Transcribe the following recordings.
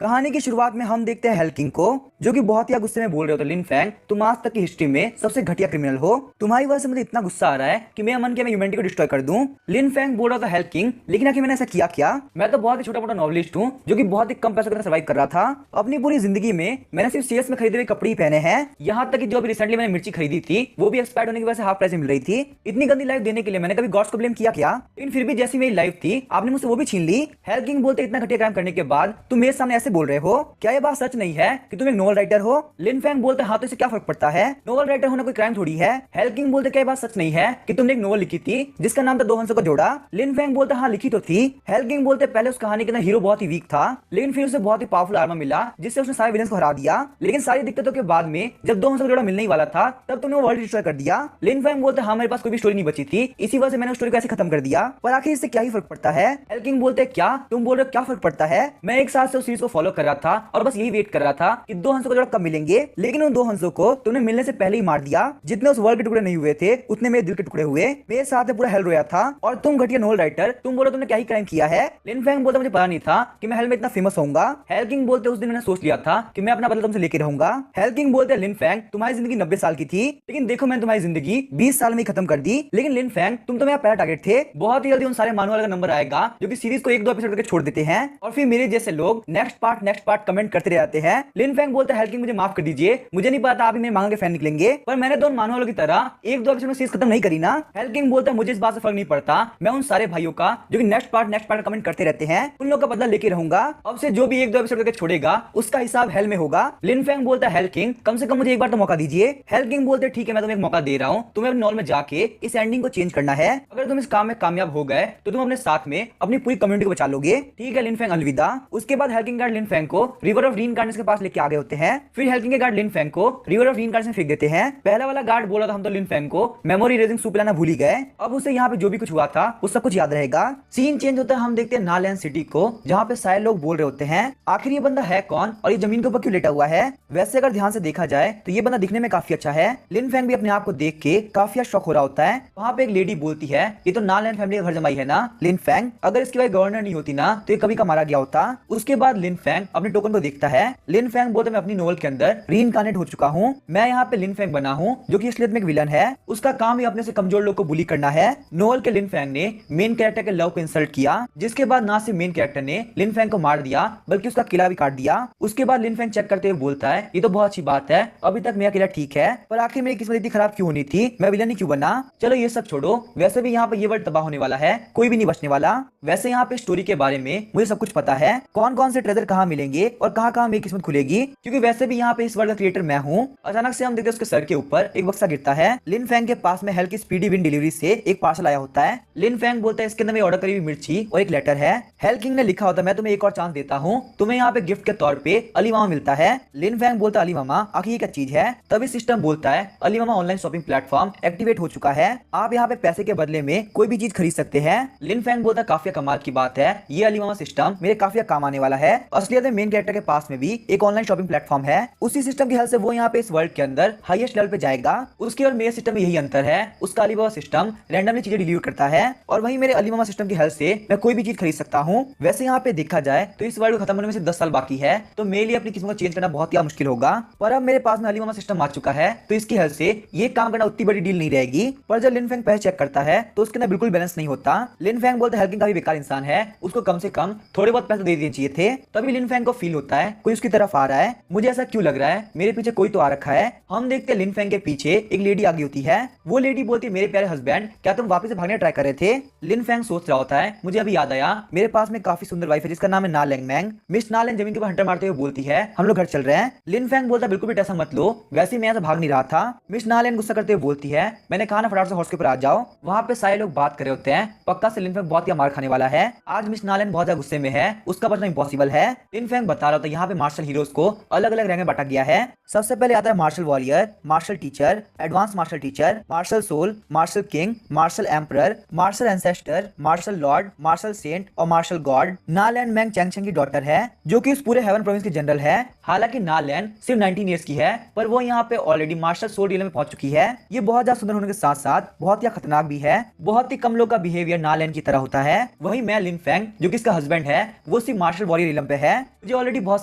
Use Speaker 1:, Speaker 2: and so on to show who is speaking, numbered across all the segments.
Speaker 1: कहानी की शुरुआत में हम देखते हैं हेल किंग को, जो कि बहुत ही गुस्से में बोल रहे होते हैं, लिन फैंग तुम आज तक की हिस्ट्री में सबसे घटिया क्रिमिनल हो। तुम्हारी वजह से मुझे इतना गुस्सा आ रहा है कि मेरा मन किया मैं ह्यूमैनिटी को डिस्ट्रॉय कर दूं। लिन फैंग बोल रहा था हेल किंग, लेकिन आखिर मैंने ऐसा किया क्या? मैं तो बहुत ही छोटा मोटा नॉवलिस्ट हूँ जो कि बहुत ही कम पैसों के अंदर सर्वाइव कर रहा था। अपनी पूरी जिंदगी में मैंने सिर्फ सेल्स में खरीदे हुए कपड़े ही पहने हैं। यहाँ तक कि जो अभी रिसेंटली मैंने मिर्ची खरीदी थी वो भी एक्सपायर होने की वजह से हाफ प्राइस में मिल रही थी। इतनी गंदी लाइफ देने के लिए मैंने कभी गॉड्स को ब्लेम किया क्या? लेकिन फिर भी जैसी मेरी लाइफ थी आपने मुझसे वो भी छीन ली। हेल किंग बोलते इतना घटिया काम करने के बाद तुम मेरे सामने ऐसे बोल रहे हो, क्या ये बात सच नहीं है कि तुम एक नोवेल राइटर हो? लिन फैंग बोलते हाँ तो इससे क्या फर्क पड़ता है, नोवेल राइटर होना कोई क्राइम थोड़ी है। हेल किंग बोलते क्या ये बात सच नहीं है कि तुमने एक नोवेल लिखी थी जिसका नाम था दो हंसों का जोड़ा? लिन फैंग बोलते हाँ लिखी तो थी। हेल किंग बोलते पहले उस कहानी के अंदर हीरो बहुत ही वीक था, लेकिन फिर उसे बहुत ही पावरफुल आर्मर मिला जिससे उसने सारे विलेंस को हरा दिया। लेकिन सारी दिक्कतों के बाद में जब दो हंसों का जोड़ा मिलने ही वाला था तब तुमने वो वर्ल्ड डिस्ट्रॉय कर दिया। लिन फैंग बोलते हाँ मेरे पास कोई भी स्टोरी नहीं बची थी, इसी वजह से मैंने उस स्टोरी को ऐसे खत्म कर दिया। पर आखिर इससे क्या ही फर्क पड़ता है? हेल किंग बोलते क्या तुम बोल रहे हो क्या फर्क पड़ता है? मैं एक साल से उस सीरीज को फॉलो कर रहा था और बस यही वेट कर रहा था कि दो हंसों का जोड़ा कब मिलेंगे, लेकिन उन दो हंसों को तुमने मिलने से पहले ही मार दिया। जितने उस वर्ल्ड के टुकड़े नहीं हुए थे उतने मेरे दिल के टुकड़े हुए। मेरे साथ पूरा हेल रोया था और तुम घटिया नोवेल राइटर, तुम बोलो तुमने क्या ही क्राइम किया है? लिन फैंग बोलते मुझे पता नहीं था कि मैं हेल में इतना फेमस होऊंगा। हेल किंग बोलते उस दिन मैंने सोच लिया था कि मैं अपना बदला तुमसे लेके रहूंगा। हेल किंग बोलते लिन फैंग तुम्हारी जिंदगी 90 साल की थी, लेकिन देखो मैंने तुम्हारी जिंदगी 20 साल में ही खत्म कर दी। लेकिन लिन फैंग तुम तो मेरा पहला टारगेट थे। बहुत ही जल्दी उन सारे मानने वाले का नंबर आएगा जो कि सीरीज को एक दो एपिसोड करके छोड़ देते हैं और फिर मेरे जैसे लोग नेक्स्ट पार्ट कमेंट करते रहते हैं। लिन फैंग बोलते हेल किंग मुझे माफ कर दीजिए, मुझे नहीं पता आप ही मेरे मांगा के फैन निकलेंगे, पर मैंने तो उन मानने वालों की तरह एक दो एपिसोड में सीरीज खत्म नहीं करी ना। हेल किंग बोलता मुझे इस बात से फर्क नहीं पड़ता, मैं उन सारे भाइयों का जो कि नेक्स्ट पार्ट कमेंट करते रहते हैं उन लोगों का बदला लेके रहूंगा। अब से जो भी एक दो एपिसोड करके छोड़ेगा उसका हिसाब हेल में होगा। लिन फैंग बोलता हेल किंग कम से कम मुझे एक बार तो मौका दीजिए। हेल किंग बोलते ठीक है मैं तुम्हें एक मौका दे रहा हूं, तुम्हें अपने नॉल में जाके इस एंडिंग को चेंज करना है। अगर तुम इस काम में कामयाब हो गए तो तुम अपने साथ में अपनी पूरी कम्युनिटी को बचा लोगे। ठीक है लिन फैंग अलविदा। उसके बाद हेल किंग गार्ड लिन फैंग को रिवर ऑफ रीइंकार्नेशन के पास लेके आ गए होते हैं। फिर हेल किंग के गार्ड लिन फैंग को रिवर ऑफ रीइंकार्नेशन फेंक देते हैं। पहला वाला गार्ड बोला था हम तो लिन फैंग को मेमोरी इरेजिंग सूप पिलाना भूल ही गए, अब उसे यहाँ पे जो भी कुछ हुआ था वो सब कुछ याद रहेगा। सीन चेंज होता है, हम देखते हैं नालैंड सिटी को जहाँ पे सारे लोग बोल रहे होते हैं आखिर ये बंदा है कौन और ये जमीन के ऊपर क्यों लेटा हुआ है। वैसे अगर ध्यान से देखा जाए तो ये बंदा दिखने में काफी अच्छा है। लिन फैंग भी अपने आप को देख के काफी शौक हो रहा होता है। वहाँ पे एक लेडी बोलती है ये तो नालैंड फैमिली का घर जमाई है ना लिन फैंग, अगर इसकी वाइफ गवर्नर नहीं होती ना तो ये कभी का मारा गया होता। उसके बाद लिन फैंग अपने टोकन को देखता है। लिन फैंग बोलते मैं अपनी नोवेल के अंदर रीइंकार्नेट हो चुका हूँ, मैं यहाँ पे लिन फैंग बना हूँ जो कि असलियत में एक विलन है। उसका काम ही अपने से कमजोर लोग को बुली करना है। नोवेल के लिन फैंग ने मेन कैरेक्टर के लव को इंसल्ट किया, जिसके बाद ना सिर्फ मेन कैरेक्टर ने लिन फैंग को मार दिया बल्कि उसका किला भी काट दिया। उसके बाद लिन फैंग चेक करते हुए बोलता है ये तो बहुत अच्छी बात है, अभी तक मेरा किला ठीक है, पर आखिर मेरी किस्मत इतनी खराब क्यों होनी थी, मैं विलन ही क्यों बना? चलो ये सब छोड़ो, वैसे भी यहाँ पे ये वर्ल्ड तबाह होने वाला है, कोई भी नहीं बचने वाला। वैसे यहाँ पे स्टोरी के बारे में मुझे सब कुछ पता है, कौन कौन से ट्रेजर कहाँ मिलेंगे और कहाँ कहाँ मेरी किस्मत खुलेगी, क्योंकि वैसे भी यहाँ पे इस वर्ल्ड का क्रिएटर मैं हूँ। अचानक से हम देखते हैं उसके सर के ऊपर एक बक्सा गिरता है। लिन फैंग के पास में हेल की स्पीडी विन डिलीवरी से एक पार्सल आया होता है। लिन फैंग बोलता है इसके अंदर मेरी ऑर्डर करी हुई मिर्ची और एक लेटर है। हेल किंग ने लिखा होता है मैं तुम्हें एक और चांस देता हूँ, तुम्हें यहाँ पे गिफ्ट के तौर पे अली मामा मिलता है। लिन फैंग बोलता है अली मामा आखिर ये क्या चीज है? तभी सिस्टम बोलता है अली मामा ऑनलाइन शॉपिंग प्लेटफॉर्म एक्टिवेट हो चुका है, आप यहाँ पे पैसे के बदले में कोई भी चीज खरीद सकते हैं। लिन फैंग बोलता है काफी कमाल की बात है, ये अली मामा सिस्टम मेरे काफी काम आने वाला है। असलियत में मेन कैरेक्टर के पास में भी एक ऑनलाइन शॉपिंग प्लेटफॉर्म है, उसी सिस्टम की हेल्प से वो यहाँ पे इस वर्ल्ड के अंदर हाईएस्ट लेवल पे जाएगा। उसके और मेरे सिस्टम में यही अंतर है, उसका अली मामा सिस्टम रैंडमली चीजें डिलीवर करता है और वही मेरे अली मामा सिस्टम की हेल्प से मैं कोई भी चीज खरीद सकता हूँ। वैसे यहाँ पे देखा जाए तो इस वर्ल्ड को खत्म होने में सिर्फ 10 साल बाकी है, तो मेरे लिए अपनी किस्मत को चेंज करना बहुत ही मुश्किल होगा। पर अब मेरे पास में अली मामा सिस्टम आ चुका है तो इसकी हेल्प से ये काम करना उतनी बड़ी डील नहीं रहेगी। पर जब लिन फैंग पैसे चेक करता है तो उसके अंदर बिल्कुल बैलेंस नहीं होता। लिन फैंग बोलता है हेल किंग काफी बेकार इंसान है, उसको कम से कम थोड़े बहुत पैसे दे देने चाहिए थे। तभी लिन फैंग को फील होता है कोई उसकी तरफ आ रहा है, मुझे ऐसा क्यों लग रहा है मेरे पीछे कोई तो आ रखा है। हम देखते हैं लिन फैंग के पीछे एक लेडी आ गई होती है। वो लेडी बोलती है मेरे प्यारे हस्बैंड क्या तुम वापस से भागने ट्राई कर रहे थे? लिन फैंग सोच रहा होता है मुझे अभी याद आया मेरे पास में काफी सुंदर वाइफ है जिसका नाम है ना लैंग मैंग। मिस ना लैंग जमीन के ऊपर हंटर मारते हुए बोलती है हम लोग घर चल रहे हैं। लिन फैंग बोलता बिल्कुल भी ऐसा मत लो, वैसे मैं ऐसा भाग नहीं रहा था। मिस ना लैंग गुस्सा करते हुए बोलती है मैंने कहा ना फटाफट से हॉर्स के ऊपर आ जाओ। वहाँ पे सारे लोग बात कर रहे होते हैं, पक्का से लिन फैंग बहुत ही मार खाने वाला है। आज मिस ना लैंग बहुत ज्यादा गुस्से में है, उसका बचना इम्पॉसिबल है। लिन फैंग बता रहा होता है यहाँ पे मार्शल हीरोज को अलग अलग रैंक में बांटा गया है। सबसे पहले आता है martial warrior, martial teacher, advance martial teacher, martial soul, martial king, martial emperor, martial ancestor, martial lord, martial saint और मार्शल गॉड। ना लैंग मैंग चैंग चैंग की डॉटर है जो कि इस पूरे हेवन प्रोविंस की जनरल है। हालांकि नालैन सिर्फ 19 ईयर्स की है, पर वो यहाँ पे ऑलरेडी मार्शल सोर्ड डीलर में पहुंच चुकी है। ये बहुत ज्यादा सुंदर होने के साथ साथ बहुत ही खतरनाक भी है। बहुत ही कम लोग का बिहेवियर नालैन की तरह होता है। वहीं मैं लिन फेंग, जो कि इसका हस्बैंड है, वो सिर्फ मार्शल वॉरियर रिलम पे है। मुझे ऑलरेडी बहुत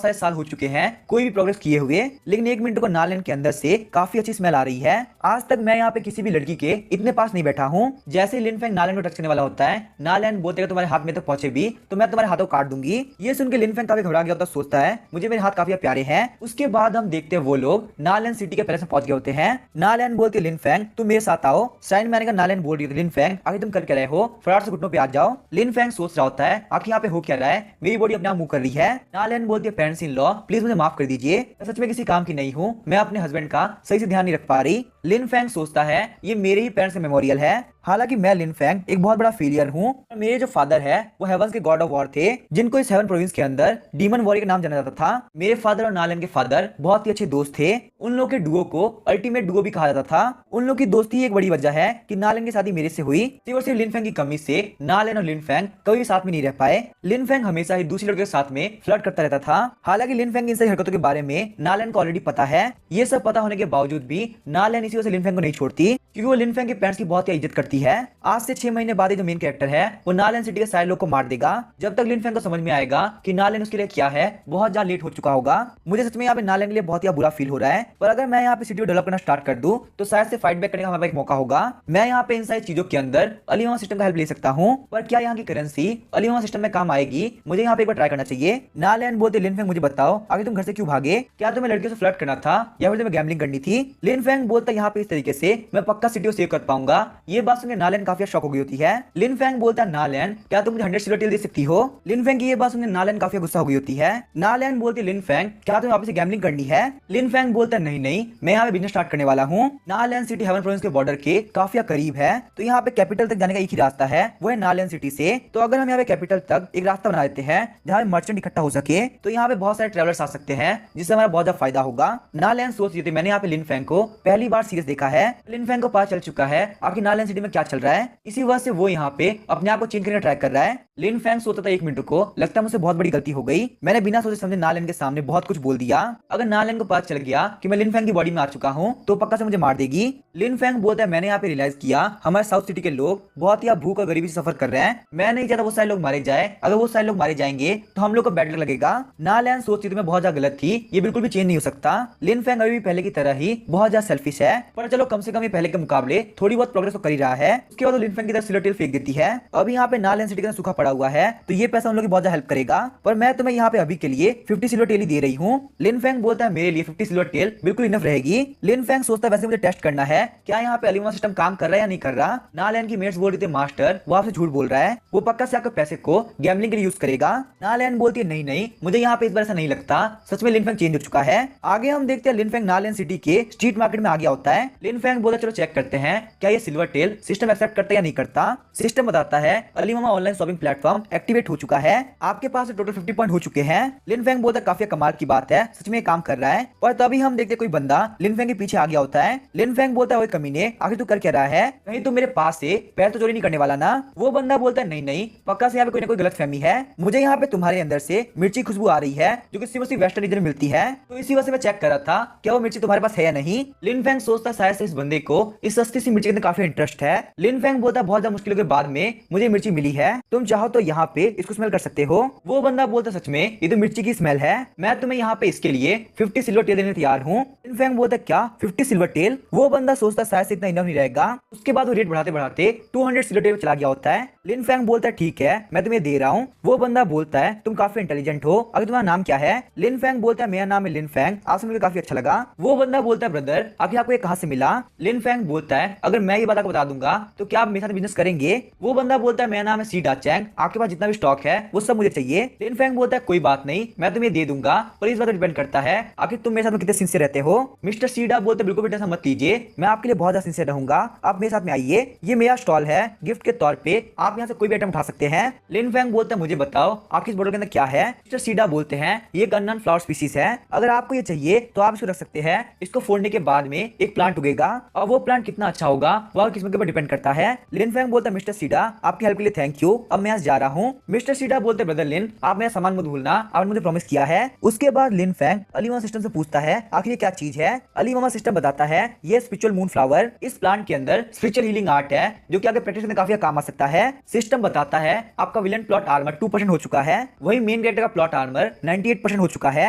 Speaker 1: सारे साल हो चुके हैं कोई भी प्रोग्रेस किए हुए, लेकिन 1 मिनट को नालैन के अंदर से काफी अच्छी स्मेल आ रही है। आज तक मैं यहाँ पे किसी भी लड़की के इतने पास नहीं बैठा हूँ। जैसे लिन फेंग नालैन को टच करने वाला होता है, नालैन बोलते तुम्हारे हाथ में तो पहुंचे भी तो मैं तुम्हारे हाथों काट दूंगी। ये सुन के लिन फेंग काफी घबरा गया होता, सोचता है मुझे मेरे हाथ काफी प्यारे हैं। उसके बाद हम देखते हैं वो लोग नालैन सिटी के पैलेस में पहुंच गए होते हैं। नालैन बोलती लिन फेंग तुम मेरे साथ आओ। साइन मैंने कहा नालैन बोल रही थी लिन फेंग आखिर तुम कर क्या रहे हो, फटाफट से घुटनों पे आ जाओ। लिन फेंग सोच रहा होता है आखिर यहाँ पे हो क्या रहा है, मेरी बॉडी अपने आप मूव कर रही है। नालैन बोलती है पेरेंट्स इन लॉ प्लीज मुझे माफ कर दीजिए, मैं सच में किसी काम की नहीं हूँ, मैं अपने हस्बैंड का सही से ध्यान नहीं रख पा रही। लिन फेंग सोचता है ये मेरे ही पेरेंट्स का मेमोरियल है। हालांकि मैं लिन फेंग एक बहुत बड़ा फेलियर हूँ। मेरे जो फादर है वो हेवंस के गॉड ऑफ वॉर थे, जिनको इस हेवन प्रोविंस के अंदर डीमन वॉरियर के नाम जाना जाता था। मेरे फादर और नालैन के फादर बहुत ही अच्छे दोस्त थे। उन लोगों के डुओ को अल्टीमेट डुओ भी कहा जाता था। उन लोगों की दोस्ती एक बड़ी वजह है कि नालैन की शादी मेरे से हुई। सिर्फ और सिर्फ लिन फेंग की कमी से नालैन और लिन फेंग कभी भी साथ में नहीं रह पाए। लिन फेंग हमेशा ही दूसरी लड़कियों के साथ में फ्लर्ट करता रहता था। हालांकि लिन फेंग इन सारी हरकतों के बारे में नालैन को ऑलरेडी पता है। ये सब पता होने के बावजूद भी नालैन इसी वजह से लिन फेंग को नहीं छोड़ती, क्योंकि वो लिन फेंग के पेरेंट्स की बहुत ही इज्जत करती है। आज से 6 महीने बाद जो मेन कैरेक्टर है वो नालैन सिटी के सारे लोग को मार देगा। जब तक लिन फेंग को समझ में आएगा कि नालैन उसके लिए क्या है, बहुत ज्यादा लेट हो चुका होगा। मुझे सच में यहाँ पे नालैन के लिए बहुत ही बुरा फील हो रहा है, पर अगर मैं यहाँ पे सिटी को डेवलप करना स्टार्ट कर दूं तो शायद से फाइट बैक करने का हमारे एक मौका होगा। मैं यहाँ पे इन सारी चीजों के अंदर अलीमामा सिस्टम का हेल्प ले सकता हूँ, पर क्या यहाँ की करेंसी अलीमामा सिस्टम में काम आएगी, मुझे यहाँ पे एक बार ट्राई करना चाहिए। नालैन बोलते लिन फेंग मुझे बताओ आगे तुम घर से क्यों भागे, क्या तुम्हें लड़कियों से फ्लर्ट करना था या फिर तुम्हें गैम्बलिंग करनी थी। लिन फेंग बोलता यहाँ पे इस तरीके से मैं पक्का सिटी को सेव कर पाऊंगा। ये बात सुनकर नालैन काफी शॉक हो गई होती है। लिन फेंग बोलता है नालैन क्या तुम मुझे 100 सिल्वर टेल दे सकती हो। लिन फेंग की ये बात सुनकर नालैन काफी गुस्सा हो गई होती है। नालैन बोलती लिन फेंग क्या तुम्हें वापस से गैम्बलिंग करनी है। लिन फेंग बोलता है नहीं नहीं मैं यहाँ पे बिजनेस स्टार्ट करने वाला हूँ। नालैन सिटी हेवन प्रोविंस के बॉर्डर के काफी करीब है, तो यहाँ पे कैपिटल तक जाने का एक ही रास्ता है, वो है नालैन सिटी से। तो अगर हम यहाँ पे कैपिटल तक एक रास्ता बना देते हैं जहाँ मर्चेंट इकट्ठा हो सके, तो यहाँ पे बहुत सारे ट्रेवलर्स आ सकते हैं, जिससे हमारा बहुत ज्यादा फायदा होगा। नालैन सोच रही थी मैंने यहाँ पे लिन फेंग को पहली बार सीरियस देखा है। लिन फेंग को पता चल चुका है आखिर नालैन सिटी में क्या चल रहा है, इसी वजह से वो यहाँ पे अपने आप को चेंज करने का ट्राई कर रहा है। लिन फेंग सोचता था 1 मिनट को, लगता है मुझसे बहुत बड़ी गलती हो गई, मैंने बिना सोचे समझे नालैन के सामने बहुत कुछ बोल दिया। अगर नालैन को पता चल गया कि मैं लिन फेंग की बॉडी में आ चुका हूँ तो पक्का से मुझे मार देगी। लिन फेंग बोलता है मैंने यहाँ पे रियलाइज किया हमारे साउथ सिटी के लोग बहुत ही भूख और गरीबी से सफर कर रहे हैं। मैं नहीं चाहता वो सारे लोग मारे जाए, अगर वो सारे लोग मारे जाएंगे तो हम लोग को बैड लक लगेगा। नालैन सोचती थी मैं बहुत ज्यादा गलत थी, ये बिल्कुल भी चेंज नहीं हो सकता। लिन फेंग अभी भी पहले की तरह ही बहुत ज्यादा सेल्फिश है, पर चलो कम से कम ये पहले के मुकाबले थोड़ी बहुत प्रोग्रेस तो कर ही रहा है। उसके बाद लिन फेंग की तरफ सिल्वर टेल फेंक देती है। अभी यहाँ पे नालैन सिटी का सूखा पड़ा हुआ है, तो ये पैसा उन लोगों की बहुत ज्यादा हेल्प करेगा, पर मैं तुम्हें यहाँ पे अभी के लिए 50 सिल्वर टेल ही दे रही हूँ। लिन फेंग बोलता है मेरे लिए 50 सिल्वर टेल बिल्कुल इनफ रहेगी। लिन फेंग सोचता है वैसे मुझे टेस्ट करना है क्या यहाँ पे अलीमामा सिस्टम काम कर रहा है या नहीं कर रहा। नालैन की मेट्स बोल रही थी मास्टर वो आपसे झूठ बोल रहा है, वो पक्का से आपके पैसे को गैम्बलिंग के लिए यूज करेगा। नालैन बोलती है नहीं नहीं मुझे यहाँ पे इस बार ऐसा नहीं लगता, सच में लिन फेंग चेंज हो चुका है। आगे हम देखते हैं लिन फेंग नालैन सिटी के स्ट्रीट मार्केट में आ गया होता है। लिन फेंग बोलता चलो चेक करते हैं क्या ये सिल्वर टेल सिस्टम एक्सेप्ट करता है या नहीं करता। सिस्टम बताता है अलीमामा ऑनलाइन शॉपिंग प्लेटफॉर्म एक्टिवेट हो चुका है, आपके पास टोटल 50 पॉइंट हो चुके हैं। लिन फेंग बोलता काफी कमाल की बात है, सच में काम कर रहा है। पर तभी हम देखते कोई बंदा लिन फेंग के पीछे आ गया होता है। लिन फेंग बोलता है कमीने आखिर तू कर क्या रहा है, कहीं तू मेरे पास से पैर तो चोरी नहीं करने वाला ना। वो बंदा बोलता है नहीं नहीं पक्का से यहाँ पे कोई ना कोई गलत फहमी है, मुझे यहाँ पे तुम्हारे अंदर से मिर्ची खुशबू आ रही है जो कि सिर्फ वेस्टर्न रीजन में मिलती है, तो इसी वजह से मैं चेक कर रहा था क्या वो मिर्ची तुम्हारे पास है या नहीं। लिन फेंग सोचता शायद से इस बंदे को इस सस्ती सी मिर्ची के अंदर काफी इंटरेस्ट है। लिन फेंग बोलता बहुत ज्यादा मुश्किलों के बाद में मुझे मिर्ची मिली है, तुम चाहो तो यहाँ पे इसको स्मेल कर सकते हो। वो बंदा बोलता सच में ये तो मिर्ची की स्मेल है, मैं तुम्हें यहाँ पे इसके लिए 50 सिल्वर टेल देने तैयार हूँ। लिन फेंग बोलता क्या 50 सिल्वर टेल, वो बंदा सोचता शायद से इतना इनफ नहीं रहेगा। उसके बाद वो रेट बढ़ाते बढ़ाते 200 सिल्वर टेल चला गया होता है। लिन फेंग बोलता है ठीक है मैं तुम्हें दे रहा हूँ। वो बंदा बोलता है तुम काफी इंटेलिजेंट हो, अगर तुम्हारा नाम क्या है। लिन फेंग बोलता है मेरा नाम है लिन फेंग, आपसे मुझे काफी अच्छा लगा। वो बंदा बोलता है ब्रदर आखिर आपको ये कहाँ से मिला। लिन फेंग बोलता है अगर मैं ये बात आपको बता दूंगा तो क्या आप मेरे साथ बिजनेस करेंगे। वो बंदा बोलता है मेरा नाम है सी डा चैंग, आपके पास जितना भी स्टॉक है वो सब मुझे चाहिए। लिन फेंग बोलता है कोई बात नहीं मैं तुम्हें दे दूंगा, पर इस बात पर डिपेंड करता है आखिर तुम मेरे साथ में कितने सिंसियर रहते हो। मिस्टर सीडा बोलते बिल्कुल भी टेंशन मत लीजिए, मैं आपके लिए बहुत ज्यादा सिंसियर रहूंगा, आप मेरे साथ में आइए, ये मेरा स्टॉल है, गिफ्ट के तौर पे आप यहाँ से कोई भी आइटम उठा सकते हैं। लिन फेंग बोलते हैं मुझे बताओ आपकी इस बोतल के अंदर क्या है। मिस्टर सीडा बोलते हैं ये एक अननोन फ्लावर स्पीसीज है, अगर आपको ये चाहिए तो आप इसको रख सकते हैं, इसको फोड़ने के बाद में एक प्लांट उगेगा और वो प्लांट कितना अच्छा होगा वो किस्म के ऊपर डिपेंड करता है। लिन फैंग बोलता है मिस्टर सीडा आपकी हेल्प के लिए थैंक यू, अब मैं यहाँ जा रहा हूँ। मिस्टर सीडा बोलते ब्रदर लिन आप मेरा सामान मत भूलना, आपने मुझे प्रॉमिस किया है। उसके बाद लिन फैंग अलीमामा सिस्टम से पूछता है आखिर ये क्या चीज है। अलीमामा सिस्टम बताता है ये स्पिरिचुअल मून फ्लावर, इस प्लांट के अंदर स्पिरिचुअल हीलिंग आर्ट है जो कि आगे प्रैक्टिस में काफी काम आ सकता है। सिस्टम बताता है आपका विलन प्लॉट आर्मर 2% हो चुका है, वही मेन कैरेक्टर का प्लॉट आर्मर 98% हो चुका है।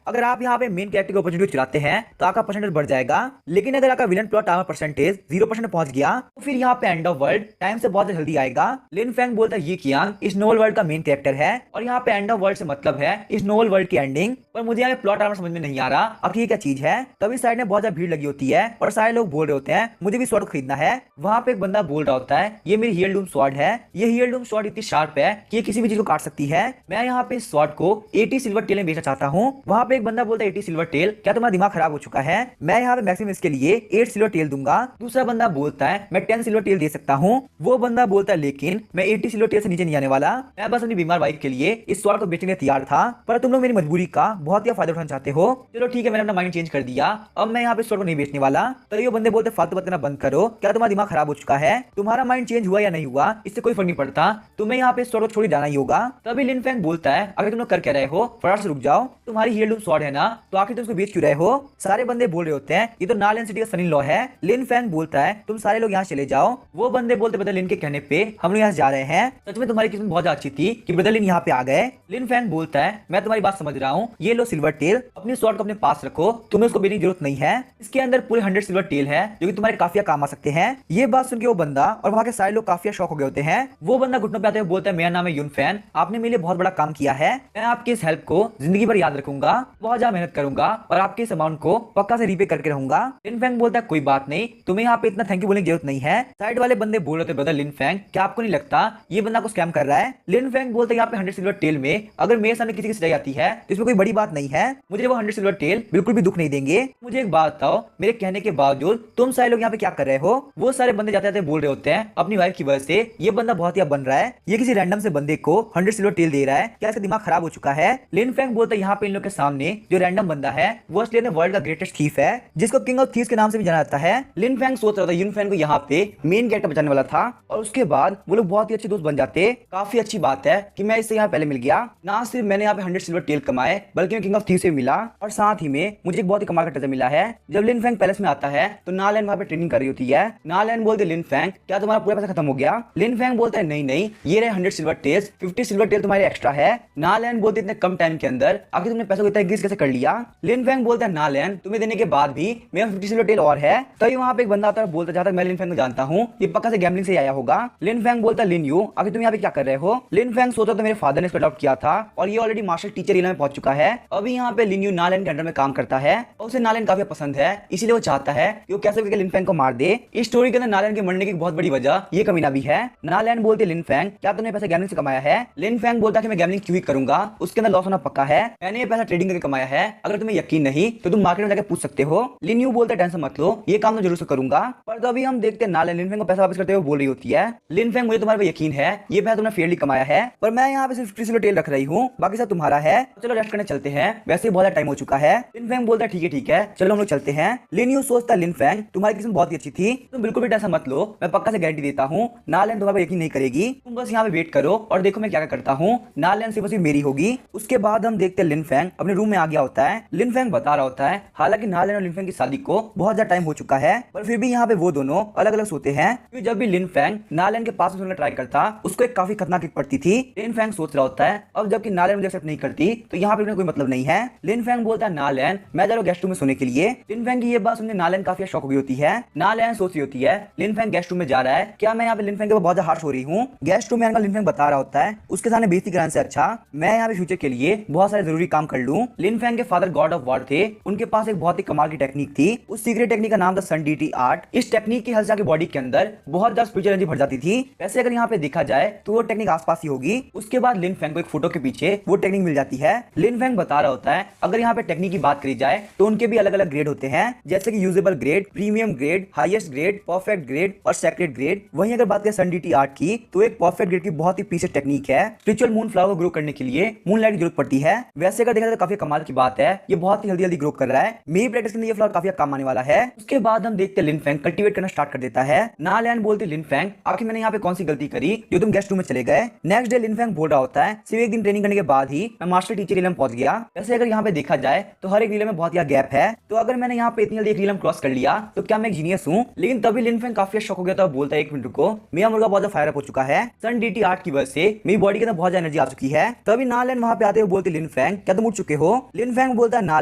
Speaker 1: अगर आप यहाँ पे मेन कैरेक्टर की अपॉर्चुनिटी चलाते हैं तो आपका परसेंटेज बढ़ जाएगा, लेकिन अगर आपका विलन प्लॉट आर्मर परसेंटेज 0% पहुंच गया तो फिर यहाँ पे एंड ऑफ वर्ल्ड टाइम से बहुत जल्दी आएगा। लिन फैंग बोलता है ये कियांग इस नोवल वर्ल्ड का मेन कैरेक्टर है और यहाँ पे एंड ऑफ वर्ल्ड से मतलब है इस नोवल वर्ल्ड की एंडिंग, पर मुझे यहाँ पे प्लॉट आर्मर समझ में नहीं आ रहा आखिर ये क्या चीज है। तभी साइड में बहुत ज्यादा भीड़ लगी होती है और सारे लोग बोल रहे होते हैं मुझे भी स्वॉर्ड खरीदना है। वहां पे एक बंदा बोल रहा होता है ये मेरी हील डूम स्वॉर्ड है, ये हील डूम स्वॉर्ड इतनी शार्प है कि ये किसी भी चीज को काट सकती है, मैं यहाँ पे इस स्वॉर्ड को 80 सिल्वर टेल में बेचना चाहता हूँ। वहां पे एक बंदा बोलता है 80 सिल्वर टेल, क्या तुम्हारा दिमाग खराब हो चुका है, मैं यहाँ पे मैक्सिमम इसके लिए 8 सिल्वर टेल दूंगा। दूसरा बंदा बोलता है मैं 10 सिल्वर टेल दे सकता हूँ। वो बंदा बोलता है लेकिन मैं 80 सिल्वर टेल से नीचे नहीं आने वाला, मैं बस अपनी बीमार वाइफ के लिए इस स्वॉर्ड को बेचने के तैयार था, पर तुम लोग मेरी मजबूरी का बहुत ही फायदा उठाना चाहते हो। चलो ठीक है मैंने अपना माइंड चेंज कर दिया, अब मैं यहाँ पे स्वॉर्ड को नहीं बेचने वाला। तो ये बंदे बोलते फालतू बात करना बंद करो, क्या तुम्हारा दिमाग खराब हो चुका है, तुम्हारा माइंड चेंज हुआ या नहीं हुआ इससे कोई फर्क नहीं पड़ता, तुम्हें यहाँ पे स्वॉर्ड को छोड़ जाना ही होगा। तभी लिन फैंग बोलता है अगर तुम लोग कर क्या रहे हो फटाफट से रुक जाओ, तुम्हारी हील डूम स्वॉर्ड है ना तो आखिर तुम उसको बेच क्यों रहे हो। सारे बंदे बोल रहे होते हैं ये तो नालन सिटी का सन इन लॉ है। लिन फैंग बोलता है तुम सारे लोग यहाँ चले जाओ। वो बंदे बोलते ब्रदर लिन के कहने पे हम लोग यहाँ जा रहे हैं, सच में तुम्हारी किस्मत बहुत अच्छी थी कि ब्रदर लिन यहाँ पे आ गए। लिन फैंग बोलता है मैं तुम्हारी बात समझ रहा हूँ, ये लो सिल्वर टेल अपनी स्वॉर्ड को अपने पास रखो, तुम्हें उसको बेचने की जरूरत नहीं है, इसके अंदर पूरे 100 सिल्वर टेल है जो कि तुम्हारे काफी काम आ सकते हैं। ये बात सुन के वो बंदा और वहाँ के सारे लोग काफी शौक हो गए होते हैं। वो बंदा घुटनों पे आते हुए बोलता है मेरा नाम है यून फैन, आपने मेरे लिए बहुत बड़ा काम किया है, मैं आपकी इस हेल्प को जिंदगी भर याद रखूंगा, बहुत ज्यादा मेहनत करूंगा और आपके इस अमाउंट को पक्का से रीपे करके रहूंगा। लिन फैंग बोलता है कोई बात नहीं, तुम्हें यहाँ पे इतना थैंक यू बोलने की जरूरत नहीं है। साइड वाले बंदे बोल रहे थे ब्रदर लिन फैंग क्या आपको नहीं लगता ये बंदा को स्कैम कर रहा है। लिन फैंग बोलते यहाँ पे 100 सिल्वर टेल में अगर मेरे सामने किसी की सजाई आती है तो इसमें कोई बड़ी बात नहीं है, मुझे वो 100 सिल्वर टेल बिल्कुल भी दुख नहीं देंगे। मुझे एक बात बताओ मेरे कहने के बावजूद तुम सारे लोग यहाँ पे क्या कर रहे हो। वो सारे बंदे जाते जाते बोल रहे होते हैं अपनी वाइफ की वजह से ये बंदा बहुत ही बन रहा है, ये किसी रैंडम से बंदे को 100 सिल्वर टेल दे रहा है, क्या इसका दिमाग खराब हो चुका है। लिन फैंग बोलता है यहाँ पे इन लोग के सामने जो रैंडम बंदा है वो असली वर्ल्ड का ग्रेटेस्ट थीफ है जिसको किंग ऑफ थीव्स के नाम से भी जाना जाता है। लिन फैंग सोच रहा था यून फैंग को यहाँ पे मेन कैरेक्टर बचाने वाला था और उसके बाद वो लोग बहुत ही अच्छे दोस्त बन जाते। काफी अच्छी बात है कि मैं इससे यहाँ पहले मिल गया, ना सिर्फ मैंने यहाँ पे 100 सिल्वर टेल कमाए बल्कि मैं किंग ऑफ थीव्स से मिला और साथ ही में मुझे एक बहुत ही कमाल का ट्रेजर मिला है। जब लिन फैंग पैलेस में आता है तो नालैन वहाँ पे ट्रेनिंग कर रही होती है। नालैन बोलते लिन फैंग क्या तुम्हारा पूरा पैसा खत्म हो गया। लिन फैंग बोलता है नहीं नहीं ये रहे 100 सिल्वर टेल्स, 50 सिल्वर टेल तुम्हारे एक्स्ट्रा है। नालैन बोलते इतने कम टाइम के अंदर आखिर तुमने पैसों को इतना इंक्रीज कैसे कर लिया। लिन फैंग बोलता है नालैन तुम्हें देने के बाद भी मेरा 50 सिल्वर टेल और है। तभी वहाँ पे एक बंदा आता है बोलता जहाँ तक मैं लिन फैंग को जानता हूँ ये पक्का से गैम्बलिंग से आया होगा। लिन फैंग बोलता है लिन यू आखिर तुम यहाँ पे क्या कर रहे हो। लिन फैंग सोचा तो मेरे फादर ने इसको अडॉप्ट किया था और ये ऑलरेडी मास्टर टीचर इला में पहुंच चुका है, अभी यहाँ पे लिन यू नालैन के अंडर में काम करता है और उसे नालैन काफी पसंद है, इसीलिए वो चाहता है कि वो कैसे करके लिन फैंग को मार दे। इस स्टोरी के अंदर नालैन के मरने की बहुत बड़ी वजह ये कमीना भी है। नालैन बोलते लिन फैंग क्या तुमने पैसा गैम्बलिंग से कमाया है। लिन फैंग बोलता है कि मैं गैम्बलिंग क्यों ही करूंगा, उसके अंदर लॉस होना पक्का है, मैंने ये पैसा ट्रेडिंग करके कमाया है, अगर तुम्हें यकीन नहीं तो तुम मार्केट में जाकर पूछ सकते हो। लिन यू बोलता है टेंशन मत लो ये काम तो जरूर से करूंगा। पर तो अभी हम देखते हैं नालैन लिन फैंग को पैसा वापस करते हुए बोल रही होती है लिन फैंग मुझे तुम्हारे पे यकीन है ये पैसा तुमने फेयरली कमाया है पर मैं यहाँ पे सिर्फ 50 सिल्वर टेल रख रही हूँ बाकी सब तुम्हारा है, चलो रेस्ट करने चलते हैं, वैसे ही बहुत टाइम हो चुका है। लिन फैंग बोलता है ठीक है चलो हम लोग चलते हैं। लिन यू सोचता है लिन फैंग तुम्हारी किस्मत बहुत ही अच्छी थी, तुम बिल्कुल भी टेंशन मत लो, मैं पक्का से गारंटी देता हूँ नालैन तुम्हारे यकीन नहीं करेगी, तुम बस यहाँ पे वेट करो और देखो मैं क्या करता हूँ, नालैन सिर्फ मेरी होगी। उसके बाद हम देखते हैं लिन फैंग अपने रूम में आ गया होता है। लिन फैंग बता रहा होता है हालांकि नालैन और लिन फैंग की शादी को बहुत ज्यादा टाइम हो चुका है पर फिर भी यहाँ पे वो दोनों अलग अलग सोते हैं क्योंकि जब भी लिन फैंग नालैन के पास में सोने ट्राई करता उसको एक काफी खतरनाक किक पड़ती थी। लिन फैंग सोच रहा होता है अब जबकि नालैन मुझे एक्सेप्ट नहीं करती तो यहाँ पे कोई मतलब नहीं है। लिन फैंग बोलता है नालैन मैं जा रहा हूँ गेस्ट रूम में सोने के लिए। लिन फैंग की ये बात सुनने नालैन काफी शौक हुई होती है। नालैन सोच रही होती है लिन फैंग गेस्ट रूम में जा रहा है, क्या मैं यहाँ पे लिन फैंग के ऊपर बहुत ज्यादा हार्श हो रही हूँ। गेस्ट रूम में लिन फैंग बता रहा होता है उसके सामने बेइज्जती कराने से अच्छा मैं यहाँ पे फ्यूचर के लिए बहुत सारे जरूरी काम कर लूँ। लिन फैंग के फादर गॉड ऑफ वॉर थे, उनके पास एक बहुत ही कमाल की टेक्निक थी, उस सीक्रेट टेक्निक का नाम था सन डीटी आर्ट। इस टेक्निक की हल्का के बॉडी के अंदर बहुत ज्यादा स्पिरिचुअल एनर्जी भर जाती थी, वैसे अगर यहाँ पे देखा जाए तो वो टेक्निक आसपास ही होगी। उसके बाद लिन फैंग को एक फोटो के पीछे वो टेक्निक मिल जाती है। लिन फैंग बता रहा होता है अगर यहाँ पे टेक्निक की बात करी जाए तो उनके भी अलग अलग ग्रेड होते हैं जैसे कि usable grade, premium grade, highest grade, perfect grade और सेक्रेट ग्रेड। वहीं अगर बात करें सन डीटी आर्ट की तो एक परफेक्ट ग्रेड की बहुत ही प्रीशियस टेक्निक है। स्पिरिचुअल मून फ्लावर ग्रो करने के लिए मून लाइट की जरूरत पड़ती है। वैसे अगर देखा जाए तो काफी कमाल की बात है, ये बहुत ही जल्दी ग्रो कर रहा है, मेरी प्रैक्टिस के लिए ये फ्लावर काफी काम आने वाला है। उसके बाद हम देखते हैं लिन लिन फैंग कल्टीवेट करना स्टार्ट कर देता है। ना लैन बोलती लिन फैंग आखिर मैंने यहाँ पे कौन सी गलती करी जो तुम गेस्ट रूम में चले गए। नेक्स्ट डे लिन फैंग बोल रहा होता है सिर्फ एक दिन ट्रेनिंग करने के बाद ही मैं मास्टर टीचर रीलम पहुंच गया। वैसे अगर यहाँ पे देखा जाए तो हर एक रीलम में बहुत ही गैप है, तो अगर मैंने यहाँ पे इतनी जल्दी एक रीलम क्रॉस कर लिया तो क्या मैं एक जीनियस हूँ। लेकिन तभी लिन फैंग काफी शॉक हो गया था, बोलता है एक मिनट को मेरा मुर्गा बहुत फायर अप हो चुका है, सन DT 8 की वजह से मेरी बॉडी के अंदर बहुत एनर्जी आ चुकी है। तभी ना लैन वहां पे आते हुए बोलते लिन फैंग क्या तुम उठ चुके हो। लिन फैंग बोलता है ना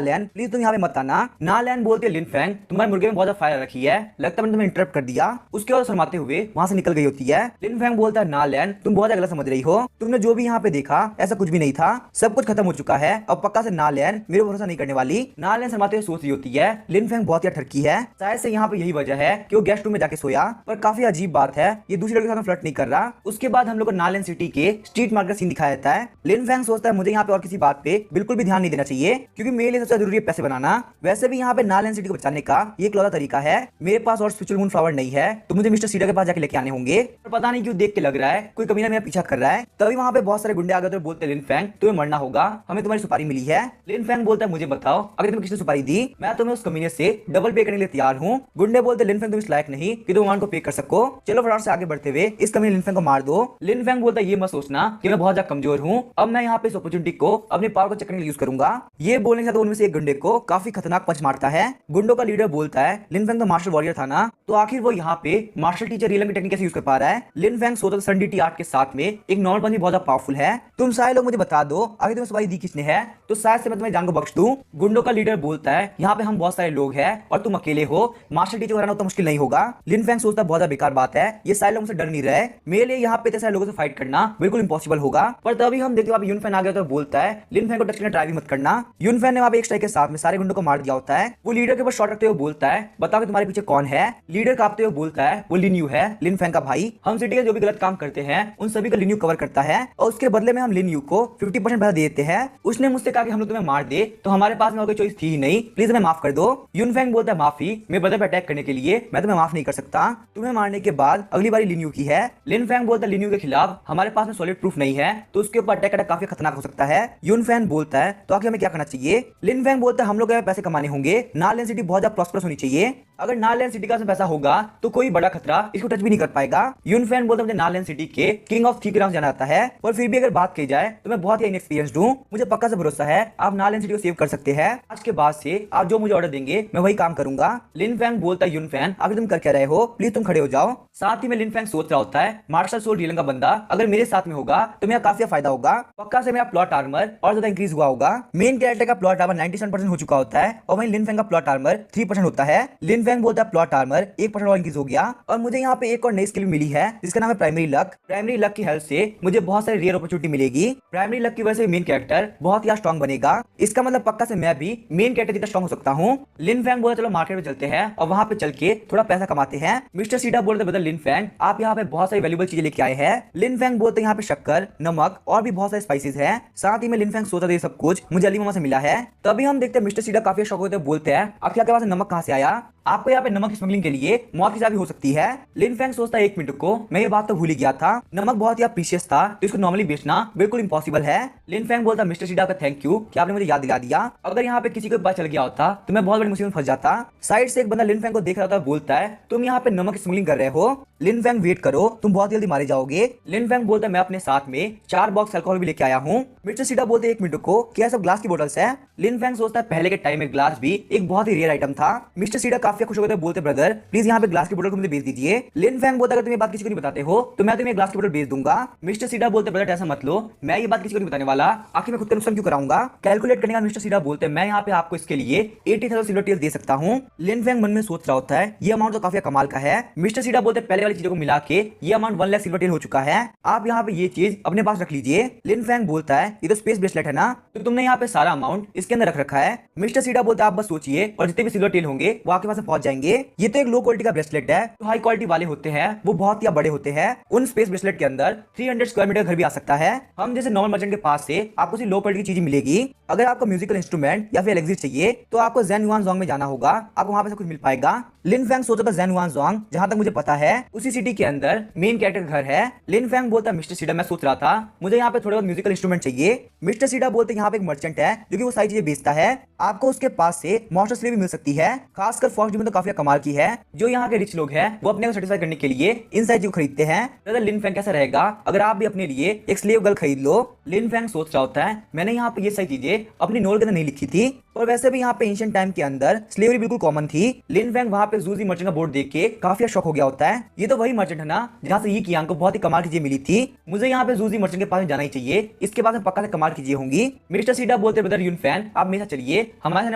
Speaker 1: लैन प्लीज तुम यहाँ पे मत आना। ना लैन बोलते लिन फैंग तुम्हारे मुर्गे में बहुत फायर रखी है, लगता है मैंने तुम्हें इंटरप्ट कर दिया। उसके बाद शर्माते हुए वहां से निकल गई होती है। लिन फैंग बोलता है ना लैन तुम बहुत गलत समझ रही हो, तुमने जो भी यहाँ पे देखा ऐसा कुछ भी नहीं था, सब कुछ खत्म हो चुका है। अब पक्का से ना लैन मेरे भरोसा नहीं करने वाली। ना लैन शर्माते हुए सोच रही होती है लिन फैंग बहुत ही ठरकी है, शायद से यहाँ पे यही वजह है कि वो गेस्ट रूम में जाके सोया। पर काफी अजीब बात है ये दूसरे लड़के के साथ फ्लर्ट नहीं कर रहा। उसके बाद हम लोग को नालैन सिटी के स्ट्रीट मार्केट सीन दिखाया जाता है। लिन फैंग सोचता है मुझे यहाँ पे और किसी बात पे बिल्कुल भी ध्यान नहीं देना चाहिए क्योंकि मेरे लिए सबसे जरूरी है पैसे बनाना। वैसे भी यहाँ पे नालैन सिटी को बचाने का ये इकलौता तरीका है, मेरे पास और स्पिरिचुअल मून फ्लावर नहीं है तो मुझे मिस्टर सीडा के पास जाके लेके आने होंगे। पर पता नहीं क्यों देख के लग रहा है कोई कमीना मेरा पीछा कर रहा है। तभी वहाँ पे बहुत सारे गुंडे आ गए तो बोलते लिन फैंग तुम्हें मरना होगा, हमें तुम्हारी सुपारी मिली है। लिन फैंग बोलता है मुझे बताओ अगर तुम्हें किसने सुपारी दी, मैं तुम्हें उस कमीने से डबल पे करने के लिए तैयार हूँ। गुंडे बोलते लिन फैंग तुम इस लायक नहीं कि तुम अमाउंट को पे कर सको, चलो फटाफट से आगे बढ़ते हुए इस कमीने लिन फैंग को मार दो। लिन फैंग बोलता है ये मत सोचना कि मैं बहुत ज्यादा कमजोर हूँ, अब मैं यहाँ पे इस अपॉर्चुनिटी को अपने पावर को चेक करने के लिए यूज करूंगा। ये बोलने के साथ उनमें से एक गुंडे को काफी खतरनाक पंच मारता है। गुंडों का लीडर बोलता है लिन फैंग तो मार्शल वॉरियर था ना, तो आखिर वो यहाँ पे मार्शल टीचर रीलम की टेक्निक कैसे यूज कर पा रहा है। लिन फैंग सोचता सन DT 8 के साथ में एक नॉर्मल पंच बहुत पावरफुल है, तुम सारे लोग मुझे बता दो अगर तुम्हें सुपारी दी किसने है तो शायद से मैं तुम्हें जान को बख्श दूं। गुंडों का लीडर बोलता है यहाँ पे हम बहुत सारे लोग हैं और तुम अकेले हो, मार्शल टीचर को हराना उतना मुश्किल नहीं होगा। लिन फैंग सोचता है बहुत बेकार बात है, ये सारे लोग मुझसे डर नहीं रहे, मेरे लिए यहाँ पे इतने सारे लोगों से फाइट करना बिल्कुल इंपॉसिबल होगा। पर तभी हम देखते हैं युन फैन आ गया तो बोलता है लिन फैंग को टच करने ट्राई भी मत करना। युन फैन ने वहां पे एक स्ट्राइक के साथ में सारे गुंडों को मार दिया होता है। वो लीडर के ऊपर शॉट रखते हुए बोलता है बताओ कि तुम्हारे पीछे कौन है। लीडर कांपते हुए बोलता है वो लिन यू है, लिन फैंग का भाई। हम सिटी के जो भी गलत काम करते हैं उन सभी को लिन यू कवर करता है और उसके बदले में हम लिन यू को 50% पैसा दे देते हैं। उसने मुझसे कहा कि हम लोग तुम्हें मार दे तो हमारे पास में और कोई चॉइस थी ही नहीं, प्लीज हमें माफ कर दो। युन फैंग बोलता है माफी, मेरे ब्रदर पे अटैक करने के लिए मैं तुम्हें माफ नहीं कर सकता, तुम्हें मारने के बाद अगली बारी लिन यू की है। लिन फैंग बोलता है लिन यू के खिलाफ हमारे पास में सॉलिड प्रूफ नहीं है तो उसके ऊपर अटैक करना काफी खतरनाक हो सकता है। युन फैंग बोलता है तो आखिर हमें क्या करना चाहिए। लिन फैंग बोलता है हम लोग पैसे कमाने होंगे, नालैन सिटी बहुत ज्यादा प्रॉस्परस होनी चाहिए, अगर नालैन सिटी का पैसा होगा तो कोई बड़ा खतरा इसको टच भी नहीं कर पाएगा। युन फैंग बोलता है मुझे नालैन सिटी के किंग ऑफ थीक नाम जाना जाता है, और फिर भी अगर बात की जाए तो मैं बहुत ही इनएक्सपीरियंस्ड हूँ, मुझे पक्का से भरोसा है आप नालैन सिटी को सेव कर सकते हैं। आज के बाद से आप जो मुझे ऑर्डर देंगे मैं वही काम करूंगा। लिन फैंग बोलता है युन फैंग आगे तुम कर क्या रहे हो, प्लीज तुम खड़े हो जाओ। साथ ही में लिन फैंग सोच रहा होता है मार्शल सोल रीलन का बंदा अगर मेरे साथ में होगा तो मेरा काफी फायदा होगा, पक्का से मेरा प्लॉट आर्मर और ज्यादा इंक्रीज हुआ होगा। मेन कैरेक्टर का प्लॉट आर्मर 97% हो चुका होता है और वहीं लिन फैंग का प्लॉट आर्मर 3% होता है। लिन फैंग बोलता है प्लॉट आर्मर 1% और इंक्रीज हो गया और मुझे यहाँ पे एक और नई स्किल मिली है जिसका नाम है प्राइमरी लक। प्राइमरी लक की हेल्प से मुझे बहुत सारी रेयर अपॉर्चुनिटी मिलेगी। प्राइमरी लक की वजह से मेन कैरेक्टर बहुत ही स्ट्रॉन्ग बनेगा, इसका मतलब पक्का से मैं भी मेन कैरेक्टर जितना स्ट्रॉन्ग हो सकता हूँ। लिन फैंग बोलता चलो मार्केट में चलते हैं और वहां पे चल के थोड़ा पैसा कमाते हैं। मिस्टर सीडा बोलते बदल लिन फैंग आप यहाँ पे बहुत सारी वैल्यूबल चीजें लेके आए हैं। लिन फैंग बोलते यहाँ पे शक्कर, नमक और भी बहुत सारे स्पाइसेस हैं। साथ ही में लिन फैंग सोचता ये सब कुछ मुझे अली मामा से मिला है। तभी हम देखते हैं मिस्टर सीडा काफी शौक होते बोलते हैं आखिर आपके पास नमक कहाँ से आया, आपको यहाँ पे नमक स्मगलिंग के लिए मौत की चाबी हो सकती है। लिन फैंग सोचता है एक मिनट को मैं ये बात तो भूल ही गया था, नमक बहुत ही प्रीशियस था तो इसको नॉर्मली बेचना बिल्कुल इंपॉसिबल है। लिन फैंग बोलता मिस्टर सीडा का थैंक यू कि आपने मुझे याद दिला दिया, अगर यहाँ पे किसी को पता चल गया होता तो मैं बहुत बड़ी मुसीबत में फंस जाता। साइड से एक बंदा लिन फैंग को देख रहा था, बोलता है तुम यहाँ पे नमक स्मगलिंग कर रहे हो। लिन फैंग वेट करो तुम बहुत जल्दी मारे जाओगे। लिन फैंग बोलता है मैं अपने साथ में 4 बॉक्स अल्कोहल भी लेके आया हूँ। मिस्टर सीडा बोलते एक मिनट को क्या सब ग्लास की बोतल्स है। लिन फैंग सोचता है पहले के टाइम में ग्लास भी एक बहुत ही रेयर आइटम था। मिस्टर सीडा काफी खुश होकर बोलते ब्रदर प्लीज यहाँ पे ग्लास की बोतल को मुझे बेच दीजिए। लिन फैंग बोलता अगर तुम ये बात किसी को नहीं बताते हो तो मैं तुम्हें ग्लास की बोतल बेच दूंगा। मिस्टर सीडा बोलते ब्रदर ऐसा मत लो, मैं ये बात किसी को नहीं बताने वाला, आखिर मैं खुद का नुकसान क्यों कराऊंगा। कैलकुलेट करने का मिस्टर सीडा बोलते मैं यहाँ पे आपको इसके लिए 80,000 सिल्वर टेल्स दे सकता हूँ। लिन फैंग मन में सोच रहा होता है ये अमाउंट तो काफी कमाल का है। मिस्टर सीडा बोलते पहले वाली चीजों को मिला के ये अमाउंट 1 लाख सिल्वर टेल हो चुका है, आप यहाँ पे ये चीज अपने पास रख लीजिए। लिन फैंग बोलता है ये तो स्पेस ब्रेसलेट है ना, तो तुमने यहाँ पे सारा अमाउंट इसके अंदर रख रखा है। मिस्टर सीडा बोलता है आप बस सोचिए और जितने भी सिल्वर टेल होंगे वो आपके पास पहुंच जाएंगे। ये तो एक लो क्वालिटी का ब्रेसलेट है, तो हाई क्वालिटी वाले होते हैं वो बहुत ही बड़े होते हैं। उन स्पेस ब्रेसलेट के अंदर 300 स्क्वायर मीटर घर भी आ सकता है। हम जैसे नॉर्मल मर्चेंट के पास से आपको सिर्फ लो क्वालिटी की चीज मिलेगी। अगर आपको म्यूजिकल इंस्ट्रूमेंट या फिर एलेक्सिर चाहिए तो आपको ज़ेन युआन ज़ोंग में जाना होगा, आपको वहां पे सब कुछ मिल पाएगा। लिन फैंग सोचा था ज़ेन युआन ज़ोंग जहां तक मुझे पता है उसी सिटी के अंदर मेन कैरेक्टर का घर है। लिन फैंग बोलता है मिस्टर सीडा मैं सोच रहा था मुझे यहाँ पे थोड़े बहुत म्यूजिकल इंस्ट्रूमेंट चाहिए। मिस्टर सीडा बोलते हैं यहाँ पे एक मर्चेंट है जो कि वो सारी चीजें बेचता है, आपको उसके पास से मॉन्स्टर स्लेव भी मिल सकती है। खासकर फर्स्ट में तो काफी कमाल की है, जो यहाँ के रिच लोग हैं वो अपने को सेटिस्फाई करने के लिए इन सारी चीजों खरीदते हैं। तो लिन फैंग कैसा रहेगा अगर आप भी अपने लिए एक स्लेव गर्ल खरीद लो। लिन फैंग सोच रहा होता है मैंने यहाँ पे ये सारी चीजें अपनी नोट के अंदर नहीं लिखी थी, और वैसे भी यहाँ पे एंशिएंट टाइम के अंदर स्लेवरी बिल्कुल कॉमन थी। लिन फैंग वहाँ पे जूजी मर्चेंट का बोर्ड देख के काफी शॉक हो गया होता है, ये तो वही मर्चेंट है ना जहाँ से ये कियांग को बहुत ही कमाल की चीजें मिली थी, मुझे यहाँ पे जूजी मर्चेंट के पास में जाना ही चाहिए, इसके बाद में पक्का से कमाल की चीजें होंगी। मिस्टर सीडा बोलते ब्रदर लिन फैंग आप मेरे साथ चलिए, हमारे साथ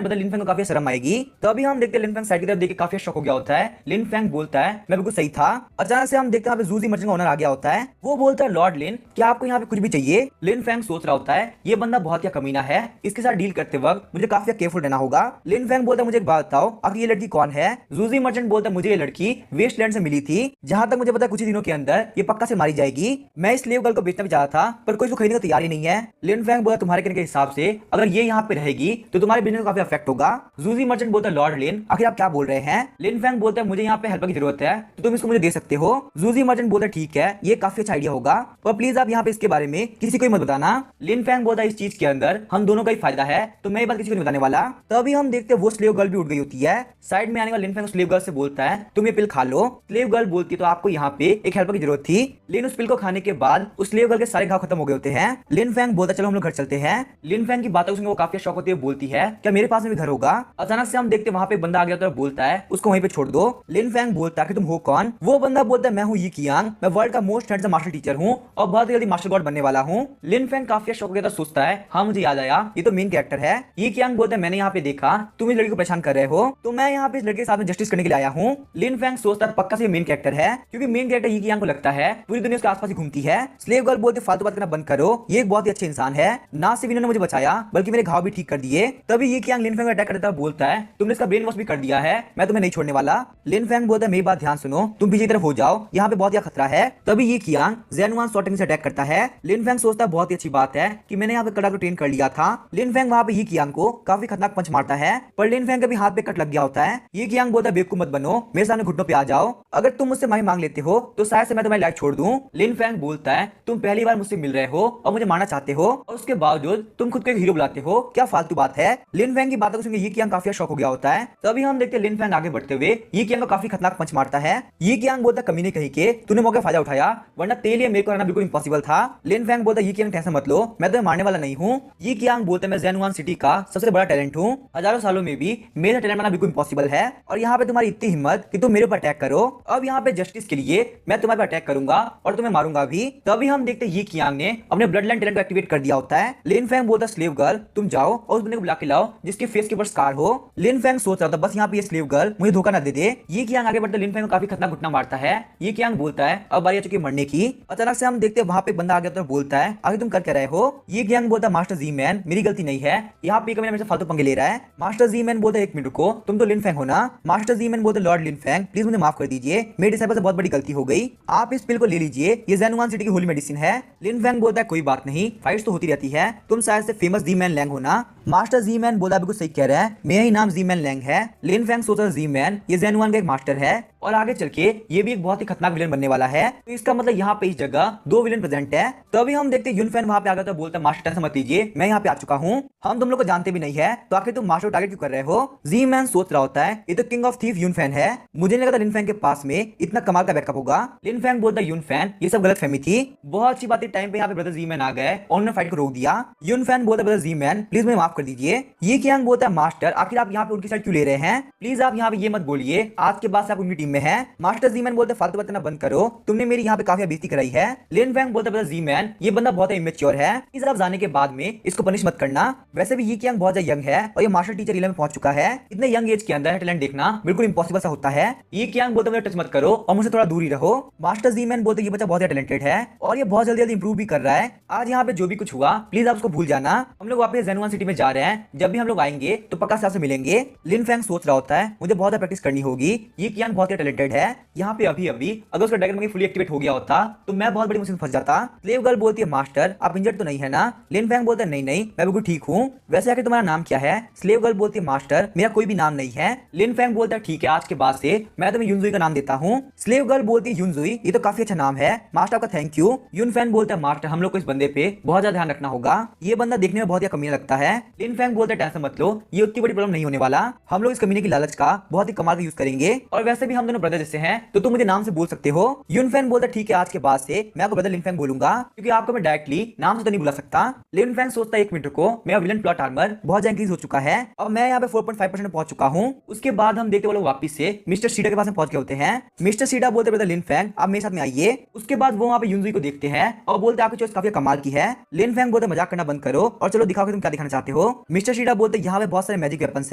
Speaker 1: ब्रदर लिन फैंग को काफी शर्म आएगी। तो अभी हम देखते हैं लिन फैंग साइड की तरफ देख के काफी शॉक हो गया होता है। लिन फैंग बोलता है मैं बिल्कुल सही था। अचानक से हम देखते हैं जूजी मर्चेंट का ओनर आ गया होता है, वो बोलता है लॉर्ड लिन क्या आपको यहाँ पे कुछ भी चाहिए। लिन फैंग सोच रहा होता है ये बंदा बहुत ही कमीना है, इसके साथ डील करते वक्त मुझे काफी केयरफुल रहना होगा। लिन फैंग बोलता है मुझे एक बात बताओ आखिर ये लड़की कौन है। जूजी मर्चेंट बोलता है मुझे ये लड़की वेस्टलैंड से मिली थी, जहां तक मुझे पता है कुछ ही दिनों के अंदर ये पक्का से मारी जाएगी। मैं इस स्लेव गर्ल को बेचना भी चाहा था पर कोई इसको खरीदने को तैयार ही नहीं है। लिन फैंग बोला तुम्हारे कहने के हिसाब से अगर ये यहाँ पे रहेगी तो तुम्हारे बिजनेस को काफी अफेक्ट होगा। जूजी मर्चेंट बोलता है लॉर्ड लिन आखिर आप क्या बोल रहे हैं। लिन फैंग बोलता है मुझे यहाँ पे हेल्प की जरूरत है तो तुम इसको मुझे दे सकते हो। जूजी मर्चेंट बोलता है ठीक है ये काफी अच्छा आइडिया होगा और प्लीज आप यहाँ पे इसके बारे में किसी को मत बताना। लिन फैंग बोलता है इस चीज के अंदर हम दोनों का ही फायदा है तो मैं ये बात किसी को नहीं बताने वाला। तो अभी हम देखते हैं वो स्लेव गर्ल भी उठ गई होती है। साइड में आने वाला लिन फैंग स्लेव गर्ल से बोलता है तुम ये पिल खा लो। स्लेव गर्ल बोलती है तो आपको यहाँ पे एक हेल्पर की जरूरत थी, लेकिन उस पिल को खाने के बाद उस स्लेव गर्ल के सारे घाव खत्म हो गए होते हैं। लिन फैंग बोलता चलो हम लोग घर चलते हैं। लिन फैंग की बातों सुनकर वो काफी शौक होती है, बोलती है क्या मेरे पास में भी घर होगा। अचानक से हम देखते वहां पे बंदा आ गया तो बोलता है उसको वहीं पे छोड़ दो। लिन फैंग बोलता है कि तुम हो कौन। वो बंदा बोलता है मैं हूँ ये कियांग, मैं वर्ल्ड का मोस्ट हैंडसम मास्टर टीचर हूँ और बहुत जल्दी मास्टर गॉड बनने वाला हूँ। लिन फैंग काफी शौक हो गया तो सोचता है हाँ मुझे याद आया ये तो मेन कैरेक्टर है। ये कियांग बोलता है मैंने यहाँ पे देखा तुम इस लड़की को परेशान कर रहे हो तो मैं यहाँ पे इस लड़के के साथ में जस्टिस करने के लिए आया हूँ। लिन फैंग सोचता है पक्का से मेन कैरेक्टर है क्योंकि मेन कैरेक्टर ये कियांग को लगता है पूरी दुनिया उसके आसपास ही घूमती है। स्लेव गर्ल बोलते फालतू बात करना बंद करो, ये एक बहुत ही अच्छे इंसान है, ना सिर्फ इन्होंने मुझे बचाया बल्कि मेरे घाव भी ठीक कर दिए। तभी ये कियांग लिन फैंग को अटैक करता है, बोलता है तुमने इसका ब्रेन वॉश भी कर दिया है, मैं तुम्हें नहीं छोड़ने वाला। लिन फैंग बोलता है मेरी बात ध्यान सुनो तुम पीछे की तरफ हो जाओ यहाँ पे बहुत ही खतरा है। तभी ये कियांग ज़ेनुआन शॉर्टिंग से अटैक करता है। लिन फैंग सोचता है बहुत ही अच्छी बात है कि मैंने यहाँ पे कड़ा को ट्रेन कर लिया था। लिन फैंग वहां पे ये कियांग को काफी खतरनाक पंच मारता है पर लिन फैंग के भी हाथ पे कट लग गया होता है। ये कियांग बोलता है बेवकूफ मत बनो, मेरे सामने घुटनों पे आ जाओ, अगर तुम मुझसे माफी मांग लेते हो तो शायद से मैं तुम्हारी लाइफ छोड़ दूं। लिन फैंग बोलता है तुम पहली बार मुझसे मिल रहे हो और मुझे मारना चाहते हो और उसके बावजूद तुम खुद को एक हीरो बुलाते हो, क्या फालतू बात है। लिन फैंग की बातों को सुनकर ये कियांग काफी शौक हो गया होता है। तभी हम देखते हैं लिन फैंग आगे बढ़ते हुए ये कियांग को काफी खतरनाक पंच मारता है। ये कियांग बोलता कमीने कहीं के तूने मौके फायदा उठाया वरना तेरे लिए मेरे को रहना बिल्कुल इम्पॉसिबल था। लिन फैंग बोलता ये कियांग टेंशन मत लो मैं तुम्हें मारने वाला नहीं हूँ। ये कियांग बोलता मैं ज़ेनुआन सिटी का सबसे बड़ा टैलेंट हूँ, हजारों सालों में भी मेरा टैलेंट बनना बिल्कुल इम्पॉसिबल है और यहाँ पे तुम्हारी इतनी हिम्मत कि तुम मेरे ऊपर अटैक करो। अब यहाँ पे जस्टिस के लिए मैं तुम्हारे पर अटैक करूंगा और तुम्हें मारूंगा भी। तभी हम देखते हैं ये कियांग ने अपने ब्लड लाइन टैलेंट को एक्टिवेट कर दिया होता है। लिन फैंग बोलता स्लेव गर्ल तुम जाओ और उस बंदे को बुला के लाओ जिसके फेस के ऊपर स्कार हो। लिन फैंग सोच रहा था बस यहाँ पे ये स्लेव गर्ल मुझे धोखा ना दे दे। ये कियांग आगे बढ़ते लिन फैंग को काफी खतरनाक घुटना मारता है। ये कियांग बोलता है अब बारी आ चुकी है मरने की। अचानक से हम देखते हैं वहां पे बंदा आ गया तो बोलता है आगे तुम कर क्या रहे हो। ये कियांग बोलता है मास्टर जी मैन मेरी गलती नहीं है, यहाँ पे मेरे से फालतू पंगे ले रहा है। मास्टर जी मैन बोलता है एक मिनट रुको तुम तो लिन फैंग हो ना। मास्टर जी मैन बोलते लॉर्ड लिन फैंग प्लीज मुझे माफ कर दीजिए, मेरे डिसाइपल से बहुत बड़ी गलती हो गई, आप इस पिल को ले लीजिए ये ज़ेनुआन सिटी की होली मेडिसिन है। लिन फैंग बोलता है कोई बात नहीं फाइट्स तो होती रहती है, तुम शायद से फेमस जी मैन लैंग हो ना। मास्टर जी मैन बोला बिल्कुल सही कह रहा है मेरा ही नाम जी मैन लैंग है। लिन फैंग सोचा जी मैन ये ज़ेनुआन का एक मास्टर है और आगे चल के ये भी एक बहुत ही खतरनाक विलेन बनने वाला है, तो इसका मतलब यहाँ पे इस जगह दो विलेन प्रेजेंट है। तो अभी हम देखते हैं युन फैन वहां पे आ गया तो बोलता है मास्टर टेंशन मत लीजिए मैं यहाँ पे आ चुका हूँ, हम तुम लोग को जानते भी नहीं है तो आखिर तुम मास्टर टारगेट क्यों कर रहे हो। जी मैन सोच रहा होता है ये तो किंग ऑफ थीफ युन फैन है, मुझे नहीं लगा था लिन फैंग के पास में इतना कमाल का बैकअप होगा। लिन फैंग बोलता है युन फैन ये सब गलत फहमी थी, बहुत अच्छी बात है टाइम पे यहाँ पे ब्रदर जी मैन आ गए और उन्होंने फाइट को रोक दिया। युन फैन बोलता है ब्रदर जी मैन प्लीज मुझे माफ कर दीजिए। ये कियांग बोलता है मास्टर आखिर आप यहाँ पे उनकी साइड क्यों ले रहे हैं, प्लीज आप यहाँ पे ये मत बोलिए आज के बाद से आप उनकी टीम में है। मास्टर जी मैन बोलते फालतू बात करना बंद करो, तुमने मेरी यहाँ पे काफी बेइज्जती कराई है। लिन फैंग बोलता है जी मैन ये बंदा बहुत इमेच्योर है, इस आप जाने के बाद में इसको पनिश मत करना, वैसे भी ये कियांग बहुत ज्यादा यंग है और ये मास्टर टीचर इलेवन में पहुंच चुका है, इतने यंग एज के अंदर टैलेंट देखना बिल्कुल इंपॉसिबल सा होता है। ये कियांग बोलता है टच मत करो और मुझसे थोड़ा दूर ही रहो। मास्टर जी मैन बोलते ये बच्चा बहुत टैलेंटेड है और ये बहुत जल्दी इंप्रूव भी कर रहा है, आज यहाँ पे जो भी कुछ हुआ प्लीज आप उसको भूल जाना, हम लोग वापस ज़ेनुआन सिटी में जा रहे हैं, जब भी हम लोग आएंगे तो पक्का से आपसे मिलेंगे। लिन फैंग सोच रहा होता है मुझे बहुत प्रैक्टिस करनी होगी, ये कियांग बहुत टैलेंटेड है। यहाँ पे अभी अभी अगर उसका ड्रैगन फुली एक्टिवेट हो गया होता तो मैं बहुत बड़ी मुसीबत फंस जाता। स्लेव गर्ल बोलती है मास्टर आप इंजर्ड तो नहीं है ना? लिन फैंग बोलता है नहीं नहीं मैं बिल्कुल ठीक हूँ। वैसे आखिर तुम्हारा नाम क्या है? स्लेव गर्ल बोलती है मास्टर मेरा कोई भी नाम नहीं है। लिन फैंग बोलता है ठीक है आज के बाद से मैं तुम्हें युनजुई का नाम देता हूँ। स्लेव गर्ल बोलती है युनजुई ये तो काफी अच्छा नाम है मास्टर आपका थैंक यू। युन फैंग बोलता है मास्टर हम लोग को इस बंदे पे बहुत ज्यादा ध्यान रखना होगा, ये बंदा देखने में बहुत ही कमीना लगता है। लिन फैंग बोलता है टेंशन मत लो ये उतनी बड़ी प्रॉब्लम नहीं होने वाला, हम लोग इस कमीने की लालच का बहुत ही कमाल का यूज करेंगे और वैसे भी हम दोनों ब्रदर जैसे हैं तो तुम मुझे नाम से बोल सकते हो। युन फैंग बोलता है ठीक है आज के बाद से मैं आपको ब्रदर लिन फैंग बोलूंगा क्योंकि आपको मैं डायरेक्टली नाम से तो नहीं बुला सकता। लिन फैंग सोचता है 1 मिनट को मेरा विलन प्लॉट आर्मर बहुत ज्यादा इंक्रीज हो चुका है और मैं यहाँ पे 4.5% पहुंच चुका हूँ। उसके बाद हम देखते वो लोग वापस से मिस्टर सीडा के पास में पहुंच गए होते हैं। मिस्टर सीडा बोलते ब्रदर लिन फैंग आप मेरे साथ में आइए। उसके बाद वो वहाँ पे युनजुई को देखते हैं और बोलते आपकी चॉइस काफी कमाल की है। लिन फैंग बोलते मजाक करना बंद करो और चलो दिखाओ कि तुम क्या दिखाना चाहते हो। मिस्टर सीडा बोलते यहाँ पे बहुत सारे मैजिक वेपन्स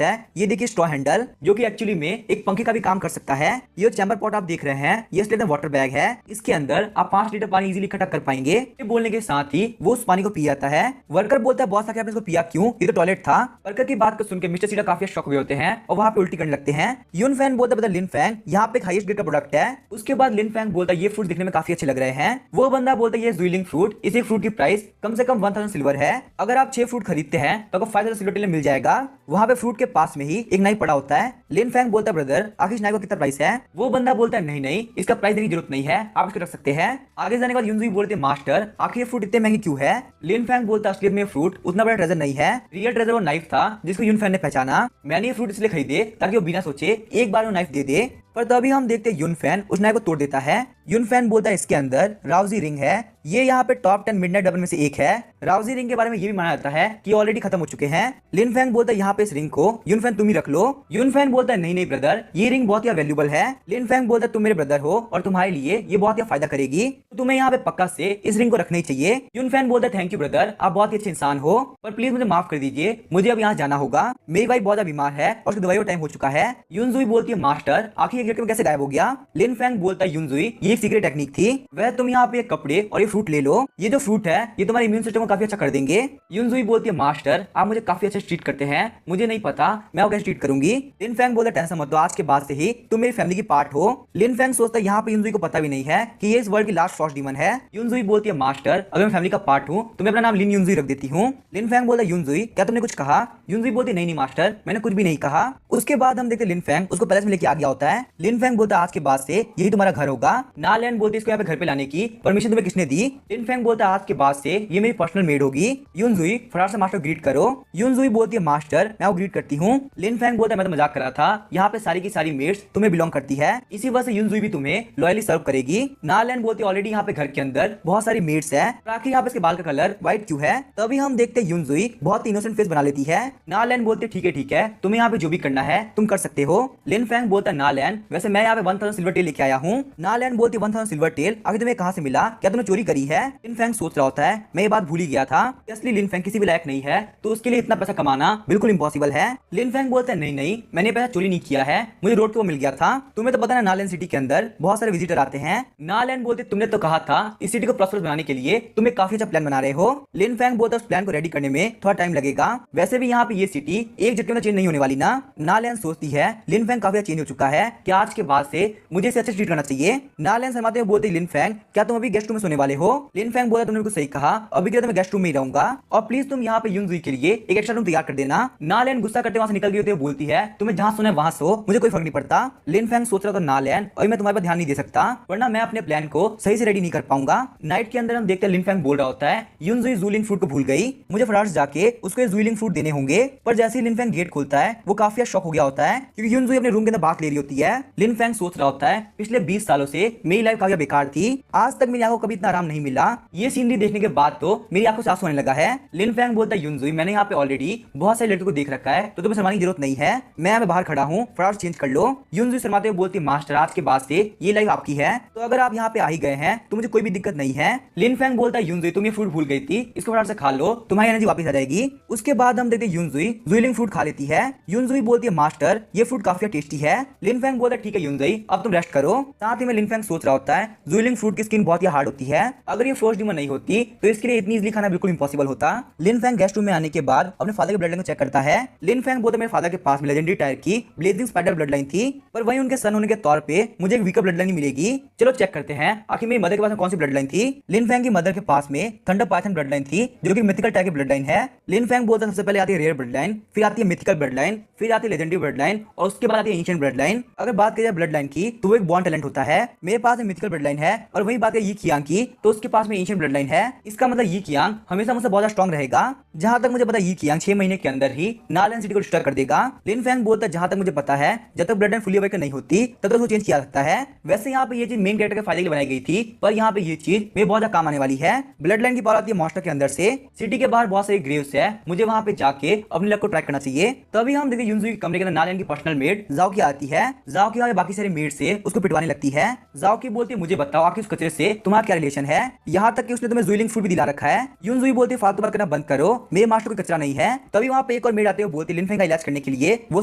Speaker 1: है, ये देखिए स्ट्रॉ हैंडल जो कि एक्चुअली में एक पंखे का भी काम कर सकता है। ये चैम्बर पॉट आप देख रहे हैं ये स्लेटन वाटर बैग है, इसके अंदर आप 5 लीटर पानी इजीली इकट्ठा कर पाएंगे। ये बोलने के साथ ही वो उस पानी को पी जाता है। वर्कर बोलता है बॉस आके आपने इसको पिया क्यों, ये तो टॉयलेट था। वर्कर की बात को सुनकर मिस्टर सीडा काफी शॉक हुए होते हैं और वहां पे उल्टी करने लगते हैं। युन फैंग बोलता है लिन फैंग यहाँ पे हाईएस्ट ग्रेड का प्रोडक्ट है। उसके बाद लिन फैंग बोलता है ये फ्रूट दिखने में काफी अच्छे लग रहे हैं। वो बंदा बोलता है ये जुइलिंग फ्रूट, इस एक फ्रूट की प्राइस कम से कम 1000 सिल्वर है, अगर आप 6 फ्रूट खरीदते हैं तो आपको 5000 सिल्वर टेलर मिल जाएगा। वहां पे फ्रूट के पास में ही एक नाइफ पड़ा होता है। लिन फैंग बोलता है ब्रदर आखिर इस नाइफ का कितना प्राइस है? वो बंदा बोलता है नहीं नहीं इसका प्राइस देने की जरूरत नहीं है आप इसको रख सकते हैं। आगे जाने के बाद युनजुई बोलते हैं मास्टर आखिर फ्रूट इतने महंगे क्यों है? लिन फैंग बोलता है असलियत में फ्रूट उतना बड़ा ट्रेजर नहीं है, रियल ट्रेजर वो नाइफ था जिसको युन फैंग ने पहचाना। मैंने ये फ्रूट इसलिए खरीदे ताकि वो बिना सोचे एक बार वो नाइफ दे दे, पर तभी हम देखते हैं युन फैन उस नाइफ को तोड़ देता है। युन फैन बोलता है इसके अंदर राउजी रिंग है, ये यहाँ पे टॉप 10 मिडनाइट वेपन में से एक है। राउजी रिंग के बारे में ये भी माना जाता है कि ऑलरेडी खत्म हो चुके हैं। लिन फैंग बोलता है यहाँ पे इस रिंग को युन फैन तुम ही रख लो। युन फैन बोलता है नहीं नहीं ब्रदर ये रिंग बहुत ही वैल्यूबल है। लिन फैंग बोलता है तुम मेरे ब्रदर हो और तुम्हारे लिए ये बहुत ही फायदा करेगी तो तुम्हें यहाँ पे पक्का से इस रिंग को रखना ही चाहिए। युन फैन बोलता है थैंक यू ब्रदर आप बहुत ही अच्छे इंसान हो पर प्लीज मुझे माफ कर दीजिए मुझे अब यहाँ जाना होगा, मेरी वाइफ बहुत ज्यादा बीमार है और उसकी दवाई का टाइम हो चुका है। युनजुई बोलती है मास्टर आखिर ये कैसे गायब हो गया? लिन फैंग बोलता है युनजुई ये एक सीक्रेट टेक्निक थी, वह तुम यहाँ पे कपड़े और ये फ्रूट ले लो, ये जो फ्रूट है ये तुम्हारे इम्यून सिस्टम को काफी अच्छा कर देंगे। युनजुई बोलती है मास्टर आप मुझे काफी अच्छा ट्रीट करते हैं, मुझे नहीं पता मैं आपको कैसे ट्रीट करूंगी। लिन फैंग बोलता है टेंशन मत लो आज के बाद से ही तुम मेरी फैमिली की पार्ट हो। लिन फैंग सोचता है यहाँ पे युनजुई को पता भी नहीं है कि ये इस वर्ल्ड की लास्ट फ्रॉस्ट डीमन है। युनजुई बोलती है मास्टर अगर मैं फैमिली का पार्ट हूँ तो मैं अपना नाम लिन युनजुई रख देती हूँ। लिन फैंग बोलता है युनजुई क्या तुमने कुछ कहा? युनजुई बोलती नहीं नहीं मास्टर मैंने कुछ भी नहीं कहा। उसके बाद हम देखते लिन फैंग उसको पैलेस में लेके आ गया होता है। लिन फैंग बोलता है आज के बाद से यही तुम्हारा घर होगा। नालैंड बोलती है इसको यहाँ पे घर पे लाने की परमिशन तुम्हें किसने दी? लिन फैंग बोलता है आज के बाद से ये मेरी पर्सनल मेड होगी। युनजुई फटाफट से मास्टर ग्रीट करो। युनजुई बोलती है मास्टर मैं वो ग्रीट करती हूँ। लिन फैंग बोलता है मैं तो मजाक कर रहा था, यहाँ पे सारी की सारी मेड्स तुम्हें बिलोंग करती है इसी वजह से युनजुई भी तुम्हें लॉयली सर्व करेगी। नालैंड बोलती है ऑलरेडी यहाँ पे घर के अंदर बहुत सारी मेड्स है, आखिर यहाँ पे इसके बाल का कलर व्हाइट क्यों है? तभी हम देखते हैं युनजुई बहुत इनोसेंट फेस बना लेती है। नालैंड बोलते ठीक है तुम्हें यहाँ पे जो भी करना है तुम कर सकते हो। लिन फैंग बोलता है नालैंड वैसे मैं यहाँ पे 1000 सिल्वर टेल लेके आया हूँ। नालैंड बोलती है 1000 सिल्वर टेल आगे तुम्हें कहाँ से मिला, क्या तुमने चोरी करी है? लिन फैंग सोच रहा होता है मैं ये बात भूल ही गया था असली लिन फैंग किसी भी लायक नहीं है तो उसके लिए इतना पैसा कमाना बिल्कुल इम्पॉसिबल है। लिन फैंग बोलता है नहीं नहीं मैंने पैसा चोरी नहीं किया है, मुझे रोड पे वो मिल गया था। तुम्हें तो पता है नालैंड सिटी के अंदर बहुत सारे विजिटर आते हैं। नालैंड बोलते तुमने तो कहा था इस सिटी को प्रॉस्परस बनाने के लिए तुम एक काफी अच्छा प्लान बना रहे हो। लिन फैंग बोलता है उस प्लान को रेडी करने में थोड़ा टाइम लगेगा, वैसे भी यहाँ पे ये सिटी एक झटके में चेंज नहीं होने वाली ना। नालैंड सोचती है लिन फैंग काफी चेंज हो चुका है कि आज के बाद से मुझे इसे अच्छे ट्रीट करना चाहिए। नालैंड शर्माते हुए बोलते लिन फैंग क्या तुम अभी गेस्ट रूम में सोने वाले हो? लिन फैंग बोला तुमने कुछ सही कहा अभी के लिए मैं गेस्ट रूम में ही रहूंगा और प्लीज तुम यहाँ पे युनजुई के लिए एक एक्स्ट्रा रूम तैयार कर देना। नालैंड गुस्सा करते वहां से निकल गई होती है, बोलती है तुम्हें जहां सोना है वहां सो मुझे कोई फर्क नहीं पड़ता। लिन फैंग सोच रहा था नालैंड अभी मैं तुम्हारे पर ध्यान नहीं दे सकता वरना मैं अपने प्लान को सही से रेडी नहीं कर पाऊंगा। नाइट के अंदर हम देखते हैं लिन फैंग बोल रहा होता है युनजुई जुइलिंग फ्रूट को भूल गई, मुझे फटाफट जाके उसको जुइलिंग फ्रूट देने होंगे। पर जैसे ही लिन फैंग गेट खोलता है वो काफी शॉक हो गया होता है क्योंकि युनजुई अपने रूम के अंदर बात ले रही होती है। लिन फैंग सोच रहा होता है पिछले 20 सालों से मेरी लाइफ काफी बेकार थी, आज तक मेरी आंखों को कभी इतना आराम नहीं मिला, ये सीनरी देखने के बाद तो मेरी आंखों से आंसू आने लगा है। लिन फैंग बोलता है युनजुई मैंने यहाँ पे ऑलरेडी बहुत सारे लड़कों को देख रखा है तो तुम्हें शर्माने की जरूरत नहीं है, मैं यहाँ बाहर खड़ा हूँ फटाफट चेंज कर लो। युनजुई शर्माते हुए बोलती है मास्टर आज के बाद से ये लाइफ आपकी है तो अगर आप यहाँ पे आ ही गए हैं तो मुझे कोई भी दिक्कत नहीं है। लिन फैंग बोलता है युनजुई तुम ये फ्रूट भूल गई थी इसको फटाफट से खा लो तुम्हारी एनर्जी वापस आ जाएगी। उसके बाद हम देखते हैं युनजुई जुइलिंग फ्रूट खा लेती है। युनजुई बोलती है है मास्टर ये फूड काफी टेस्टी है। लिन फैंग बोलता है ठीक है यूनजुई अब तुम रेस्ट करो। साथ ही में लिन फैंग सोच रहा होता है जुइलिंग फ्रूट की स्किन बहुत ही हार्ड होती है, अगर ये फ्रोस्ट डीमन नहीं होती तो इसके लिए इतनी इजीली खाना बिल्कुल इम्पॉसिबल होता। लिन फैंग गेस्ट रूम में आने के बाद अपने फादर के ब्लड लाइन को चेक करता है। लिन फैंग बोलता है मेरे फादर के पास में लेजेंडरी टायर की ब्लेजिंग स्पाइडर ब्लड लाइन थी, पर वहीं उनके सन होने के तौर पे मुझे एक वीकर ब्लड लाइन मिलेगी। चलो चेक करते हैं आखिर मेरी मदर के पास में कौन सी ब्लड लाइन थी। लिन फैंग की मदर के पास में थंडर पाइथन ब्लड लाइन थी जो कि मिथिकल टाइप की ब्लड लाइन है। लिन फैंग बोलता है सबसे पहले आती है रेयर ब्लड लाइन, फिर आती है मिथिकल ब्लड लाइन, फिर आती है लेजेंडरी ब्लड लाइन और उसके बाद आती है एंशिएंट ब्लड लाइन। अगर बात की जाए ब्लड लाइन की तो वो एक बॉर्न टैलेंट होता है। मेरे पास में मिथिकल ब्लड लाइन है और वही बात है यी कियांग की तो उसके पास में एंशिएंट ब्लड लाइन है। इसका मतलब यी कियांग हमेशा मुझसे बहुत स्ट्रॉन्ग रहेगा। जहां तक मुझे पता है यी कियांग 6 महीने के अंदर ही नालैंड सिटी को डिस्ट्रॉय कर देगा। लिन फैंग बोलता है जहां तक मुझे पता है जब तक ब्लड लाइन फुली अवेकन नहीं होती तब तक उसको चेंज किया सकता है। वैसे यहाँ पे ये चीज मेन कैरेक्टर के फायदे के लिए बनाई गई थी, पर यहाँ पे ये चीज मेरे बहुत ज्यादा काम आने वाली है। ब्लड लाइन की पावर आती है मॉन्स्टर के अंदर से। सिटी के बाहर बहुत सारे ग्रेव्स है, मुझे वहां पे जाके अपने लक को ट्रैक करना चाहिए। तभी हम देखते युनजुई के कमरे के अंदर नालैंड की पर्सनल मेड जाओ की आती है। जाओ की बाकी सारे मेड से उसको पिटवाने लगती है। जाओ की बोलती है मुझे बताओ आखिर उस कचरे से तुम्हारा क्या रिलेशन है, यहाँ तक कि उसने तुम्हें जुइलिंग फूड भी दिला रखा है। युनजुई बोलती है फालतू बात करना बंद करो, मेरे मास्टर कोई कचरा नहीं है। तभी वहां पे एक और मेड आते हैं, बोलती लिन फैंग का इलाज करने के लिए वो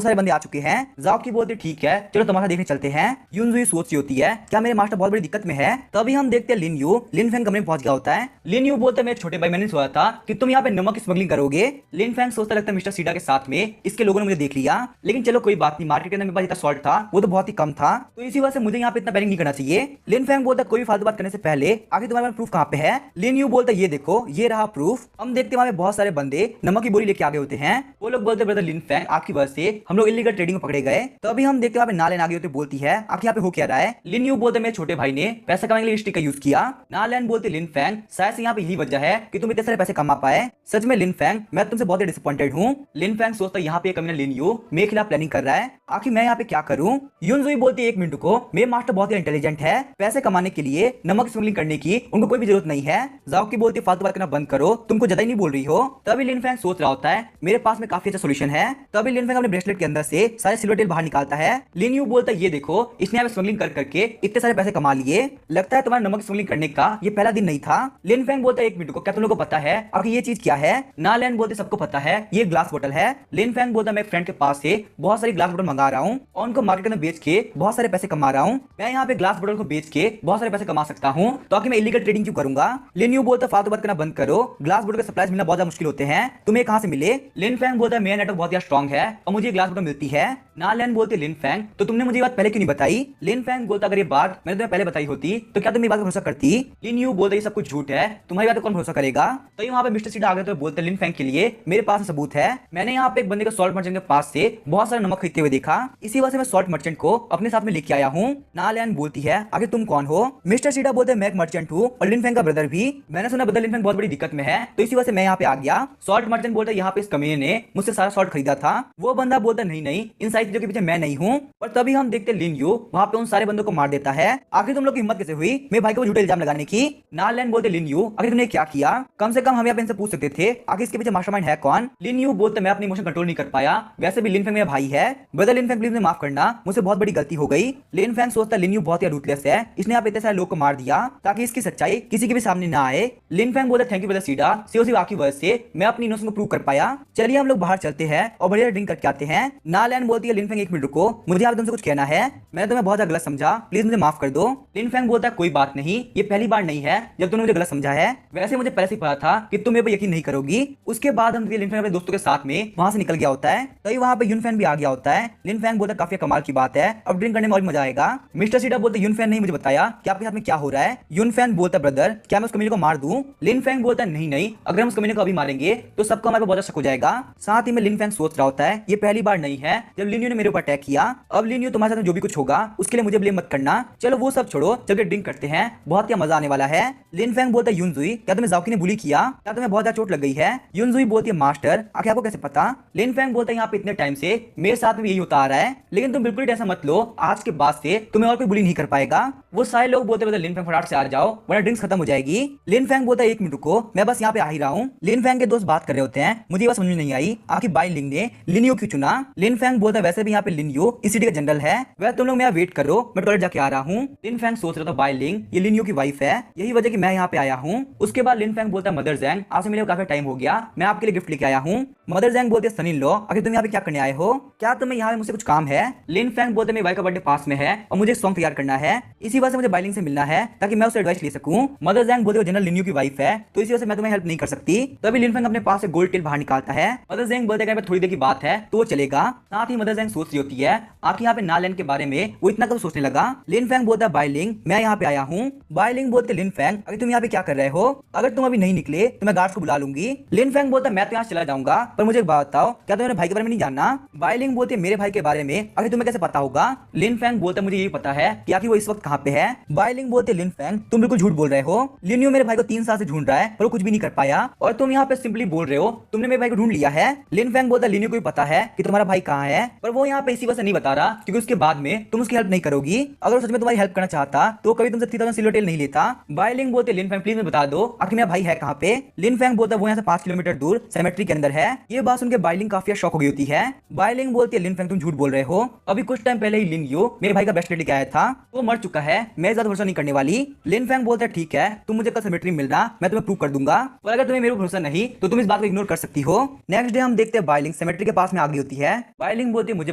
Speaker 1: सारे बंदे आ चुके हैं। जाओ की बोलती ठीक है चलो तमाशा देखने चलते हैं। युनजुई सोच रही होती है क्या मेरे मास्टर बहुत बड़ी दिक्कत में है। तभी हम देखते हैं लिन यू लिन फैंग कमरे में पहुंच गया होता है। लिन यू बोलता है मेरे छोटे भाई मैंने सोचा था कि तुम यहाँ पे नमक की स्मगलिंग करोगे। लिन फैंग सोचता लगता है मिस्टर सीडा के साथ में इसके लोगों ने मुझे देख लिया, लेकिन चलो कोई बात नहीं, मार्केट के अंदर मेरे पास इतना सॉल्ट था वो तो बहुत ही कम था, तो इसी वजह से मुझे यहाँ पे इतना पैनिक नहीं करना चाहिए। लिन फैंग बोलता है कोई भी फालतू बात करने से पहले आखिर तुम्हारे पास प्रूफ कहाँ पे है। लिन यू बोलता है ये देखो ये रहा प्रूफ। हम देखते हैं वहां पे बहुत सारे बंदे नमक की बोरी लेके आगे होते हैं। वो लोग बोलते ब्रदर लिन फैंग आपकी वजह से हम लोग इलीगल ट्रेडिंग में पकड़े गए। तो अभी हम देखते हैं वहां पे नालैंड आगे होते बोलती है आखिर यहाँ पे हो क्या रहा है। लिन यू बोलते मेरे छोटे भाई ने पैसा कमाने के लिए स्टिक का यूज किया। नालैंड बोलते लिन फैंग शायद से यहाँ पे यही वजह है कि तुम इतने सारे पैसे कमा पाए। सच में लिन फैंग मैं तुमसे बहुत डिसअपॉइंटेड हूँ। लिन फैंग सोचता है यहाँ पे कमीना लिन यू मेरे खिलाफ प्लानिंग कर रहा है, आखिर मैं यहाँ पे क्या करूँ। युनजुई बोलती है एक मिनट को मेरे मास्टर बहुत ही इंटेलिजेंट है, पैसे कमाने के लिए नमक स्मगलिंग करने की उनको कोई भी जरूरत नहीं है। जाओ की बोलती फालतू बात करना बंद करो, तुमको ज्यादा ही नहीं बोल रही हो। तभी लिन फैंग सोच रहा होता है मेरे पास में काफी अच्छा सोल्यूशन है। तभी लिन फैंग अपने ब्रेसलेट के अंदर से सारे सिल्वर टेल बाहर निकालता है। लिन यू बोलता है ये देखो इसने यहाँ स्मगलिंग कर करके इतने सारे पैसे कमा लिए, लगता है तुम्हारा नमक स्मगलिंग करने का ये पहला दिन नहीं था। लिन फैंग बोलता है एक मिनट को क्या तुम लोगों को पता है आखिर ये चीज क्या है। नालैंड बोलते सबको पता है ये ग्लास बोतल है। लिन फैंग बोलता मैं एक फ्रेंड के पास से बहुत सारी ग्लास बोतल मंगा रहा हूँ और उनको मार्केट में बेच के बहुत सारे पैसे कमा रहा हूँ। मैं यहाँ पे ग्लास बोतल को बेच के बहुत सारे पैसे कमा सकता हूँ, तो आखिर मैं इलीगल ट्रेडिंग क्यों करूंगा। लिन यू बोलता फालतू बात करना बंद करो, ग्लास बोतल के सप्लाईज मिलना बहुत ज्यादा मुश्किल होते हैं, तुम्हें कहां से मिले। लिन फैंग बोलता है मेरा नेटवर्क बहुत स्ट्रॉन्ग है और मुझे ग्लास बोतल मिलती है। नालैंड बोलते लिन फैंग तो तुमने मुझे ये बात पहले क्यों नहीं बताई। लिन फैंग बोलता अगर ये बात मैंने तुम्हें पहले बताई होती तो क्या तुम मेरी बात पर भरोसा करती। लिन यू बोलता ये सब कुछ झूठ है, तुम्हारी बात पर कौन भरोसा करेगा। तो वहां पे मिस्टर सीडा आ गए तो बोलते लिन फैंग के लिए मेरे पास सबूत है, मैंने यहाँ पे एक बंदे को सॉल्ट मर्चेंट के पास से बहुत सारा नमक खरीदते हुए देखा, इसी वजह से मैं सॉल्ट मर्चेंट को अपने साथ में लेके आया हूँ। नालैंड बोलती है आखिर तुम कौन हो। मिस्टर सीडा बोलते मैं एक मर्चेंट हूँ और लिन फैंग का ब्रदर भी, मैंने सुना ब्रदर लिन फैंग बहुत बड़ी दिक्कत में है तो इसी वजह से मैं यहाँ पे आ गया। सॉल्ट मर्चेंट बोलता यहाँ पे इस कमीने ने मुझसे सारा सॉल्ट खरीदा था। वो बंदा बोलता नहीं नहीं इन सारी चीजों के पीछे मैं नहीं हूँ। और तभी हम देखते लिन यू वहां पे उन सारे बंदों को मार देता है। आखिर तुम लोग की हिम्मत कैसे हुई मेरे भाई को झूठे इल्जाम लगाने की। नालैंड बोलते लिन यू आखिर तुमने क्या किया, कम से कम हम यहाँ पे इनसे पूछ सकते थे आखिर इसके पीछे मास्टरमाइंड है कौन। लिन यू बोलते मैं अपनी इमोशन कंट्रोल नहीं कर पाया, वैसे भी लिन फैंग मेरा भाई है, ब्रदर लिन फैंग प्लीज मुझे माफ करना, मुझसे बहुत बड़ी गलती हो गई। लिन फैंग सोचता लिन यू बहुत ही रूथलेस है, इसने यहाँ पे इतने सारे लोग को मार दिया ताकि इसकी सच्चाई किसी के भी सामने ना आए। लिन फैंग बोलता थैंक यू ब्रदर सीडा, सिर्फ आपकी वजह से मैं अपनी इनोसेंस को प्रूव कर पाया। चलिए हम लोग बाहर चलते हैं और बढ़िया ड्रिंक करके आते हैं। नालैंड बोलती है लिन फैंग एक मिनट रुको, मुझे आप तुमसे कुछ कहना है, मैंने तुम्हें बहुत गलत समझा, प्लीज मुझे माफ कर दो। लिन फैंग बोलता है कोई बात नहीं, ये पहली बार नहीं है जब तुमने मुझे गलत समझा है, वैसे मुझे पहले से पता था कि तुम मेरे पर यकीन नहीं करोगी। उसके बाद हम लिन फैंग अपने दोस्तों के साथ में वहां से निकल गया होता है। तभी वहां पे युन फैन भी आ गया होता है। लिन फैंग बोलता काफी कमाल की बात है, अब ड्रिंक करने में और मजा आएगा। मिस्टर सीडा बोलते युन फैन नहीं मुझे बताया कि आपके साथ में क्या हो रहा है। युन फैन बोलता ब्रदर क्या मैं उस कमीने को मार दूं। लिन फैंग बोलता नहीं नहीं, अगर हम उस कमीने को अभी मारेंगे तो सबको हमारे बहुत शक हो जाएगा। साथ ही में लिन फैंग सोच रहा होता है ये पहली बार नहीं है जब लिन यू ने मेरे ऊपर अटैक किया, अब लिन यू तुम्हारे साथ जो भी कुछ होगा उसके लिए मुझे ब्लेम मत करना। चलो वो सब छोड़ो, चल ड्रिंक करते हैं, बहुत ही मजा आने वाला है। लिन फैंग बोलता युनजुई क्या तुम्हें जाओकी ने बुली किया, क्या तुम्हें बहुत ज्यादा चोट लग गई है। युनजुई बोलती है मास्टर आखिर आपको कैसे पता। लिन फैंग बोलता है यहाँ पे इतने टाइम से मेरे साथ में यही होता आ रहा है, लेकिन तुम बिल्कुल ऐसा मत लो, आज के बाद से तुम्हें और कोई बुली नहीं कर पाएगा। वो सारे लोग बोलते लिन फैंग फटाफट से आ जाओ वरना ड्रिंक्स खत्म हो जाएगी। लिन फैंग बोलता है एक मिनट रुको, मैं बस यहाँ पे आ ही रहा हूँ। लिन फैंग के दोस्त बात कर रहे होते हैं, मुझे ये बात समझ में नहीं आई आखिर बाई लिंग ने लिनियो क्यों चुना। लिन फैंग बोलता है वैसे भी यहाँ पे लिनियो इस सिटी का जनरल है, वह तुम लोग मेरा वेट करो, मैं टॉयलेट जाके आ रहा हूँ। लिन फैंग सोच रहा था बाई लिंग ये लिनियो की वाइफ है, यही वजह कि मैं यहाँ पे आया हूँ। उसके बाद लिन फैंग बोलता है मदर जैंग आपसे मिले काफी टाइम हो गया, मैं आपके लिए गिफ्ट लेके आया हूँ। मदर जैंग बोलते हैं सन इन लॉ आखिर तुम यहाँ पे क्या करने आए हो, क्या तुम्हें यहाँ पे मुझसे कुछ काम है। लिन फैंग बोलते मेरी वाइफ का बर्थडे पास में है और मुझे सॉन्ग तैयार करना है, इसी वजह से मुझे बाइलिंग से मिलना है ताकि मैं उससे एडवाइस ले सकूं। मदर जैंग बोलते जनरल लिनियो की वाइफ है तो इसी वजह से मैं तुम्हें हेल्प नहीं कर सकती। तभी लिन फैंग अपने पास से गोल्ड टेल बाहर निकालता है। मदर जैंग बोलते हैं थोड़ी देर की बात है तो चलेगा। साथ ही मदर जैंग सोच रही होती है आखिर यहाँ पे नालैंड के बारे में वो इतना कब सोचने लगा। लिन फैंग बोलता है बाइलिंग मैं यहाँ पे आया हूँ। बाइलिंग बोलते लिन फैंग अगर तुम यहाँ पे क्या कर रहे हो, अगर तुम अभी नहीं निकले तो मैं गार्ड्स को बुला लूंगी। लिन फैंग बोलता मैं तो यहाँ चला जाऊंगा पर मुझे एक बात बताओ क्या तुम मेरे भाई के बारे में नहीं जानना। बाइलिंग बोलते मेरे भाई के बारे में आखिर तुम्हें कैसे पता होगा। लिन फैंग बोलता मुझे यही पता है कि आखिर वो इस वक्त कहाँ पे है। बाइलिंग बोलते लिन फैंग तुम बिल्कुल झूठ बोल रहे हो, लिनियो मेरे भाई को 3 साल से ढूंढ रहा है पर वो कुछ भी नहीं कर पाया और तुम यहाँ पे सिंपली बोल रहे हो तुमने मेरे भाई को ढूंढ लिया है। लिन फैंग बोलता लिनियो को भी पता है कि तुम्हारा भाई कहाँ है पर वो यहाँ पे इसी वजह से नहीं बता रहा क्योंकि उसके बाद में तुम उसकी हेल्प नहीं करोगी। अगर वो सच में तुम्हारी हेल्प करना चाहता तो कभी तुमसे 3000 सिल्वर टेल नहीं लेता। बाइलिंग बोलते लिन फैंग प्लीज मुझे बता दो आखिर मेरा भाई है कहाँ पे। लिन फैंग बोलता वो यहाँ से 5 किलोमीटर दूर सेमेट्री के अंदर है। ये बात सुनकर बाइलिंग काफी शॉक हो गई होती है। बाइलिंग बोलती है लिन फैंग तुम झूठ बोल रहे हो, अभी कुछ टाइम पहले ही लिनियो मेरे भाई का ब्रेसलेट लेके आया था, वो मर चुका है, मैं ज्यादा भरोसा नहीं करने वाली। लिन फैंग बोलता है ठीक है तुम मुझे कल सेमेट्री मिलना मैं तुम्हें प्रूव कर दूंगा और अगर तुम्हें मेरे को भरोसा नहीं तो तुम इस बात को इग्नोर कर सकती हो। नेक्स्ट डे हम देखते हैं बाइलिंग सेमेट्री के पास में आ गई होती है। बाइलिंग बोलती है मुझे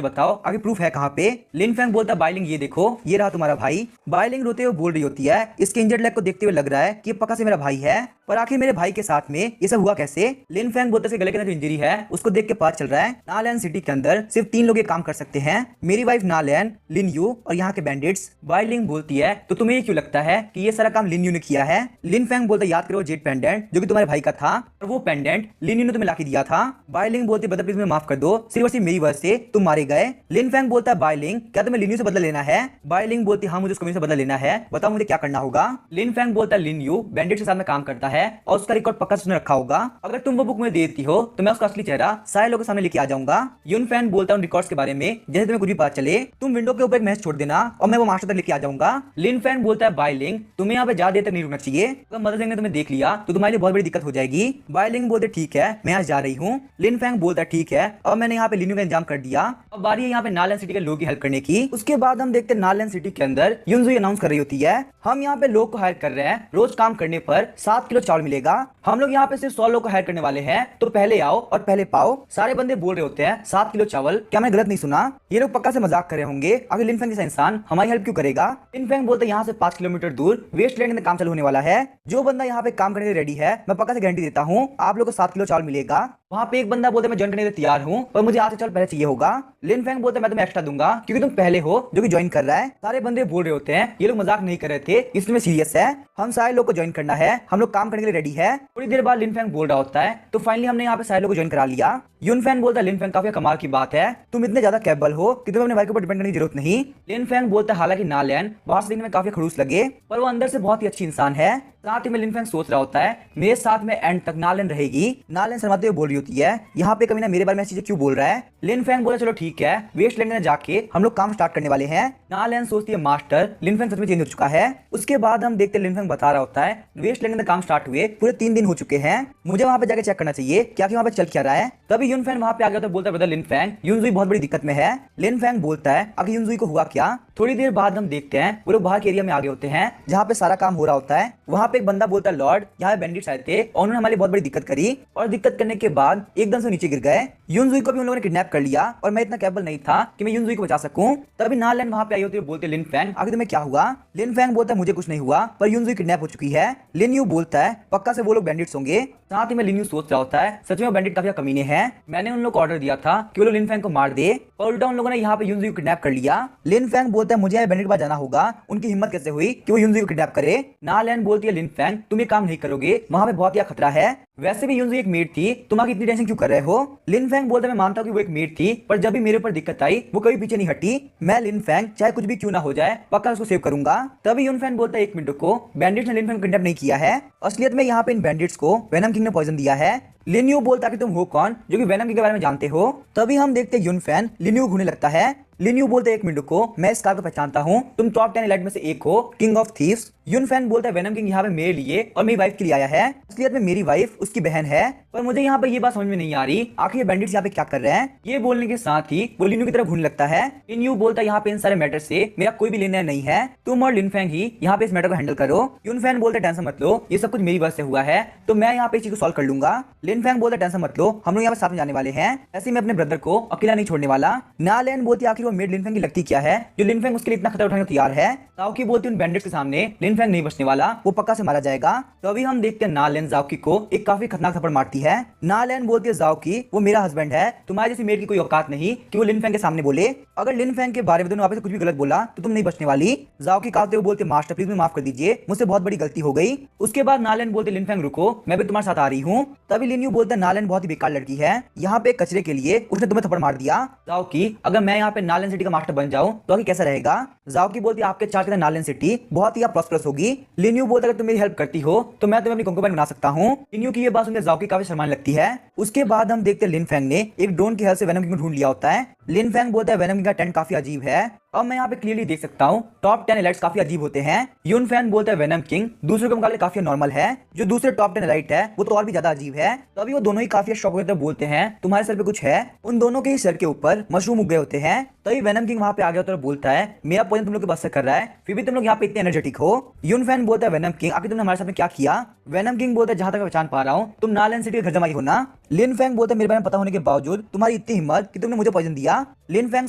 Speaker 1: बताओ आगे प्रूफ है कहाँ पे। लिन फैंग बोलता है बाइलिंग ये देखो ये रहा तुम्हारा भाई। बाइलिंग रोते हुए बोल रही होती है इसके इंजर्ड लेग को देखते हुए लग रहा है कि ये पक्का से मेरा भाई है पर आखिर मेरे भाई के साथ में ये सब हुआ कैसे। लिन फैंग बोलते से गले के अंदर इंजरी है उसको देख के पता चल रहा है नालैंड सिटी के अंदर सिर्फ 3 लोग ये काम कर सकते हैं, मेरी वाइफ नालैंड, लिनियो और यहाँ के बैंडिट्स। बाइलिंग बोलती है तो तुम्हें क्यों लगता है कि ये सारा काम लिनियो ने किया है। लिन फैंग बोलता याद करो जेट पेंडेंट जो कि तुम्हारे भाई का था और वो पेंडेंट लिनियो ने तुम्हें लाके दिया था। बाइलिंग बोलती ब्रदर प्लीज मुझे माफ कर दो, सिर्फ और सिर्फ मेरी वजह से तुम मारे गए। लिन फैंग बोलता है बाइलिंग क्या तुम्हें लिनियो से बदला लेना है। बाइलिंग बोलती हाँ मुझे उसको से बदला लेना है, बताओ मुझे क्या करना होगा। लिन फैंग बोलता है लिनियो बैंडिट के साथ में काम करता है और उसका रिकॉर्ड पक्का उसने रखा होगा, अगर तुम वो बुक मुझे देती हो तो मैं उसका असली चेहरा सारे लोगों के सामने लेके आ जाऊंगा। युन फैंग बोलता है उन रिकॉर्ड्स के बारे में जैसे तुम्हें कुछ भी पता चले तुम विंडो के ऊपर एक मैसेज छोड़ देना और मैं वो मास्टर तक लेके आ जाऊंगा। लिन फैंग बोलता है बाइलिंग तुम्हें यहाँ पे ज्यादा देर तक नहीं रुकना चाहिए, अगर मदर जैंग ने तुम्हें देख लिया तो तुम्हारे लिए बहुत बड़ी दिक्कत हो जाएगी। बाइलिंग बोलते ठीक है मैं यहाँ जा रही हूँ। लिन फैंग बोलता है ठीक है और मैंने यहाँ पे लिनियो का इंतजाम कर दिया, अब बारी है यहाँ पे नालैंड सिटी के लोगों की हेल्प करने की। उसके बाद हम देखते हैं नालैंड सिटी के अंदर युनजुई अनाउंस कर रही होती है हम यहाँ पे लोग को हायर कर रहे हैं, रोज काम करने पर 7 किलो चावल मिलेगा। हम लोग यहाँ पे सिर्फ 100 लोग को हायर करने वाले हैं तो पहले आओ और पहले पाओ। सारे बंदे बोल रहे होते हैं 7 किलो चावल, क्या मैं गलत नहीं सुना। ये लोग पक्का से मजाक कर रहे होंगे, आगे लिन फैंग जैसा इंसान हमारी हेल्प क्यों करेगा। लिन फैंग बोलते हैं यहाँ से 5 किलोमीटर दूर वेस्टलैंड में काम चालू होने वाला है, जो बंदा यहाँ पे काम करने के लिए रेडी है मैं पक्का से गारंटी देता हूँ आप लोग को 7 किलो चावल मिलेगा। वहाँ पे एक बंदा बोलते मैं ज्वाइन करने के लिए तैयार हूँ पर मुझे आज से चावल पहले चाहिए होगा। लिन फैंग बोलते मैं तुम्हें एक्स्ट्रा दूंगा क्योंकि तुम पहले हो जो कि ज्वाइन कर रहा है। सारे बंदे बोल रहे होते हैं ये लोग मजाक नहीं कर रहे थे इसलिए सीरियस है, हम सारे लोग को ज्वाइन करना है, हम लोग काम करने के लिए रेडी है। थोड़ी देर बाद लिन फैंग बोल रहा होता है तो फाइनली हमने यहाँ पे सारे लोग को ज्वाइन करा लिया। युन फैंग बोलता है लिन फैंग काफी कमाल की बात है, तुम इतने ज्यादा कैपेबल हो कि तुम्हें अपने भाई के ऊपर डिपेंड करने की जरूरत नहीं। लिन फैंग बोलता है हालांकि नालैंड बाहर से देखने में काफी खड़ूस लगे पर वो अंदर से बहुत ही अच्छी इंसान है। साथ ही में लिन फैंग सोच रहा होता है मेरे साथ में एंड तक नालैंड रहेगी। नालैंड शर्माते हुए बोल रही होती है यहाँ पे कभी ना मेरे बारे में चीजें क्यों बोल रहा है। लिन फैंग बोला चलो ठीक है वेस्टलैंड में जाके हम लोग काम स्टार्ट करने वाले हैं। नालैंड सोचती है मास्टर लिन फैंग सच में चेंज हो चुका है। उसके बाद हम देखते हैं लिन फैंग बता रहा होता है वेस्टलैंड में काम स्टार्ट हुए पूरे 3 दिन हो चुके हैं, मुझे वहां पे जाके चेक करना चाहिए क्या वहां पे चल क्या रहा है। तभी युन फैंग वहां पे आ गया तो बोलता है ब्रदर लिन फैंग युनजुई बहुत बड़ी दिक्कत में है। लिन फैंग बोलता है आगे युनजुई को हुआ क्या। थोड़ी देर बाद हम देखते हैं वो लोग बाहर के एरिया में आगे होते हैं जहाँ पे सारा काम हो रहा होता है। वहां पे एक बंदा बोलता है लॉर्ड यहाँ बैंडिट्स आए थे और उन्होंने हमारी बहुत बड़ी दिक्कत करी और दिक्कत करने के बाद एकदम से नीचे गिर गए। युनजुई को भी उन लोगों ने किडनैप कर लिया और मैं इतना कैपेबल नहीं था कि मैं युनजुई को बचा सकूं। तभी नालैंड वहां पे आई होती है बोलते लिन फैंग आगे तुम्हें क्या हुआ। लिन फैंग बोलता है मुझे कुछ नहीं हुआ पर युनजुई किडनैप हो चुकी है। लिन यू बोलता है पक्का से वो लोग बैंडिट्स होंगे। साथ ही में लिन यू सोच रहा होता है सच में बैंडिट काफी कमीने हैं, मैंने उन लोग को ऑर्डर दिया था कि वो लोग लिन फैंग को मार दे और उल्टा उन लोगों ने यहाँ पे युनजुई को किडनैप कर लिया। लिन फैंग बोलता है मुझे बैंडिट के पास जाना होगा, उनकी हिम्मत कैसे हुई कि वो युनजुई को किडनैप करे। नालैंड बोलती है लिन फैंग तुम ये काम नहीं करोगे, वहां पे बहुत ही खतरा है, वैसे भी युनजुई एक मेड थी, तुम आगे इतनी टेंशन क्यों कर रहे हो। लिन फैंग बोलता है मैं मानता हूँ कि वो एक मेड थी पर जब भी मेरे ऊपर दिक्कत आई वो कभी पीछे नहीं हटी, मैं लिन फैंग चाहे कुछ भी क्यों ना हो जाए पक्का उसको सेव करूंगा। तभी युन फैंग बोलता है 1 मिनट को बैंडिट्स ने लिन फैंग को किडनैप नहीं किया है, असलियत में यहाँ पे इन बैंडिट्स को वेनम किंग ने पॉइजन दिया है। लिन यू बोलता है कि तुम हो कौन जो कि वेनम किंग के बारे में जानते हो। तभी हम देखते हैं युन फैंग लिन यू घूमने लगता है। लिन यू बोलते 1 मिनट को मैं इस कार को पहचानता हूँ, तुम टॉप 10 एलाइट में से एक हो, किंग ऑफ थीव्स। यून फैंग बोलता है वेनम किंग यहाँ पे मेरे लिए और मेरी वाइफ के लिए आया है, असलियत में मेरी वाइफ उसकी बहन है। पर मुझे यहाँ पे ये बात समझ में नहीं आ रही आखिर ये बैंडिट्स यहाँ पे क्या कर रहे हैं। ये बोलने के साथ ही वो लिन यू की तरफ घूमने लगता है। लिन यू बोलता है यहाँ पे इन सारे मैटर से मेरा कोई भी लेना नहीं है, तुम और लिन फैंग ही यहाँ पे इस मैटर को हैंडल करो। यून फैंग बोलता है टेंशन मत लो, ये सब कुछ मेरी वजह से हुआ है तो मैं यहाँ पे इस चीज को सॉल्व कर लूंगा। लिन फैंग बोलता है टेंशन मत लो, हम लोग यहाँ पे साथ में जाने वाले हैं, ऐसे मैं अपने ब्रदर को अकेला नहीं छोड़ने वाला। ना लेन बोलती है आखिर वो मेड लिन फैंग की लगती क्या है जो लिन फैंग उसके लिए इतना खतरा उठाने को तैयार है। जाओकी बोलती है उन बैंडिट्स के सामने लिन फैंग नहीं बचने वाला, वो पक्का से मारा जाएगा। तो अभी हम देखते हैं ना लेन जाओकी को एक काफी खतरनाक थप्पड़ मारती है। ना लेन बोलती है जाओकी वो मेरा हस्बैंड है, तुम्हारे जैसी मेड की कोई औकात नहीं कि वो लिन फैंग के सामने बोले। अगर लिन फैंग के बारे में तुमने वापस कुछ भी गलत बोला तो तुम नहीं बचने वाली। जाओकी काफते हुए बोलते मास्टर प्लीज मुझे माफ कर दीजिए, मुझसे बहुत बड़ी गलती हो गई। उसके बाद नालेन बोलते लिन फैंग रुको, मैं भी तुम्हारे साथ आ रही हूँ। तभी लिन यू बोलता है नालेन बहुत ही बेकार लड़की है, यहाँ पे कचरे के लिए उसने तुम्हें थप्पड़ मार दिया। जाओकी अगर मैं यहाँ पे नालेन सिटी का मास्टर बन जाऊं तो आगे कैसा रहेगा। जाओकी बोलती है आपके चार्ज नालेन सिटी बहुत ही प्रॉस्परस होगी। लिन यू बोलता है अगर तुम मेरी हेल्प करती हो तो मैं तुम्हें अपनी कंकोबाइन बना सकता हूँ। लिन यू की ये बात सुनकर जाओकी काफी शर्माने लगती है। उसके बाद हम देखते हैं लिन फैंग ने एक ड्रोन की हेल्प से वेनम किंग को ढूंढ लिया होता है। लिन फैंग बोलता है वेनम किंग का टेंट काफी अजीब है, अब मैं यहाँ पे क्लियरली देख सकता हूँ टॉप 10 एलाइट्स काफी अजीब होते हैं। यून फैन बोलता है वेनम किंग दूसरों के मुकाबले काफी नॉर्मल है, जो दूसरे टॉप 10 एलाइट है वो तो और भी ज्यादा अजीब है। तो अभी वो दोनों ही काफी शॉक होते बोलते हैं तुम्हारे सर पे कुछ है। उन दोनों के ही सर के ऊपर मशरूम उग गए होते हैं। तभी वेनम किंग वहाँ पे आ गया और बोलता है मेरा पॉइजन तुम लोग के बस से कर रहा है, फिर भी तुम लोग यहाँ पे इतने एनर्जेटिक हो। यून फैन बोलता है वेनम किंग आखिर तुमने हमारे साथ में क्या किया। वेनम किंग बोलता है जहां तक मैं पहचान पा रहा हूँ तुम नालेन सिटी के घर जमाई हो ना। लिन फैंग बोलता है मेरे बारे में पता होने के बावजूद तुम्हारी इतनी हिम्मत कि तुमने मुझे पॉइजन दिया। लिन फैंग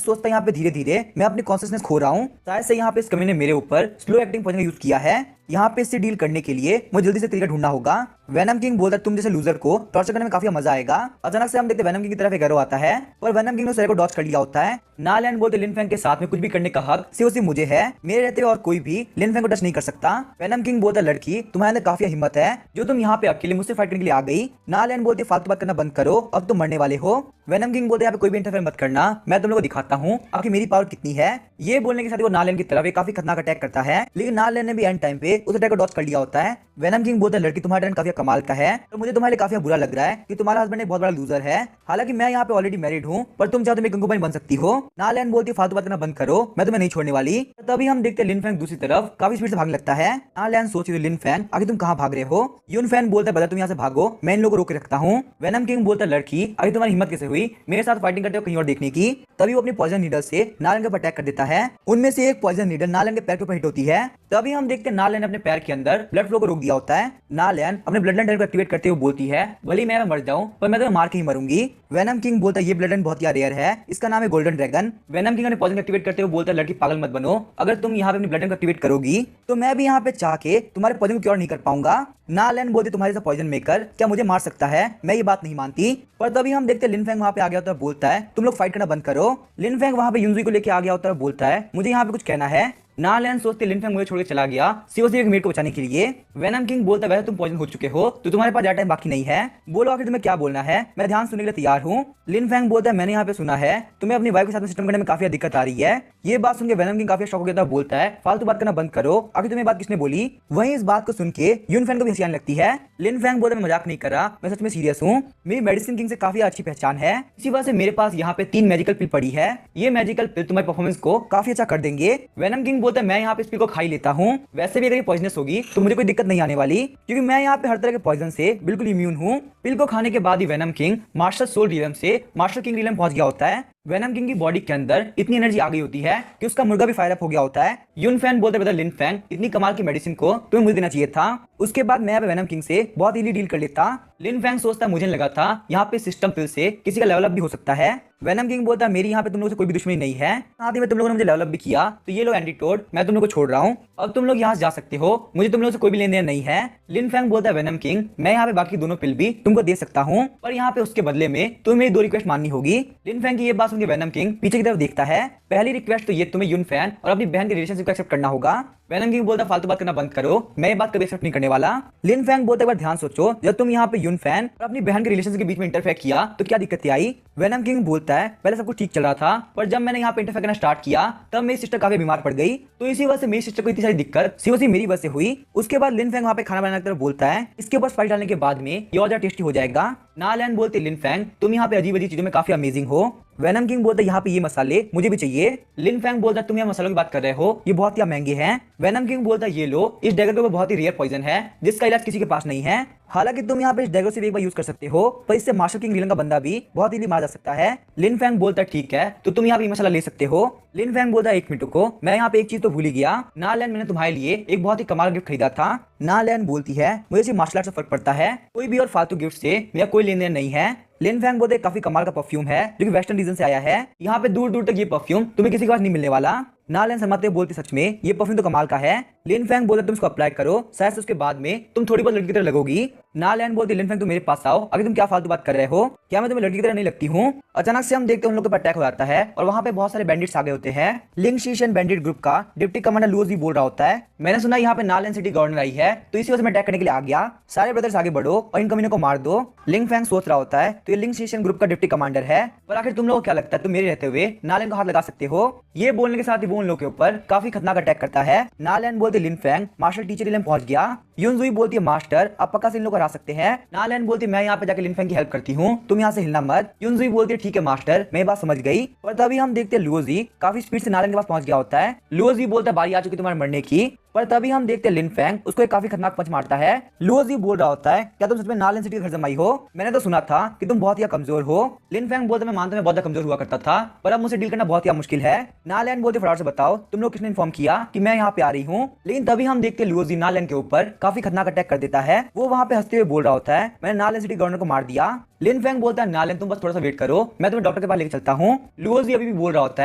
Speaker 1: सोचता है यहाँ पे धीरे धीरे मैं अपनी कॉन्शियसनेस खो रहा हूँ, शायद से यहाँ पे इस कमी ने मेरे ऊपर स्लो एक्टिंग पॉइजन का यूज किया है। यहाँ पे इससे डील करने के लिए मुझे जल्दी से तरीका ढूंढना होगा। वेनम किंग बोलता है तुम जैसे लूजर को टॉर्चर करने में काफी मजा आएगा। अचानक से हम देखते वेनम किंग की तरफ एक एरो आता है और वेनम किंग ने उस एरो को डॉच कर लिया होता है। नालैंड बोलते लिन फैंग के साथ में कुछ भी करने का हक सिर्फ मुझे है, मेरे रहते और कोई भी लिन फैंग को टच नहीं कर सकता। वेनम किंग बोलता लड़की तुम्हारे अंदर काफी हिम्मत है जो तुम यहाँ पे अकेले मुझसे फाइट करने के लिए आ गई। नालैंड बोलते फालतू बात करना बंद करो, अब तुम मरने वाले हो। वेनम किंग बोलते यहाँ पे कोई भी इंटरफेयर मत करना, मैं तुम लोगों को दिखाता हूँ आखिर मेरी पावर कितनी है। ये बोलने के साथ वो नालैंड की तरफ एक काफी खतरनाक अटैक करता है, लेकिन नालैंड ने भी एंड टाइम पे उस अटैक को डॉच कर लिया होता है। वेनम किंग बोलता है लड़की तुम्हारा टैलेंट काफी कमाल का है, तो मुझे तुम्हारे लिए काफी बुरा लग रहा है कि तुम्हारा हस्बैंड एक बहुत बड़ा लूजर है। हालांकि मैं यहाँ पे ऑलरेडी मैरिड हूँ, पर तुम चाहो तो मेरी कंकुबाइन बन सकती हो। नालैंड बोलती फालतू बात करना बंद करो, मैं तुम्हें नहीं छोड़ने वाली। तभी हम देखते हैं लिन फैंग दूसरी तरफ काफी स्पीड से भागने लगता है। नालैंड सोच रही लिन फैंग आगे तुम कहाँ भाग रहे हो। यून फैन बोलता है बता तुम यहाँ से भागो, मैं इन लोगों को रोक के रखता हूँ। वेनम किंग बोलता है लड़की आगे तुम्हारी हिम्मत कैसे हुई मेरे साथ फाइटिंग करते हो कहीं और देखने की। तभी वो अपनी पॉइजन नीडल से नालैंड के ऊपर अटैक कर देता है। उनमें से एक पॉइजन नीडल नालैंड के पैर के ऊपर हिट होती है। तभी हम देखते हैं नालैंड अपने पैर के अंदर ब्लड फ्लो को रोक दिया होता है। नालैंड अपने ब्लड लाइन को एक्टिवेट करते हुए बोलती है भले मैं मर जाऊं पर मैं तो मार के ही मरूंगी। वेनम किंग बोलता है ये ब्लड लाइन बहुत ही रेयर है, इसका नाम है गोल्डन ड्रैगन। वेनम किंग ने पॉइजन एक्टिवेट करते हुए बोलता है लड़की पागल मत बनो, अगर तुम यहाँ पे अपनी ब्लड लाइन को एक्टिवेट करोगी तो मैं भी यहाँ पे चाह के तुम्हारे पॉइजन को क्योर नहीं कर पाऊंगा। नालैंड बोलती तुम्हारे से पॉइजन मेकर क्या मुझे मार सकता है, मैं ये बात नहीं मानती। पर तभी हम देखते हैं लिन फैंग वहाँ पे आ गया होता है, बोलता है तुम लोग फाइट करना बंद करो। लिन फैंग वहाँ पे यूनजुई को लेके आ गया होता है, बोलता है मुझे यहाँ पे कुछ कहना है। नालैंड सोचते लिन फैंग मुझे छोड़ के चला गया सिर्फ एक मिनट को बचाने के लिए। वेनम किंग बोलता है वैसे तुम पॉइजन हो चुके हो तो तुम्हारे पास ज्यादा टाइम बाकी नहीं है, बोलो आखिर तुम्हें क्या बोलना है, मैं ध्यान सुनने के लिए तैयार हूँ। लिन फैंग बोलता है मैंने यहाँ पे सुना है तुम्हें अपनी वाइफ के साथ सिस्टम करने में काफी दिक्कत आ रही है। ये बात सुनकर वेनम किंग काफी शॉक हो गया था, बोलता है फालतू बात करना बंद करो, आखिर तुम्हें बात किसने बोली। वहीं इस बात को सुन के यून फैंग को भी हंसी आने लगती है। लिन फैंग बोलता है मैं मजाक नहीं कर रहा, मैं सच में सीरियस हूँ, मेरी मेडिसिन किंग से काफी अच्छी पहचान है, इसी वजह से मेरे पास यहाँ पे 3 मैजिकल पिल पड़ी है, ये मैजिकल पिल तुम्हारी परफॉर्मेंस को काफी अच्छा कर देंगे। वेनम किंग बोलता है मैं यहाँ पे इस पिल को खा ही लेता हूँ, वैसे भी अगर ये पॉइजनस होगी तो मुझे कोई दिक्कत नहीं आने वाली क्योंकि मैं यहाँ पे हर तरह के पॉइजन से बिल्कुल इम्यून हूँ। पिल को खाने के बाद ही venom king master soul realm से मास्टर किंग रिलम पहुंच गया होता है। वेनम किंग की बॉडी के अंदर इतनी एनर्जी आ गई होती है कि उसका मुर्गा भी फायर अप हो गया होता है। यून फैन बोलते बता लिन फैंग इतनी कमाल की मेडिसिन को तुम्हें मुझे देना चाहिए था, उसके बाद मैं वेनम किंग से बहुत इजीली डील कर लेता। लिन फैंग सोचता मुझे लगा था यहाँ पे सिस्टम पिल से किसी का लेवल अप भी हो सकता है। वेनम किंग बोलता मेरी यहाँ पे तुम लोगों से कोई भी दुश्मनी नहीं है, साथ ही में तुम लोगों ने मुझे लेवल अप भी किया, तो ये लो एंटीटोड मैं तुम लोगों को छोड़ रहा हूँ, अब तुम लोग यहाँ से जा सकते हो, मुझे तुम लोगों से कोई भी लेन देन नहीं है। लिन फैंग बोलता है वेनम किंग मैं यहाँ पे बाकी दोनों पिल भी तुमको दे सकता हूँ, पर यहाँ पे उसके बदले में तुम्हें मेरी 2 रिक्वेस्ट माननी होगी। लिन फैंग की ये बात सुनकर वेनम किंग पीछे की तरफ देखता है। पहली रिक्वेस्ट तो ये तुम्हें यून फैन और अपनी बहन के रिलेशनशिप को एक्सेप्ट करना होगा। वेनम किंग बोलता फालतू बात करना बंद करो, मैं ये बात कभी एक्सेप्ट नहीं करने वाला। लिन फैंग बोलता एक बार ध्यान सोचो, जब तुम यहाँ पे यून फैन और अपनी बहन के रिलेशनशिप के बीच में इंटरफेयर किया तो क्या दिक्कत आई। वेनम किंग बोलता है पहले सब कुछ ठीक चल रहा था, पर जब मैंने यहाँ पे इंटरफेयर करना स्टार्ट किया तब मेरी सिस्टर काफी बीमार पड़ गई, तो इसी वजह से मेरी सिस्टर को इतनी सारी दिक्कत सिर्फ मेरी वजह से हुई। उसके बाद लिन फैंग वहाँ पे खाना बनाने की तरफ बोलता है इसके ऊपर स्पाइस डालने के बाद में ये और ज्यादा टेस्टी हो जाएगा। नालैंड बोलते लिन फैंग तुम यहाँ पे अजीब अजीब चीजों में काफी अमेजिंग हो। वेनम किंग बोलता है यहाँ पे ये मसाले मुझे भी चाहिए। लिन फैंग बोलता है तुम यहाँ मसालों की बात कर रहे हो, ये बहुत ही महंगे हैं। वेनम किंग बोलता है ये लो, इस डैगर के ऊपर बहुत ही रेयर पॉइजन है जिसका इलाज किसी के पास नहीं है। हालांकि तुम यहाँ पे इस डैगर से भी एक बार यूज कर सकते हो, पर इससे मार्शल किंग लीलन का बंदा भी बहुत इजीली मारा जा सकता है। लिन फैंग बोलता है ठीक है, तो तुम यहाँ पे मसाला ले सकते हो। लिन फैंग बोलता है एक मिनट को, मैं यहाँ पे एक चीज तो भूल ही गया, ना लैन मैंने तुम्हारे लिए एक बहुत ही कमाल गिफ्ट खरीदा था। ना लैन बोलती है मुझे सिर्फ मार्शल आर्ट से फर्क पड़ता है, कोई भी और फालतू गिफ्ट से मेरा कोई लेन देन नहीं है। लिन फैंग बोलते काफी कमाल का परफ्यूम है जो कि वेस्टर्न रीजन से आया है, यहाँ पे दूर दूर तक ये परफ्यूम तुम्हें किसी के पास नहीं मिलने वाला। ना लैन शर्माते बोलती सच में ये परफ्यूम तो कमाल का है। लिन फैंग बोलते तुम इसको अप्लाई करो, शायद से उसके बाद में तुम थोड़ी बहुत लड़की की तरह लगोगी। ना लैन बोलती लिन फैंग तुम मेरे पास आओ, अभी तुम क्या फालतू बात कर रहे हो, क्या मैं तुम्हें लड़की की तरह नहीं लगती हूँ। अचानक से हम देखते हैं उन लोगों पर अटैक हो जाता है और वहाँ पे बहुत सारे बैंडिट्स आ गए होते हैं। लिंग शीशन बैंडिट ग्रुप का डिप्टी कमांडर लुओजी बोल रहा होता है मैंने सुना यहाँ पे नालैन सिटी गवर्नर आई है, तो इसी वजह से मैं अटैक करने के लिए आ गया, सारे ब्रदर्स आगे बढ़ो और इन कमीनों को मार दो। लिंग फैंग सोच रहा होता है तो ये लिंग शीशन ग्रुप का डिप्टी कमांडर है, पर आखिर तुम लोग को क्या लगता है तुम मेरे रहते हुए नालैन को हाथ लगा सकते हो। ये बोलने के साथ ही वो उन लोगों के ऊपर काफी खतरनाक अटैक करता है। नालैन बोलते लिन फैंग मार्शल टीचर इलेम पहुंच गया। युनजुई बोलती है मास्टर आप पक्का से इन लोग को हरा सकते हैं। नालैन बोलती मैं यहाँ पे जाके लिन फैंग की हेल्प करती हूँ, तुम यहाँ से हिलना मत। युनजुई बोलती है ठीक है मास्टर, मैं बात समझ गई। और तभी हम देखते हैं लुओजी काफी स्पीड से नालैन के पास पहुंच गया होता है। लुओजी बोलता है बारी आ चुकी तुम्हारे मरने की, पर तभी हम देखते हैं लिन फैंग उसको एक काफी खतरनाक पंच मारता है। लुओजी बोल रहा होता है क्या तुम सच में नालैन सिटी का घर जमाई हो, मैंने तो सुना था कि तुम बहुत ही कमजोर हो। लिन फैंग बोलता मैं मानता मैं बहुत कमजोर हुआ करता था, पर अब मुझे डील करना बहुत ही मुश्किल है। नालैन बोलते फटाफट से बताओ तुम लोग किसने इन्फॉर्म किया कि मैं यहाँ पे आ रही हूँ। लेकिन तभी हम देखते हैं लुओजी नालैन के ऊपर काफी खतरनाक अटैक कर देता है। वो वहाँ पे हंसते हुए बोल रहा होता है मैंने नालैन सिटी गवर्नर को मार दिया। लिन फैंग बोलता है नालैन तुम बस थोड़ा सा वेट करो, मैं तुम्हें डॉक्टर के पास लेके चलता हूँ। लुओजी अभी भी बोल रहा होता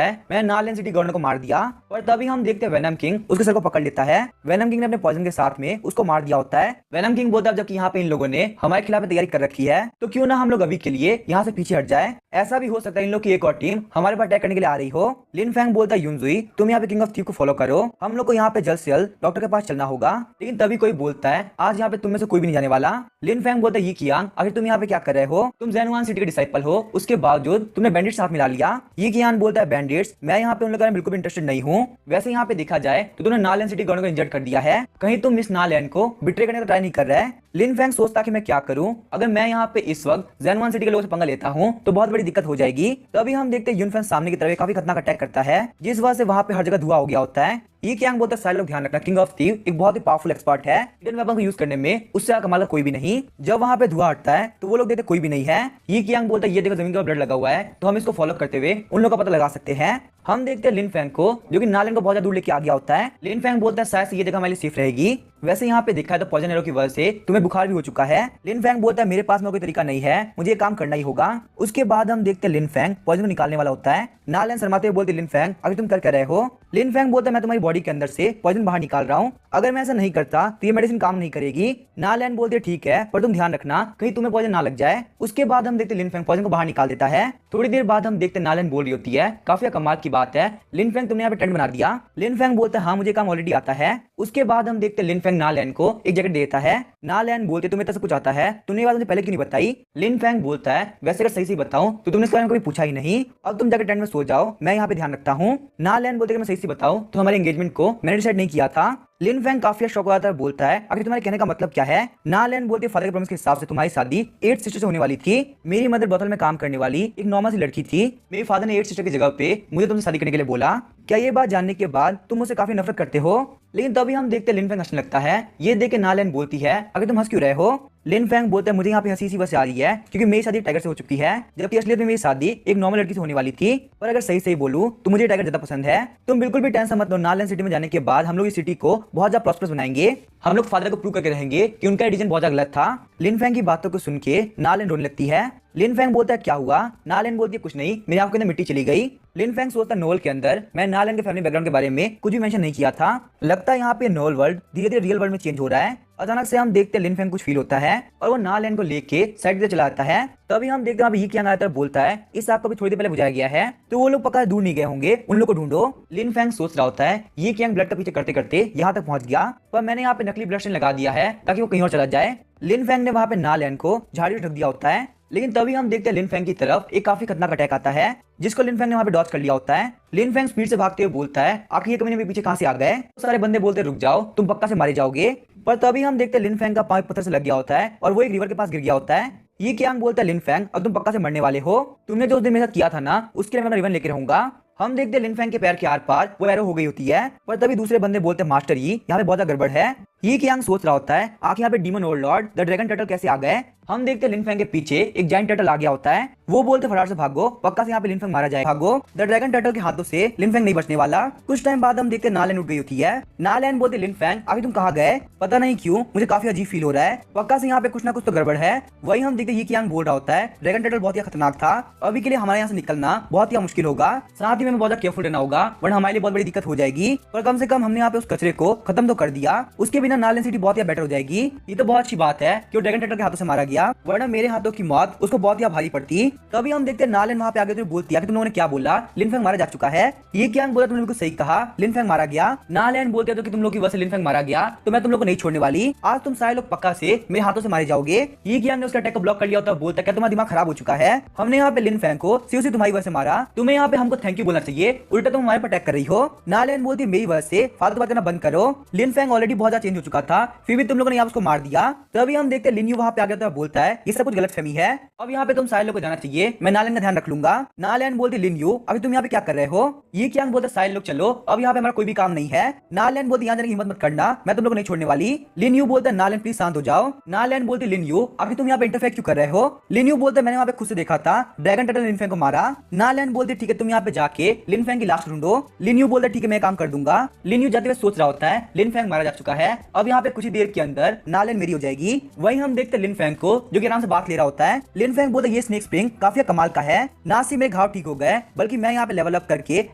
Speaker 1: है मैंने नालैन सिटी गवर्नर को मार दिया। और तभी हम देखते हैं वेनम किंग उसके सर को पकड़ लेता है। वेनम किंग ने अपने पॉइजन के साथ में उसको मार दिया होता है। वेनम किंग बोलता है जबकि यहाँ पे इन लोगों ने हमारे खिलाफ तैयारी कर रखी है, तो क्यों ना हम लोग अभी के लिए यहाँ से पीछे हट जाए। ऐसा भी हो सकता है इन लोग की एक और टीम हमारे पर अटैक करने के लिए आ रही हो। लिन फैंग बोलता है युनजुई तुम यहाँ पे किंग ऑफ थीव को फॉलो करो, हम लोग को यहाँ पे जल्द से जल्द डॉक्टर के पास चलना होगा। लेकिन तभी कोई बोलता है आज यहाँ पे तुम में से कोई भी नहीं जाने वाला। लिन फैंग बोलता है ये कियांग आखिर तुम यहाँ पे क्या कर रहे हो, तुम ज़ेनुआन सिटी के डिसाइपल हो, उसके बावजूद तुमने बैंडिट्स साथ मिला लिया। ये कियांग बोलता है बैंडिट्स मैं यहाँ पे उन लोगों में बिल्कुल भी इंटरेस्टेड नहीं हूँ। वैसे यहाँ पे देखा जाए तो तुमने नालैन सिटी गवर्नर को इंजर्ड कर दिया है, कहीं तुम मिस नालैन को बिट्रे करने का ट्राई नहीं कर रहा है। लिन फैंग सोचता कि मैं क्या करूं, अगर मैं यहाँ पे इस वक्त ज़ेनुआन सिटी के लोगों से पंगा लेता हूं तो बहुत बड़ी दिक्कत हो जाएगी। तभी हम देखते हैं युन फैंग सामने की तरफ काफी खतरनाक अटैक करता है, जिस वजह से वहां पे हर जगह धुआं हो गया होता है। ये कियांग बोलता है सारे लोग ध्यान रखना किंग ऑफ थीव एक बहुत ही पावरफुल एक्सपर्ट है, हिडन वेपन को यूज करने में उससे कमाल का कोई भी नहीं। जब वहां पे धुआं हटता है तो वो लोग देखते कोई भी नहीं है। ये कियांग बोलता है ये देखो जमीन का ब्लड लगा हुआ है, तो हम इसको फॉलो करते हुए उन लोगों का पता लगा सकते हैं। हम देखते हैं लिन फैंग को जो कि नालैन को बहुत ज्यादा दूर लेके आ गया होता है। लिन फैंग बोलता है शायद से ये जगह हमारे लिए सेफ रहेगी। वैसे यहाँ पे देखा है तो पॉइजन एरो की वजह से तुम्हें बुखार भी हो चुका है। लिन फैंग बोलता है मेरे पास में कोई तरीका नहीं है, मुझे ये काम करना ही होगा। उसके बाद हम देखते हैं लिन फैंग पॉइजन को निकालने वाला होता है। नालैन शर्माते हुए बोलते लिन फैंग अगर तुम कर रहे हो। लिन फैंग बोलता है मैं तुम्हारी बॉडी के अंदर से पॉइजन बाहर निकाल रहा हूँ, अगर मैं ऐसा नहीं करता तो ये मेडिसिन काम नहीं करेगी। नालैन बोलते ठीक है पर तुम ध्यान रखना कहीं तुम्हें पॉइजन ना लग जाए। उसके बाद हम देखते लिन फैंग पॉइजन को बाहर निकाल देता है। थोड़ी देर बाद हम देखते नालैन बोल रही होती है काफी कमाल की बात है लिन फैंग तुमने यहाँ पे टेंट बना दिया। लिन फैंग बोलता है हाँ मुझे काम ऑलरेडी आता है। उसके बाद हम देखते लिन फैंग नालैन को एक जैकेट देता है। नालैन बोलते तुम्हें तो सब कुछ आता है, तुमने ये बात मुझे पहले क्यों नहीं बताई। लिन फैंग बोलता है वैसे अगर सही से बताऊं तो तुमने इसके बारे में कभी पूछा ही नहीं, अब तुम जाकर टेंट में सो जाओ, मैं यहाँ पे ध्यान रखता हूँ। नालैन बोलते मैं सही से बताऊं तो हमारे एंगेजमेंट को मैंने डिसाइड नहीं किया था। लिन फैंग काफी शौक आता है, बोलता है आखिर तुम्हारे कहने का मतलब क्या है। नालैन बोलती फादर के प्रॉमिस के हिसाब से तुम्हारी शादी 8 सिस्टर से होने वाली थी। मेरी मदर बोतल में काम करने वाली एक नॉर्मल सी लड़की थी, मेरे फादर ने 8 सिस्टर की जगह पे मुझे तुमसे शादी करने के लिए बोला। क्या ये बात जानने के बाद तुम मुझसे काफी नफरत करते हो। लेकिन तभी हम देखते लिन फैंग हंसने लगता है। ये देख के नालैन बोलती है अगर तुम हंस क्यों रहे हो। लिन फैंग बोलता है मुझे यहाँ पे हंसी सी बस आ रही है क्योंकि मेरी शादी टाइगर से हो चुकी है, जबकि असलियत में मेरी शादी एक नॉर्मल लड़की से होने वाली थी। पर अगर सही सही बोलूं तो मुझे टाइगर ज्यादा पसंद है। तुम बिल्कुल भी टेंशन मत लो, नालैन सिटी में जाने के बाद हम लोग इस सिटी को बहुत ज्यादा प्रॉस्परस बनाएंगे। हम लोग फादर को प्रूव करके रहेंगे कि उनका डिसीजन बहुत ज्यादा गलत था। लिन फैंग की बातों को सुन के नालैन रोने लगती है। लिन फैंग बोलता है क्या हुआ। नालैन बोलती है कुछ नहीं, मेरे आंखों के अंदर मिट्टी चली गई। लिन फैंग सोचता है नोवेल के अंदर मैं नालैन के फैमिली बैकग्राउंड के बारे में कुछ भी मेंशन नहीं किया था। लगता है यहाँ पे नोवेल वर्ल्ड धीरे धीरे रियल वर्ल्ड में चेंज हो रहा है। अचानक से हम देखते हैं लिन फैंग कुछ फील होता है और वो नालैन को लेके साइड से चला जाता है। तभी हम देखते हैं ये क्या आता है, बोलता है इस आग को भी थोड़ी देर पहले बुझाया गया है, तो वो लोग पक्का दूर नहीं गए होंगे, उन लोग को ढूंढो। लिन फैंग सोच रहा होता है ये कियांग ब्लड का पीछे करते करते यहाँ तक पहुंच गया, पर मैंने यहाँ पे नकली ब्लड स्टेन लगा दिया है ताकि वो कहीं और चला जाए। लिन फैंग ने वहां पे नालैन को झाड़ी ढक दिया होता है। लेकिन तभी हम देखते हैं लिन फैंग की तरफ एक काफी खतरनाक अटैक आता है, जिसको लिन फैंग ने वहां पे डॉज कर लिया होता है। लिन फैंग स्पीड से भागते हुए बोलता है आखिर ये कमीने मेरे पीछे कहां से आ गए। तो सारे बंदे बोलते रुक जाओ, तुम पक्का से मारे जाओगे। पर तभी हम देखते हैं लिन फैंग का पांव पत्थर से लग गया होता है और वो एक रिवर के पास गिर गया होता है। ये कियांग बोलता है लिन फेंग अब तुम पक्का से मरने वाले हो, तुमने जो उस दिन मेरे साथ किया था ना उसके लिए मैं अपना रिवन लेके रहूंगा। हम देखते हैं लिन फेंग के पैर के आर पार वो एरो हो गई होती है, पर तभी दूसरे बंदे बोलते हैं मास्टर ये यहाँ पे बहुत ज्यादा गड़बड़ है। ये कियांग सोच रहा होता है आखिर यहाँ पे demon Overlord the dragon turtle कैसे आ गए। हम देखते हैं लिन फेंग के पीछे एक जायंट टर्टल आ गया होता है, वो बोलते फटाफट से भागो, पक्का से यहाँ पे लिन फेंग मारा जाएगा, भागो। द ड्रैगन टर्टल के हाथों से लिन फेंग नहीं बचने वाला। कुछ टाइम बाद हम देखते हैं नालैंड उठ गई होती है। नालैंड बोलते लिन फेंग अभी तुम कहाँ गए, पता नहीं क्यों मुझे काफी अजीब फील हो रहा है, पक्का से यहाँ पे कुछ ना कुछ तो गड़बड़ है। वही हम देखते ये कियांग बोल रहा होता है ड्रैगन टर्टल बहुत ही खतरनाक था, अभी के लिए हमारे यहाँ से निकलना बहुत ही मुश्किल होगा, साथ ही में बहुत केयरफुल रहना होगा वरना हमारे लिए बहुत बड़ी दिक्कत हो जाएगी, पर कम से कम हमने यहाँ पे उस कचरे को खत्म तो कर दिया, उसके बिना नालैंड सिटी बहुत ही बेटर हो जाएगी। ये तो बहुत अच्छी बात है कि वो ड्रैगन टर्टल के हाथों से मारा गया, वरना मेरे हाथों की मौत उसको बहुत ही भारी पड़ती। तभी हम देखते हैं नालैंड वहाँ पे आगे तो बोलती है कि तुम लोगों ने क्या बोला, लिन फेंग मारा जा चुका है। ये कियांग बोला तुमने बिल्कुल सही कहा, लिन फेंग मारा गया। नालैंड बोलते हैं तो कि तुम लोग की वजह से लिन फेंग मारा गया, तो मैं तुम लोग को नहीं छोड़ने वाली, आज तुम सारे लोग पक्का से मेरे हाथों से मारे जाओगे। ये कियांग ने उसका अटैक को ब्लॉक कर लिया होता है, बोलता है क्या तुम्हारा दिमाग खराब हो चुका है, हमने यहाँ पे लिन फेंग को सिर्फ से तुम्हारी वजह से मारा, तुम्हें यहाँ पे हमको थैंक यू बोलना चाहिए, उल्टा तुम हमारे पर अटैक कर रही हो। नालैंड बोलती मेरी वजह से फालतू बात करना बंद करो, लिन फेंग ऑलरेडी बहुत ज्यादा चेंज हो चुका था, फिर भी तुम लोगों ने यहाँ उसको मार दिया। तभी हम देखते हैं लिन यू वहाँ पे आ गया बोलता है ये सब कुछ गलतफहमी है, अब यहाँ पे तुम सारे लोग को जाना चाहिए, मैं नालैंड का ध्यान रख लूंगा। नालैंड बोलती लिन यू अभी तुम यहाँ पे क्या कर रहे हो। ये कियांग बोलता सारे लोग चलो, अब यहाँ पे हमारा कोई भी काम नहीं है। नालैंड बोलती यहाँ जाने की हिम्मत मत करना, मैं तुम लोग को नहीं छोड़ने वाली। लिन यू बोलता नालैंड प्लीज शांत हो जाओ। नालैंड बोलती लिन यू अभी तुम यहाँ पे इंटरफेयर क्यों कर रहे हो। लिन यू बोलते मैंने वहाँ पे खुद से देखा था ड्रैगन टर्टल लिन फेंग को मारा। नालैंड बोलती ठीक है तुम यहाँ पे जाके लिन फेंग की लाश ढूंढो। लिन यू बोलता ठीक है मैं काम कर दूंगा। लिन यू जाते हुए सोच रहा होता है लिन फेंग मारा जा चुका है, अब यहाँ पे कुछ ही देर के अंदर नालैंड मेरी हो जाएगी। वही हम देखते लिन फेंग को जो कि आराम से बात ले रहा होता है। लिन फेंग बोलता ये स्नेक स्प्रिंग काफी कमाल का है, ना सिर्फ मेरे घाव ठीक हो गए बल्कि मैं यहाँ पे लेवल अप करके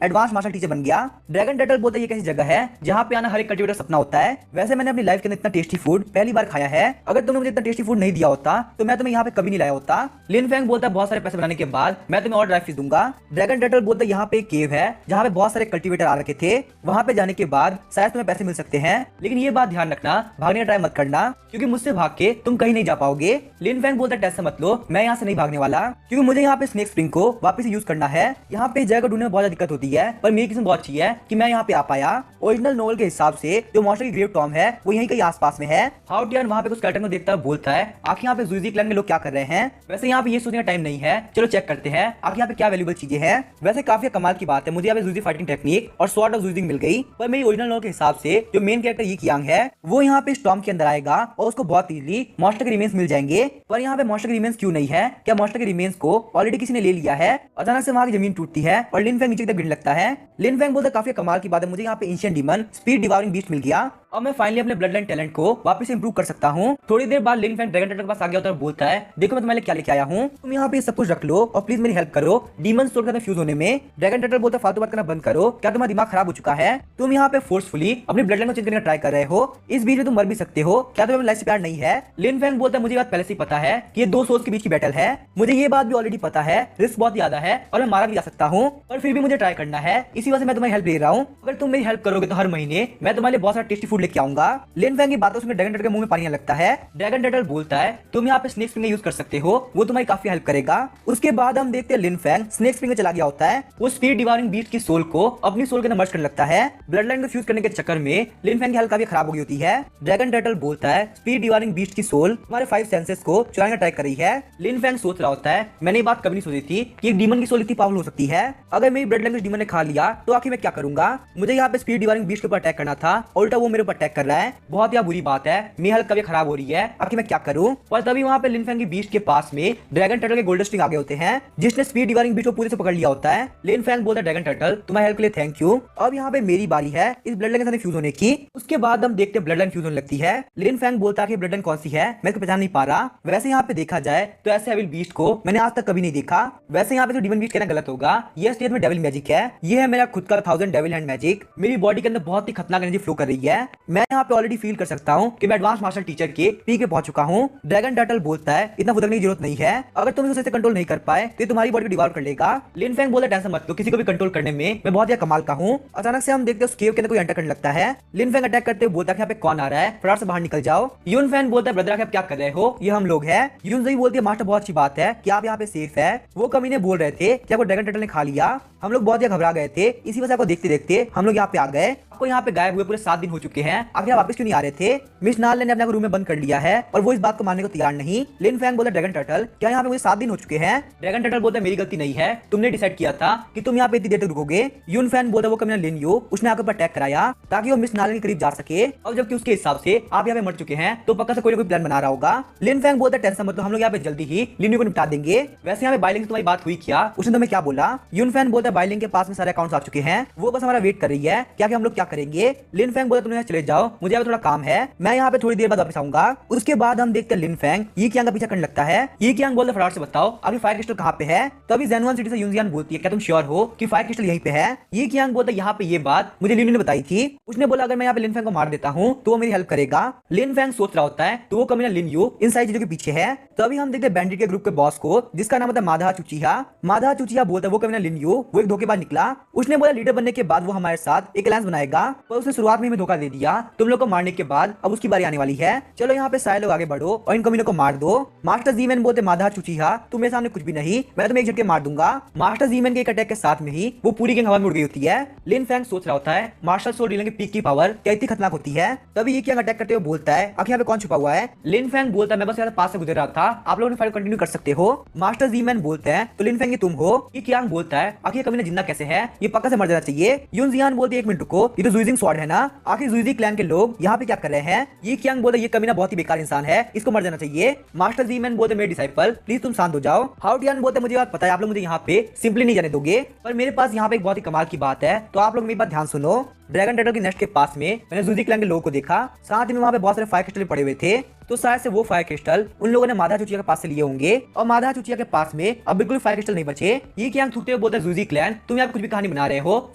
Speaker 1: एडवांस मार्शल टीचर बन गया। ड्रैगन टर्टल बोलता ये कैसी जगह है जहाँ पे आना हर एक कल्टिवेटर सपना होता है, वैसे मैंने अपनी लाइफ के अंदर इतना टेस्टी फूड पहली बार खाया है, अगर तुमने मुझे इतना टेस्टी फूड नहीं दिया होता तो मैं तुम्हें यहाँ पे कभी नहीं लाया होता। लिन फेंग बोलता बहुत सारे पैसे बनाने के बाद मैं तुम्हें और ड्राई फिश दूंगा। ड्रैगन टर्टल बोलता यहाँ पे एक केव है जहाँ पे बहुत सारे कल्टिवेटर आ रखे थे, वहाँ पे जाने के बाद शायद तुम्हें पैसे मिल सकते हैं, लेकिन ये बात ध्यान रखना भागने का ट्राई मत करना क्योंकि मुझसे भाग के तुम कहीं नहीं जा पाओगे। लिन फेंग बोलता टेंशन मत लो, मैं यहाँ से नहीं भागने वाला क्योंकि मुझे यहाँ पे स्नेक स्प्रिंग को वापस यूज करना है। यहाँ पे जगह ढूंढने में बहुत दिक्कत होती है, पर मेरी किस्मत बहुत अच्छी है कि मैं यहाँ पे आ पाया। ओरिजिनल नोवेल के हिसाब से जो मॉन्स्टर की ग्रेव टॉम है वो यहीं कहीं आसपास में है। हाउटियन वहाँ पे कुछ कैरेक्टर को देखता है, बोलता है आखिर यहाँ पे ज़ूज़ी क्लैन के लोग क्या कर रहे हैं। वैसे यहाँ पे ये सोचने का टाइम नहीं है, चलो चेक करते हैं आखिर यहाँ पे क्या वैल्यूबल चीजें हैं। वैसे काफी कमाल की बात है, मुझे यहाँ पे ज़ूज़ी फाइटिंग टेक्निक और स्वॉर्ड ऑफ ज़ूज़िंग मिल गई, पर मेरी ओरिजिनल नोवेल के हिसाब से जो मेन कैरेक्टर ये कियांग है वो यहाँ पे स्टॉर्म के अंदर आएगा और उसको बहुत इजीली मॉन्स्टर के रिमेन्स मिल जाएंगे। पर यहाँ पे मॉन्स्टर के रिमेन्स क्यों नहीं है, क्या मॉन्स्टर के रिमेन्स को ऑलरेडी किसी ने ले लिया है। अचानक से वहां की जमीन टूटती है और लिन फेंग नीचे तक गिरने लगता है। लिन फेंग बोलता काफी कमाल की बात है, मुझे यहाँ पे एंशिएंट डीमन स्पीड डिवाउरिंग बीस्ट मिल गया, अब मैं फाइनली अपने ब्लड लाइन टैलेंट को वापस इंप्रूव कर सकता हूँ। थोड़ी देर बाद लिन फेंग ड्रैगन टर्टल के पास आ गया और बोलता है देखो मैं तुम्हारे लिए क्या लेके आया हूँ, तुम यहाँ पे सब कुछ रख लो और प्लीज मेरी हेल्प करो डीमन सोल का फ्यूज होने में। ड्रैगन टर्टल बोलता फालतू बात करना बंद करो, क्या तुम्हारा दिमाग खराब हो चुका है, तुम यहाँ पे फोर्सफुली अपनी ब्लड लाइन को चेंज करने का ट्राई कर रहे हो, इस बीच में तुम मर भी सकते हो, क्या तुम्हें लाइफ से प्यार नहीं है। लिन फेंग बोलता मुझे बात पहले से पता है कि ये दो सोल्स के बीच की बैटल है, मुझे ये बात भी ऑलरेडी पता है, रिस्क बहुत ज्यादा है और मैं मारा भी जा सकता हूँ, पर फिर भी मुझे ट्राई करना है, इसी वजह से मैं तुम्हारी हेल्प ले रहा हूँ। अगर तुम मेरी हेल्प करोगे तो हर महीने मैं तुम्हारे लिए बहुत सारा टेस्टी फूड लेके आऊंगा। लिन फेंग की बातों सुनकर ड्रैगन टर्टल के मुंह में पानी आने लगता है। ड्रैगन टर्टल बोलता है तुम यहाँ पे स्नेक स्प्रिंग यूज कर सकते हो, वो तुम्हारी काफी हेल्प करेगा। उसके बाद हम देखते हैं लिन फेंग स्नेक स्प्रिंग में चला गया होता है, वो स्पीड डिवाउरिंग बीस्ट की सोल को अपनी सोल के अंदर मर्ज करने लगता है। ब्लड लाइन को फ्यूज करने के चक्कर में लिन फेंग की हेल्थ काफी खराब हो गई होती है। ड्रैगन टर्टल बोलता है स्पीड डिवाउरिंग बीस्ट की सोल हमारे 5 सेंसेस को चुराने का ट्राई कर रही है। लिन फेंग सोच रहा होता है मैंने ये बात कभी नहीं सोची थी कि एक डीमन की सोल इतनी पावरफुल हो सकती है, अगर मेरी ब्लड लाइन डीमन ने खा लिया तो आखिर मैं क्या करूंगा। मुझे यहाँ पे स्पीड डिवाउरिंग बीस्ट के ऊपर अटैक करना था, उल्टा वो मेरे ऊपर अटैक कर रहा है, बहुत ही बुरी बात है, मेरी हेल्थ कभी खराब हो रही है, आखिर मैं क्या करूं। और तभी वहां पे लिन फेंग की बीस्ट के पास में ड्रैगन टर्टल के गोल्डन स्ट्रिंग आगे होते हैं, जिसने स्पीड डिवाउरिंग बीस्ट को पूरे से पकड़ लिया होता है। लिन फेंग बोलता है ड्रैगन टर्टल तुम्हारी हेल्प के लिए थैंक यू, अब यहाँ पे मेरी बारी है इस ब्लड लाइन के साथ फ्यूज होने की। उसके बाद हम देखते हैं ब्लड लाइन फ्यूज होने लगती है। लिन फेंग बोलता है कि ब्लड लाइन कौन सी है मैं इसको पहचान नहीं पा रहा। वैसे यहाँ पे देखा जाए तो ऐसे एविल बीस्ट को मैंने आज तक कभी नहीं देखा। वैसे यहाँ पे तो डीमन बीस्ट कहना गलत होगा, ये स्टेज में डेविल मैजिक है, ये है मेरा खुद का 1000 डेविल हैंड मैजिक। मेरी बॉडी के अंदर बहुत ही खतरनाक एनर्जी फ्लो कर रही है, मैं यहाँ पे ऑलरेडी फील कर सकता हूँ कि मैं एडवांस मार्शल टीचर के पीक पे पहुंच चुका हूँ। ड्रैगन टर्टल बोलता है इतना फुदकने की जरूरत नहीं है, अगर तुम इसे कंट्रोल नहीं कर पाए तो तुम्हारी बॉडी को डिवॉल्व कर लेगा। लिन फेंग बोलता टेंशन मत लो, किसी को भी कंट्रोल करने में मैं बहुत ही कमाल का हूँ। अचानक से हम देखते हैं उस केव के अंदर कोई एंटर करने लगता है। लिन फेंग अटैक करते हुए बोलता है यहाँ पे कौन आ रहा है, फटाफट से बाहर निकल जाओ। यून फैन बोलता है ब्रदर आप क्या कर रहे हो, ये हम लोग हैं। यून जई बोलती है मास्टर बहुत अच्छी बात है कि आप यहाँ पे सेफ है, वो कमीने बोल रहे थे कि आपको ड्रैगन टर्टल ने खा लिया, हम लोग बहुत ही घबरा गए थे, इसी वजह से आपको देखते देखते हम लोग यहाँ पे आ गए। आपको यहाँ पे गायब हुए पूरे 7 दिन हो चुके हैं, आखिर आप वापस क्यों नहीं आ रहे थे? मिस नार्लेन ने अपने रूम में बंद कर लिया है और वो इस बात को मानने को तैयार नहीं। लिन फैंग बोलता ड्रैगन टर्टल, क्या यहाँ पे मुझे 7 दिन हो चुके हैं? ड्रैगन टर्टल बोलता मेरी गलती नहीं है, तुमने डिसाइड किया था कि तुम यहाँ पे इतनी देर तक रुकोगे। यून फैन बोलता वो कमीना लिन यू, उसने आपके ऊपर अटैक कराया ताकि वो मिस नार्लेन के करीब जा सके, और जबकि उसके हिसाब से आप यहाँ पे मर चुके हैं तो पक्का से कोई ना कोई प्लान बना रहा होगा। लिन फैंग बोलता टेंशन मत लो, हम लोग यहाँ पे जल्दी ही लिन यू को निपटा देंगे। वैसे यहाँ पे बाइलिंग से तुम्हारी बात हुई क्या? उसने तुम्हें क्या बोला? यून फैन बोलता बाइलिंग के पास में सारे अकाउंट्स आ चुके हैं, वो बस हमारा वेट कर रही है क्या कि हम लोग क्या करेंगे। लिन फैंग बोलता तुम यहाँ चले जाओ, मुझे यहाँ थोड़ा काम है, मैं यहाँ पे थोड़ी देर बाद वापस आऊंगा। उसके बाद हम देखते हैं लिन फैंग यी कियांग का पीछा करने लगता है। यी कियांग बोलता फटाफट से बताओ अभी फायर क्रिस्टल कहाँ पे है? तभी ज़ेनुअन सिटी से यूनजियान बोलती है क्या तुम श्योर हो कि फायर क्रिस्टल यहीं पे है? यी कियांग बोलता यहाँ पे ये बात मुझे लिन ने बताई थी। उसने बोला अगर मैं यहाँ पे लिन फैंग को मार देता हूँ तो वो मेरी हेल्प करेगा। लिन फैंग सोच रहा होता है तो वो कमीना लिन यू इन सारी चीजों के पीछे है। तभी हम देखते हैं बैंडिट के ग्रुप के बॉस को जिसका नाम होता है माधा चुचिया। माधा चुचिया बोलता है वो कमीना लिन यू वो एक धोखेबाज निकला। उसने बोला लीडर बनने के बाद वो हमारे साथ एक अलायंस बनाएगा, पर उसने शुरुआत में हमें धोखा दे दिया। तुम लोग को मारने के बाद अब उसकी बारी आने वाली है, चलो यहाँ पे सारे लोग आगे बढ़ो और इन कमीनों को मार दो। मास्टर जीमैन बोलते माधा चुचिया तुम मेरे सामने कुछ भी नहीं, मैं तुम्हें एक झटके मार दूंगा। मास्टर जीमैन के एक अटैक के साथ में ही वो पूरी गैंग हवा में उड़ गई होती है। लिन फैंग सोच रहा होता है मार्शल सोर्ड डीलर की पीक की पावर क्या इतनी खतरनाक होती है। तभी ये क्या अटैक करते हुए बोलता है आखिर यहाँ पे कौन छुपा हुआ है? लिन फैंग बोलता है मैं बस यहाँ पास से गुजर रहा था, आप लोगों ने फाइट कंटिन्यू कर सकते हो। मास्टर जीमैन बोलते हैं तो लिन फैंग ये तुम हो? ये कियांग बोलता है आखिर कमीना जिंदा कैसे है, ये पक्का से मर जाना चाहिए। यून जियान बोलती है एक मिनट रुको, ये तो जुइजिंग स्वॉर्ड है ना, आखिर जुइजी क्लैन के लोग यहाँ पे क्या कर रहे हैं? ये कियांग बोलता है ये कमीना बहुत ही बेकार इंसान है, इसको मर जाना चाहिए। मास्टर जीमैन बोलते मेरे डिसाइपल प्लीज तुम शांत हो जाओ। हाउटियान बोलते मुझे बात पता है आप लोग मुझे यहाँ पे सिंपली नहीं जाने दोगे, पर मेरे पास यहाँ पे एक बहुत ही कमाल की बात है, तो आप लोग मेरी बात ध्यान सुनो। ड्रैगन टर्टल के नेस्ट के पास में मैंने जुइजी क्लैन के लोगों को देखा, साथ में वहाँ पे बहुत सारे फायर क्रिस्टल पड़े हुए थे, तो शायद से वो फायर क्रिस्टल उन लोगों ने माधा चुचिया के पास से लिए होंगे, और माधा चुचिया के पास में अब बिल्कुल फायर क्रिस्टल नहीं बचे। ये क्या थूकते हुए बोलता है जुइजी क्लैन तुम यहाँ पे कुछ भी कहानी बना रहे हो,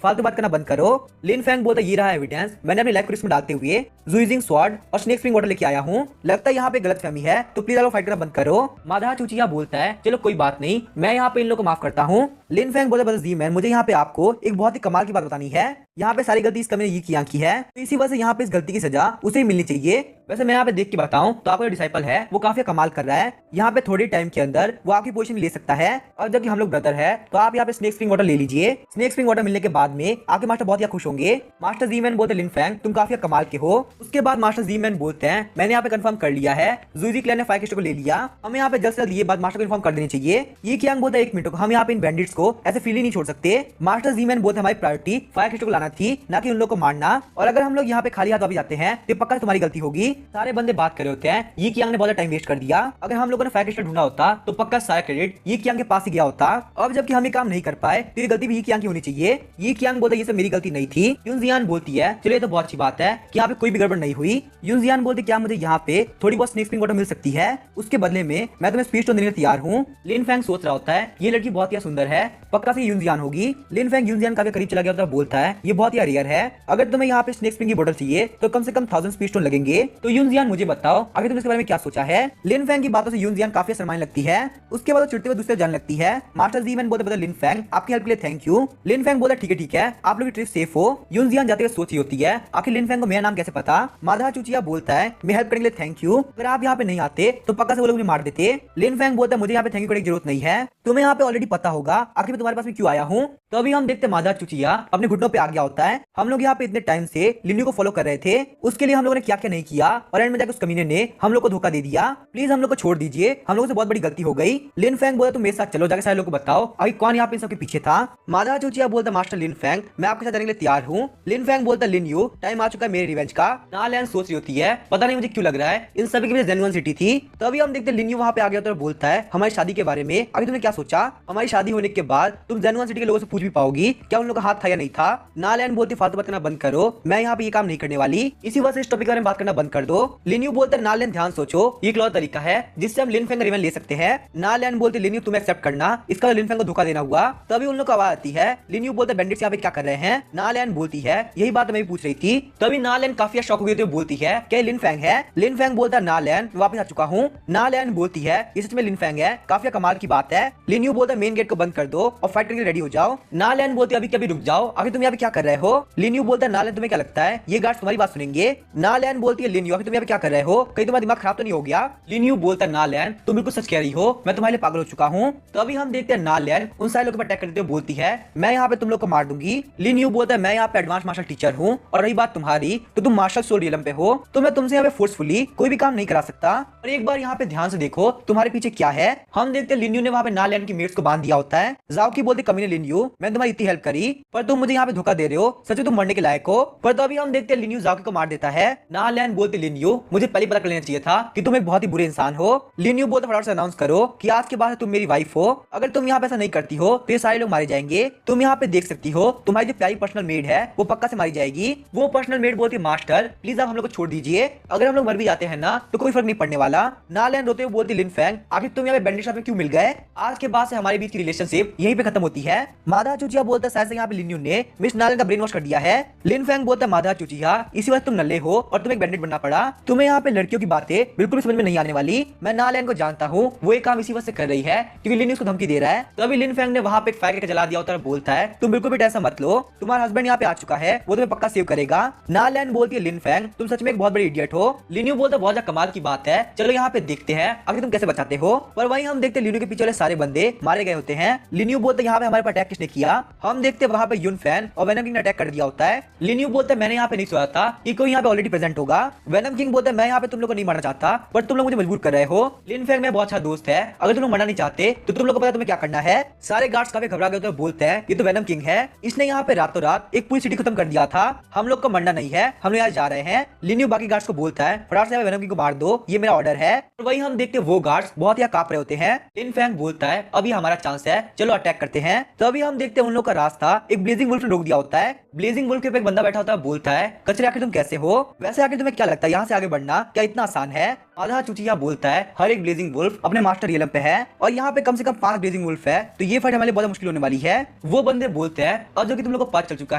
Speaker 1: फालतू बात करना बंद करो। लिन फैंग बोलता ये रहा एविडेंस, मैंने अपनी लाइफ को रिस्क में डालते हुए जुइजिंग स्वॉर्ड और स्नेक स्प्रिंग वाटर लेके आया हूँ, लगता है यहाँ पे गलतफहमी है तो प्लीज फाइट करना बंद करो। माधा चुचिया बोलता है चलो कोई बात नहीं, मैं यहाँ पे इन लोगों को माफ करता हूँ। लिन फैंग बोलता है मैन मुझे यहाँ पे आपको एक बहुत ही कमाल की बात बतानी है, यहाँ पे सारी गलती इस कमीने ये की है, तो इसी वजह से यहाँ पे इस गलती की सजा उसे ही मिलनी चाहिए। वैसे मैं यहाँ पे देख के बताऊं तो आपका जो डिसाइपल है वो काफी कमाल कर रहा है, यहाँ पे थोड़ी टाइम के अंदर वो आपकी पोजीशन ले सकता है, और जबकि हम लोग ब्रदर है तो आप यहाँ पे स्नेक स्प्रिंग वाटर ले लीजिए। स्नेक स्प्रिंग वाटर मिलने के बाद में आपके मास्टर बहुत ही खुश होंगे। मास्टर जीमैन बोलते लिन फैंग तुम काफी कमाल के हो। उसके बाद मास्टर जीमैन बोलते हैं मैंने यहाँ पे कंफर्म कर लिया है जुइजी क्लैन ने फायर क्रिस्टल को ले लिया, हमें यहाँ पे जल्द से जल्द ये बात मास्टर को इन्फॉर्म कर देनी चाहिए। ये कियांग बोलता है एक मिनट हम यहाँ पे इन बैंडिट्स को ऐसे फ्रीली नहीं छोड़ सकते। मास्टर जीमैन बोलते हमारी प्रायोरिटी फायर क्रिस्टल को लाना थी, ना कि उन लोग को मारना, और अगर हम लोग यहाँ पे खाली हाथ वापस जाते हैं तो पक्का तुम्हारी गलती होगी। सारे बंदे बात कर रहे होते हैं ये कियांग ने बहुत टाइम वेस्ट कर दिया, अगर हम लोगों ने फायर क्रिस्टल ढूंढा होता तो पक्का सारा क्रेडिट ये कियांग के पास ही गया होता। अब जबकि हम ये काम नहीं कर पाए तो ये गलती भी ये कियांग की होनी चाहिए। ये कियांग बोलता है ये सब मेरी गलती नहीं थी। यूनजियान बोलती है चलिए तो बहुत अच्छी बात है कि यहाँ पे कोई भी गड़बड़ नहीं हुई। यूनजियान बोलती क्या मुझे यहाँ पे थोड़ी बहुत स्नेक स्प्रिंग वाटर मिल सकती है, उसके बदले में मैं तुम्हें स्पीच तो देने तैयार हूँ। लिन फैंग सोच रहा होता है ये लड़की बहुत ही सुंदर है, पक्का से यूनजियान होगी। लिन फैंग यूनजियान का करीब चला गया होता है, बोलता है ये बहुत ही रेयर है, अगर तुम्हें यहाँ पे स्नेक स्प्रिंग की बोतल चाहिए तो कम से कम 1000 स्पीच टोन लगेंगे। तो यूनजियान मुझे बताओ आगे तुमने इसके बारे में क्या सोचा है? लिन फैंग की बातों से यूनजियान काफी शर्माने लगती है, उसके बाद वो चिढ़ते हुए दूसरे जाने लगती है। मास्टर जीमैन बोलते लिन फैंग आपकी हेल्प के लिए थैंक यू। लिन फैंग बोलता ठीक है आप लोग की ट्रिप सेफ हो। यूनजियान जाते हुए सोच रही होती है आखिर लिन फैंग को मेरा नाम कैसे पता। माधा चुचिया बोलता है मैं हेल्प करने के लिए थैंक यू, अगर आप यहाँ पे नहीं आते तो पक्का से वो लोग मुझे मार देते। लिन फैंग बोलता है मुझे यहाँ पे थैंक यू करने की जरूरत नहीं है, तुम्हें यहाँ पे ऑलरेडी पता होगा आखिर मैं तुम्हारे पास में क्यों आया हूँ। तो अभी हम देखते माधा चुचिया अपने घुटनों पे आ गया होता है। हम लोग यहाँ पे इतने टाइम से लिन्यू को फॉलो कर रहे थे, उसके लिए हम लोगों ने क्या क्या नहीं किया, और एंड में जाकर उस कमीने ने हम लोग को धोखा दे दिया। प्लीज हम लोग को छोड़ दीजिए, हम लोगों से बहुत बड़ी गलती हो गई। लिन फैंग बोला तुम मेरे साथ चलो, जाकर सारे लोग को बताओ अभी कौन यहाँ पे इन सबके पीछे था। माधा चुचिया बोलता मास्टर लिन फैंग मैं आपके साथ जाने के लिए तैयार हूँ। लिन फैंग बोलता लिन्यू टाइम आ चुका है मेरे रिवेंज का। नालैन सोच रही होती है पता नहीं मुझे क्यों लग रहा है इन सभी के पीछे ज़ेनुअन सिटी थी। तो अभी हम देखते लिन्यू वहाँ पे आ गया और बोलता है हमारी शादी के बारे में अभी तुमने क्या सोचा, हमारी शादी होने के बाद तुम ज़ेनुअन सिटी के लोगों से पूछ भी पाओगी क्या उन लोगों का हाथ था या नहीं था। नालैन बोलती फालतू बात करना बंद करो, मैं यहाँ पे ये काम नहीं करने वाली, इसी वजह से इस टॉपिक के बारे में बात करना बंद कर दो। लिन्यू बोलता है नालैन ध्यान सोचो ये एक तरीका है जिससे हम लिन फैंग का रिवेंज ले सकते हैं। नालैन बोलते लिन्यू तुम एक्सेप्ट करना, इसका लिन फैंग को धोखा देना हुआ। तभी उन लोग को आवाज आती है। लिन्यू बोलते बैंडिट्स यहाँ पे क्या कर रहे हैं। नालैन बोलती है यही बात मैं भी पूछ रही थी। तभी नालैन काफी शॉक हो गई तो बोलती है क्या लिन फैंग है। लिन फैंग बोलता है नालैन वापस आ चुका हूँ। नालैन बोलती है ये सच में लिन फैंग है, काफी कमाल की बात है। लिन्यू बोलता है मेन गेट को बंद कर दो और फाइट करके रेडी हो जाओ। नालैन बोलती अभी कभी रुक जाओ, आखिर तुम यहाँ पे क्या कर रहे हो। लिन यू बोलता है नालैन तुम्हें क्या लगता है ये गार्ड्स तुम्हारी बात सुनेंगे। नालैन बोलती है लिन यू आखिर तुम यहाँ पे क्या कर रहे हो, कहीं तुम्हारा दिमाग खराब तो नहीं हो गया। लिन यू बोलता है नालैन तुम बिल्कुल सच कह रही हो, मैं तुम्हारे लिए पागल हो चुका हूँ। तो अभी हम देखते हैं नालैन उन सारे लोगों पर अटैक करते हुए बोलती है मैं यहाँ पे तुम लोग को मार दूंगी। लिन यू बोलता है मैं यहाँ पे एडवांस मार्शल टीचर हूँ, और रही बात तुम्हारी तो तुम मार्शल सोल रियलम पे हो, तो मैं तुमसे यहाँ पे फोर्सफुली कोई भी काम नहीं करा सकता। और एक बार यहाँ पे ध्यान से देखो तुम्हारे पीछे क्या है। हम देखते हैं लिन यू ने वहाँ पे नालैन की मेट्स को बांध दिया होता है। जाओ की बोलते कमीने लिन यू मैं तुम्हारी इतनी हेल्प करी पर तुम मुझे यहाँ पे धोखा दे रहे हो, सच में तुम मरने के लायक हो। पर तो अभी हम देखते हैं लिन यू जाओकी को मार देता है। नालैन बोलते लिन यू मुझे पहले पता कर लेना चाहिए था कि तुम एक बहुत ही बुरे इंसान हो। लिन यू बोलते फटाफट से अनाउंस करो कि आज के बाद तुम मेरी वाइफ हो, अगर तुम यहाँ पे ऐसा नहीं करती हो तो ये सारे लोग मारे जाएंगे। तुम यहाँ पे देख सकती हो तुम्हारी जो प्यारी पर्सनल मेड है वो पक्का से मारी जाएगी। वो पर्सनल मेड बोलती है मास्टर प्लीज आप हम लोग को छोड़ दीजिए, अगर हम लोग मर भी जाते हैं ना तो कोई फर्क नहीं पड़ने वाला। नालैन रोते हुए बोलती लिन फैंग आखिर तुम यहाँ पे बैंडेज शॉप में क्यों मिल गए, आज के बाद से हमारे बीच की रिलेशनशिप यहीं पे खत्म होती है। मादा चुचिया बोलता है शायद से यहाँ पे लिन यू ने मिस नालैन का ब्रेन वॉश कर दिया है। लिन फैंग बोलता है मादा चुचिया इसी वक्त तुम नल्ले हो और तुम्हें एक बैंडेड बनना पड़ा, तुम्हें यहाँ पे लड़कियों की बातें बिल्कुल भी समझ में नहीं आने वाली। मैं नालैन को जानता हूँ वो एक काम इसी वक्त से कर रही है क्योंकि लिन उसको धमकी दे रहा है। तो अभी लिन फैंग ने वहाँ पे एक फायर करके जला दिया होता है, बोलता है तुम बिल्कुल भी टेंशन मत लो, तुम्हारा हस्बैंड यहाँ पे आ चुका है वो तुम्हें पक्का सेव करेगा। नालैन बोलती है लिन फैंग तुम सच में एक बहुत बड़ी इडियट हो। लिन यू बोलता है बहुत ज्यादा कमाल की बात है, चलो यहाँ पे देखते हैं आखिर तुम कैसे बचाते हो। पर वहीं हम देखते हैं लिन यू के पीछे वाले सारे बंदे मारे गए होते हैं। लिन यू बोलते यहाँ पे हमारे पर अटैक किसने किया, हम देखते हैं वहाँ पे यून फैन और वेनम किंग ने अटैक कर दिया होता है। लिन यू बोलता है मैंने यहाँ पे नहीं सोचा था कि कोई यहाँ पे ऑलरेडी प्रेजेंट होगा। वेनम किंग बोलता है मैं यहाँ पे तुम लोग को नहीं मारना चाहता पर तुम लोग मुझे मजबूर कर रहे हो। लिन फैंग में बहुत अच्छा दोस्त है, अगर तुम लोग मरना नहीं चाहते तो तुम लोग को पता तुम्हें क्या करना है। सारे गार्ड्स काफी घबरा गए होते हैं, बोलते हैं ये तो वेनम किंग है, इसने यहाँ पे रातों रात एक पूरी सिटी खत्म कर दिया था, हम लोग को मरना नहीं है, हम लोग यहाँ जा रहे हैं। लिन यू बाकी गार्ड्स को बोलता है फटाफट से वेनम किंग को मार दो, ये मेरा ऑर्डर है। और वही हम देखते हैं वो गार्ड्स बहुत ही कांप रहे होते हैं। लिन फैंग बोलता है अभी हमारा चांस है, चलो अटैक करते हैं। तो अभी हम देखते हैं उन लोग का रास्ता एक ब्लेजिंग वुल्फ ने रोक दिया होता है। ब्लेजिंग वुल्फ के ऊपर एक बंदा बैठा होता है, बोलता है कचरे आखिर तुम कैसे हो, वैसे आखिर तुम्हें क्या लगता है यहाँ से आगे बढ़ना क्या इतना आसान है। आधा चुचिया बोलता है हर एक ब्लेजिंग वुल्फ अपने मास्टर रियलम पे है और यहाँ पे कम से कम 5 ब्लेजिंग वुल्फ है, तो ये फाइट हमारे लिए बहुत मुश्किल होने वाली है। वो बंदे बोलते हैं अब जो कि तुम लोग को पता चल चुका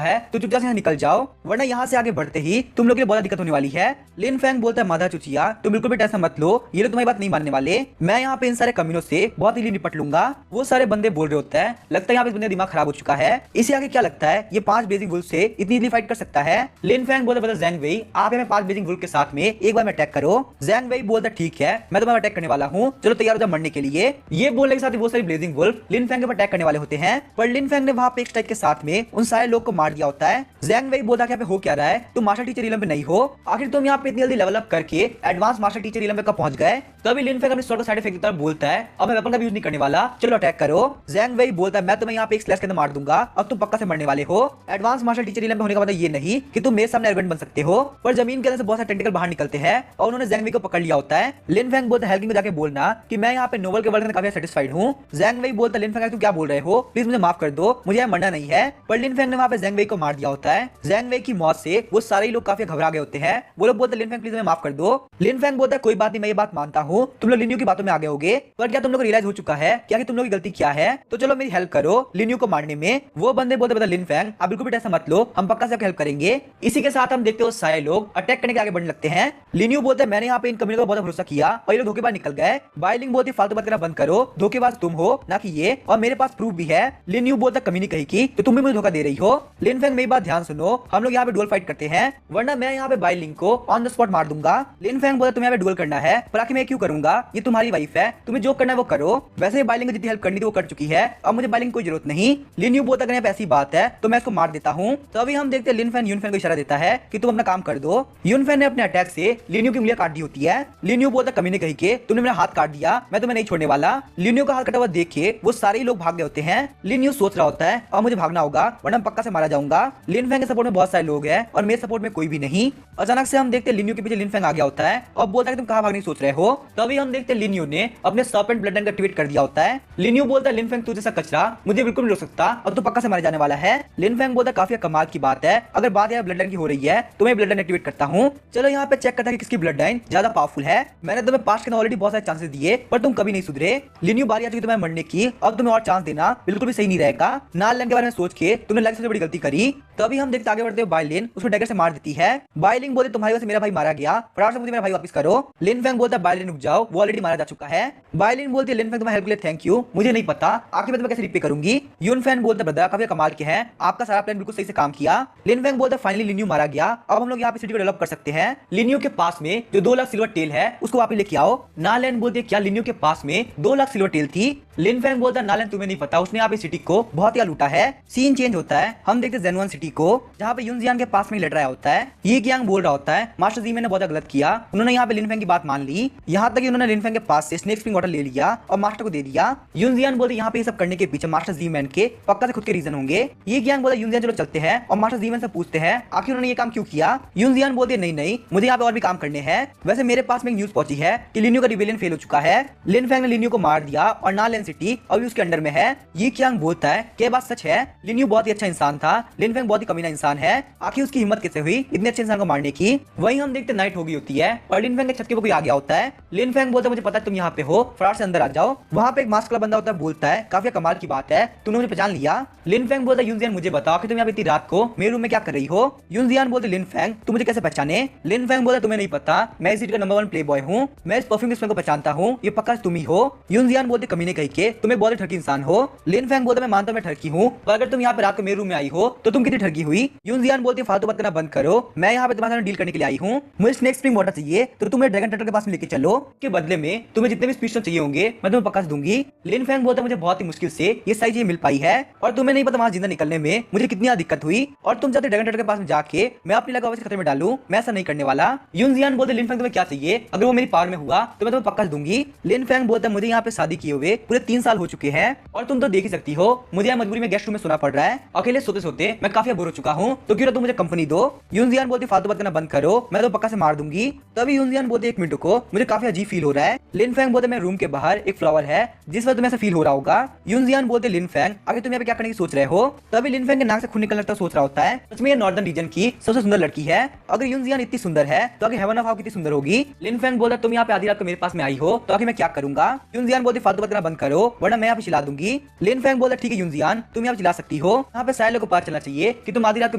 Speaker 1: है तो चुपचाप से यहाँ निकल जाओ, वरना यहाँ से आगे बढ़ते ही तुम लोग के लिए बहुत दिक्कत होने वाली है। लिन फैंग बोलता है माधा चुचिया तुम बिल्कुल भी टेंशन मत लो, ये लोग तुम्हारी बात नहीं मानने वाले, मैं यहाँ पे इन सारे कमीनों से बहुत ही निपट लूंगा। वो सारे बंदे बोल रहे होते हैं लगता है यहाँ पे बंदे दिमाग खराब हो चुका है, इसे आगे क्या लगता है ये 5 ब्लेजिंग वुल्फ से इतनी इजीली फाइट कर सकता है। लिन फैंग बोलता है ज़ैंग वेई आप हमें 5 ब्लेजिंग वुल्फ के साथ में एक बार में अटैक करो। ज़ैंग वेई बोलता है ठीक है मैं तुम्हारा अटैक करने वाला हूँ, चलो तैयार हो जाओ मरने के लिए। ये बोलने के साथ वो सारी ब्लेजिंग वुल्फ लिन फैंग पर अटैक करने वाले होते हैं, पर लिन फैंग ने वहां पे एक स्ट्राइक के साथ में उन सारे लोग को मार दिया होता है। ज़ैंग वेई बोलता है यहाँ पे हो क्या रहा है, तुम मास्टर टीचर रियलम पे नहीं हो, आखिर तुम यहाँ पे इतनी जल्दी लेवल अप करके एडवांस मास्टर टीचर रियलम पे कब पहुंच गए। तभी लिन फैंग अपने स्वॉर्ड को साइड इफेक्ट की तरफ बोलता है अब मैं वेपन का यूज नहीं करने वाला, चलो अटैक करो। ज़ैंग वेई बोलता है मैं तुम्हें यहाँ पे एक स्लैश के अंदर मार दूंगा, अब तुम पक्का से मरने वाले हो। एडवांस मास्टर टीचर रियलम पे होने का मतलब ये नहीं कि तुम मेरे सामने एरोगेंट बन सकते हो, पर जमीन के अंदर से बहुत सारे टेंटिकल बाहर निकलते हैं और उन्होंने ज़ैंग वेई को पकड़ लिया होता है। लिन फैंग बोलता है हेल्किंग को जाके बोलना कि मैं यहाँ पे नोबल के वर्ल्ड में काफी सेटिस्फाइड हूँ। ज़ैंग वेई बोलता है लिन फैंग तुम क्या बोल रहे हो, प्लीज मुझे माफ कर दो, मुझे यहाँ मरना नहीं है। पर लिन फैंग ने वहाँ पे ज़ैंग वेई को मार दिया होता है। ज़ैंग वेई की मौत से वो सारे लोग काफी घबरा गए होते हैं, वो लोग बोलते हैं लिन फैंग प्लीज मुझे माफ कर दो। लिन फैंग बोलता है कोई बात नहीं मैं ये बात मानता हूँ, तुम लोग लिन यू की बातों में आगे होगे, पर क्या तुम लोग को रियलाइज हो चुका है क्या कि तुम लोग की गलती क्या है, तो चलो मेरी हेल्प करो लिन यू को मारने में। वो बंदे बोलते बता लिन फैंग आप बिल्कुल भी टेंशन मत लो, हम पक्का से आपकी हेल्प करेंगे। इसी के साथ हम देखते हो सारे लोग अटैक करने के आगे बढ़ने लगते हैं। लिन यू बोलते हैं मैंने यहाँ पे इन कमीनों को बहुत भरोसा किया और ये लोग धोखेबाज निकल गए। बाइलिंग बोलती फालतू बात करना बंद करो, धोखेबाज तुम हो ना कि ये, और मेरे पास प्रूफ भी है। लिन यू बोलता कमीनी कही की तो तुम भी मुझे धोखा दे रही हो। लिन फैंग मेरी बात ध्यान सुनो, हम लोग यहाँ पे डुअल फाइट करते हैं वरना मैं यहाँ पे बाइलिंग को ऑन द स्पॉट मार दूंगा। लिन फैंग बोलता तुम्हें यहाँ पे डुअल करना है, पर आखिर मैं क्यों करूंगा, ये तुम्हारी वाइफ है, तुम्हें जो करना है वो करो, वैसे बाइलिंग को जितनी हेल्प करनी थी वो कर चुकी है, अब मुझे बाइलिंग कोई जरूरत नहीं। लिन यू बोलता अगर ऐसी बात है तो मैं इसको मार देता हूँ। तो अभी हम देखते हैं लिन फैन यून फैन को इशारा देता है कि तुम अपना काम कर दो। यून फैन ने अपने अटैक से लिन यू की उंगलियां काट दी होती है। लिन यू बोलता कमीने कही के तुमने मेरा हाथ काट दिया, मैं तुम्हें नहीं छोड़ने वाला। लिन यू का हाथ कटा हुआ देख के वो सारे ही लोग भाग गए होते हैं। लिन यू सोच रहा होता है अब मुझे भागना होगा वरना पक्का से मारा जाऊंगा। लिन फैंग के सपोर्ट में बहुत सारे लोग हैं और मेरे सपोर्ट में कोई भी नहीं। अचानक से हम देखते हैं लिन यू के पीछे लिन फैंग आ गया होता है और बोलता है तुम कहां भागने सोच रहे हो। तभी हम देखते हैं लिन यू ने अपने सर्पेंट ब्लड लाइन का एक्टिवेट कर दिया होता है। लिन यू बोलता है लिन फैंग तू जैसा कचरा मुझे बिल्कुल नहीं रोक सकता और तू पक्का से मारे जाने वाला है। लिन फैंग बोलता है काफी कमाल की बात है, अगर बात यहाँ ब्लड लाइन की हो रही है तो मैं ब्लड लाइन एक्टिवेट करता हूँ। चलो यहाँ पे चेक करता है कि किसकी ब्लड लाइन ज्यादा पावरफुल है। है। मैंने तुम्हें पास्ट के अंदर ऑलरेडी बहुत सारे चांसेस दिए पर तुम कभी नहीं सुधरे। लिन्यू बारी आ चुकी तुम्हें मरने की, अब तुम्हें और चांस देना बिल्कुल भी सही नहीं रहेगा। नाल के बारे में सोच के तुमने लाइफ सबसे बड़ी गलती करी। तभी हम देखते आगे बढ़ते हो बाइलिन उसको डैगर से मार देती है। बाइलिन बोलते तुम्हारी वजह से मेरा भाई मारा गया, फटाफट से मुझे मेरा भाई वापस करो। लिन फैंग बोलता बाइलिन रुक जाओ, वो ऑलरेडी मारा जा चुका है। बाइलिन बोलती लिन फैंग तुम्हारी हेल्प के लिए थैंक यू, मुझे नहीं पता आखिर मैं तुम्हें कैसे रिपे करूंगी। यून फैन बोलता ब्रदर काफी कमाल के हैं, आपका सारा प्लान बिल्कुल सही से काम किया। लिन फैंग बोलता फाइनली लिन्यू मारा गया, अब हम लोग यहाँ पे सिटी को डेवलप कर सकते हैं। लिन्यू के पास में जो 2 लाख सिल्वर टेल है उसको वापस लेके आओ। नालैंड बोलते क्या लिन्यू के पास में 2 लाख सिल्वर टेल थी। लिन फैंग बोलता नालैंड तुम्हें नहीं पता, उसने यहाँ पे सिटी को बहुत ही लूटा है। सीन चेंज होता है, हम देखते हैं जेनवन सिटी को जहाँ पे यूनजियान के पास में लड़ रहा होता है। ये कियांग बोल रहा होता है मास्टर जी मैंने बहुत गलत किया, उन्होंने यहाँ पे लिन फैंग की बात मान ली, यहाँ तक कि उन्होंने लिन फैंग के पास से स्नेक स्प्रिंग वाटर ले लिया और मास्टर को दे दिया। यूनजियान बोलते यहाँ पे ये सब करने के पीछे मास्टर जी मैन के पक्का से खुद के रीजन होंगे। ये कियांग बोलता यूनजियान चलो चलते हैं और मास्टर जी मैन से पूछते हैं आखिर उन्होंने ये काम क्यों किया। यूनजियान बोलते नहीं नहीं मुझे यहाँ पे और भी काम करने हैं। वैसे मेरे पास में एक न्यूज पहुंची है कि लिन्यू का रिबेलियन फेल हो चुका है, लिन फैंग ने लिन्यू को मार दिया और नालैंड सिटी अभी उसके अंडर में है। ये कियांग बोलता है कि बात सच है, लिन्यू बहुत ही अच्छा इंसान था, लिन फैंग बहुत ही कमीना इंसान है, आखिर उसकी हिम्मत कैसे हुई इतने अच्छे इंसान को मारने की। वहीं हम देखते नाइट हो गई होती है और लिन फैंग के छत के ऊपर कोई आ गया होता है। लिन फैंग बोलता है मुझे पता है तुम यहाँ पे हो, फटाफट से अंदर आ जाओ। वहाँ पे एक मास्क वाला बंदा होता है, बोलता है काफी कमाल की बात है तुमने मुझे पहचान लिया। लिन फैंग बोलता है यूनजियान मुझे बताओ कि तुम यहाँ पे इतनी रात को मेरे रूम में क्या कर रही हो। यूनजियान बोलते लिन फैंग तुम मुझे कैसे पहचाने। लिन फैंग बोलता तुम्हें नहीं पता मैं इस सिटी का नंबर 1 प्ले बॉय हूँ, मैं इस परफ्यूम के स्मेल को पहचानता हूँ, ये पक्का तुम ही हो। यूनजियान बोलते कमीने कही के तुम्हें बहुत ठगी इंसान हो। लिन फैंग बोलते मैं मानता हूँ मैं ठगी हूँ, पर अगर तुम यहाँ पे रात को मेरे रूम में आई हो तो तुम कितनी ठगी हुई। यूनजियान बोलते फालतू बात करना बंद करो, मैं यहाँ पे तुम्हारे साथ डील करने के लिए आई हूँ, मुझे स्नेक स्प्रिंग वाटर चाहिए तो तुम्हें ड्रैगन टर्टल के पास में लेके चलो, के बदले में तुम्हें जितने भी स्पीच चाहिए होंगे मैं तुम्हें पक्का से दूंगी। लिन फैंग बोलता मुझे बहुत ही मुश्किल से ये सारी चीजें मिल पाई है और तुम्हें नहीं पता वहां जिंदा निकलने में मुझे कितनी दिक्कत हुई और तुम चाहते ड्रैगन टर्टल के पास में जाके मैं अपनी लगा खतरे में डालूं, मैं ऐसा नहीं करने वाला। यूनजियान बोलते लिन फैंग तुम्हें क्या चाहिए, अगर वो मेरी पावर में हुआ तो मैं तुम्हें पक्का दूंगी। लिन फैंग बोलता मुझे यहाँ पे शादी किए हुए पूरे 3 साल हो चुके हैं और तुम तो देख ही सकती हो मुझे यहाँ मजबूरी में गेस्ट रूम में सोना पड़ रहा है, अकेले सोते सोते मैं काफी बोर हो चुका हूँ, तो क्यों ना तुम मुझे कंपनी दो। यूनजियान बोलती फालतू बात करना बंद करो, मैं तो पक्का से मार दूंगी। तभी यूनजियान बोलते 1 मिनट को मुझे काफी अजीब फील हो रहा है। लिन फैंग बोलते मेरे रूम के बाहर एक फ्लावर है जिस वजह तुम्हें ऐसा फील हो रहा होगा। यूनजियान बोलते लिन फैंग आगे तुम यहाँ पे क्या करने की सोच रहे हो। तभी लिन फैंग के नाक से खून निकलने लगता सोच रहा होता है सच में ये नॉर्दर्न रीजन की सबसे सुंदर लड़की है, अगर यूनजियान इतनी सुंदर है तो आगे हेवन ऑफ हाउ कितनी सुंदर होगी। लिन फैंग बोलता तुम यहाँ पे आधी रात को मेरे पास में आई हो तो आगे मैं क्या करूंगा। यूनजियान बोलती फालतू बात करना बंद करो वरना मैं यहाँ पे चिल्ला दूंगी। लिन फैंग बोलता ठीक है यूनजियान तुम यहाँ पे चिल्ला सकती हो, यहाँ पे सारे लोगों को पता चलना चाहिए कि तुम आधी रात को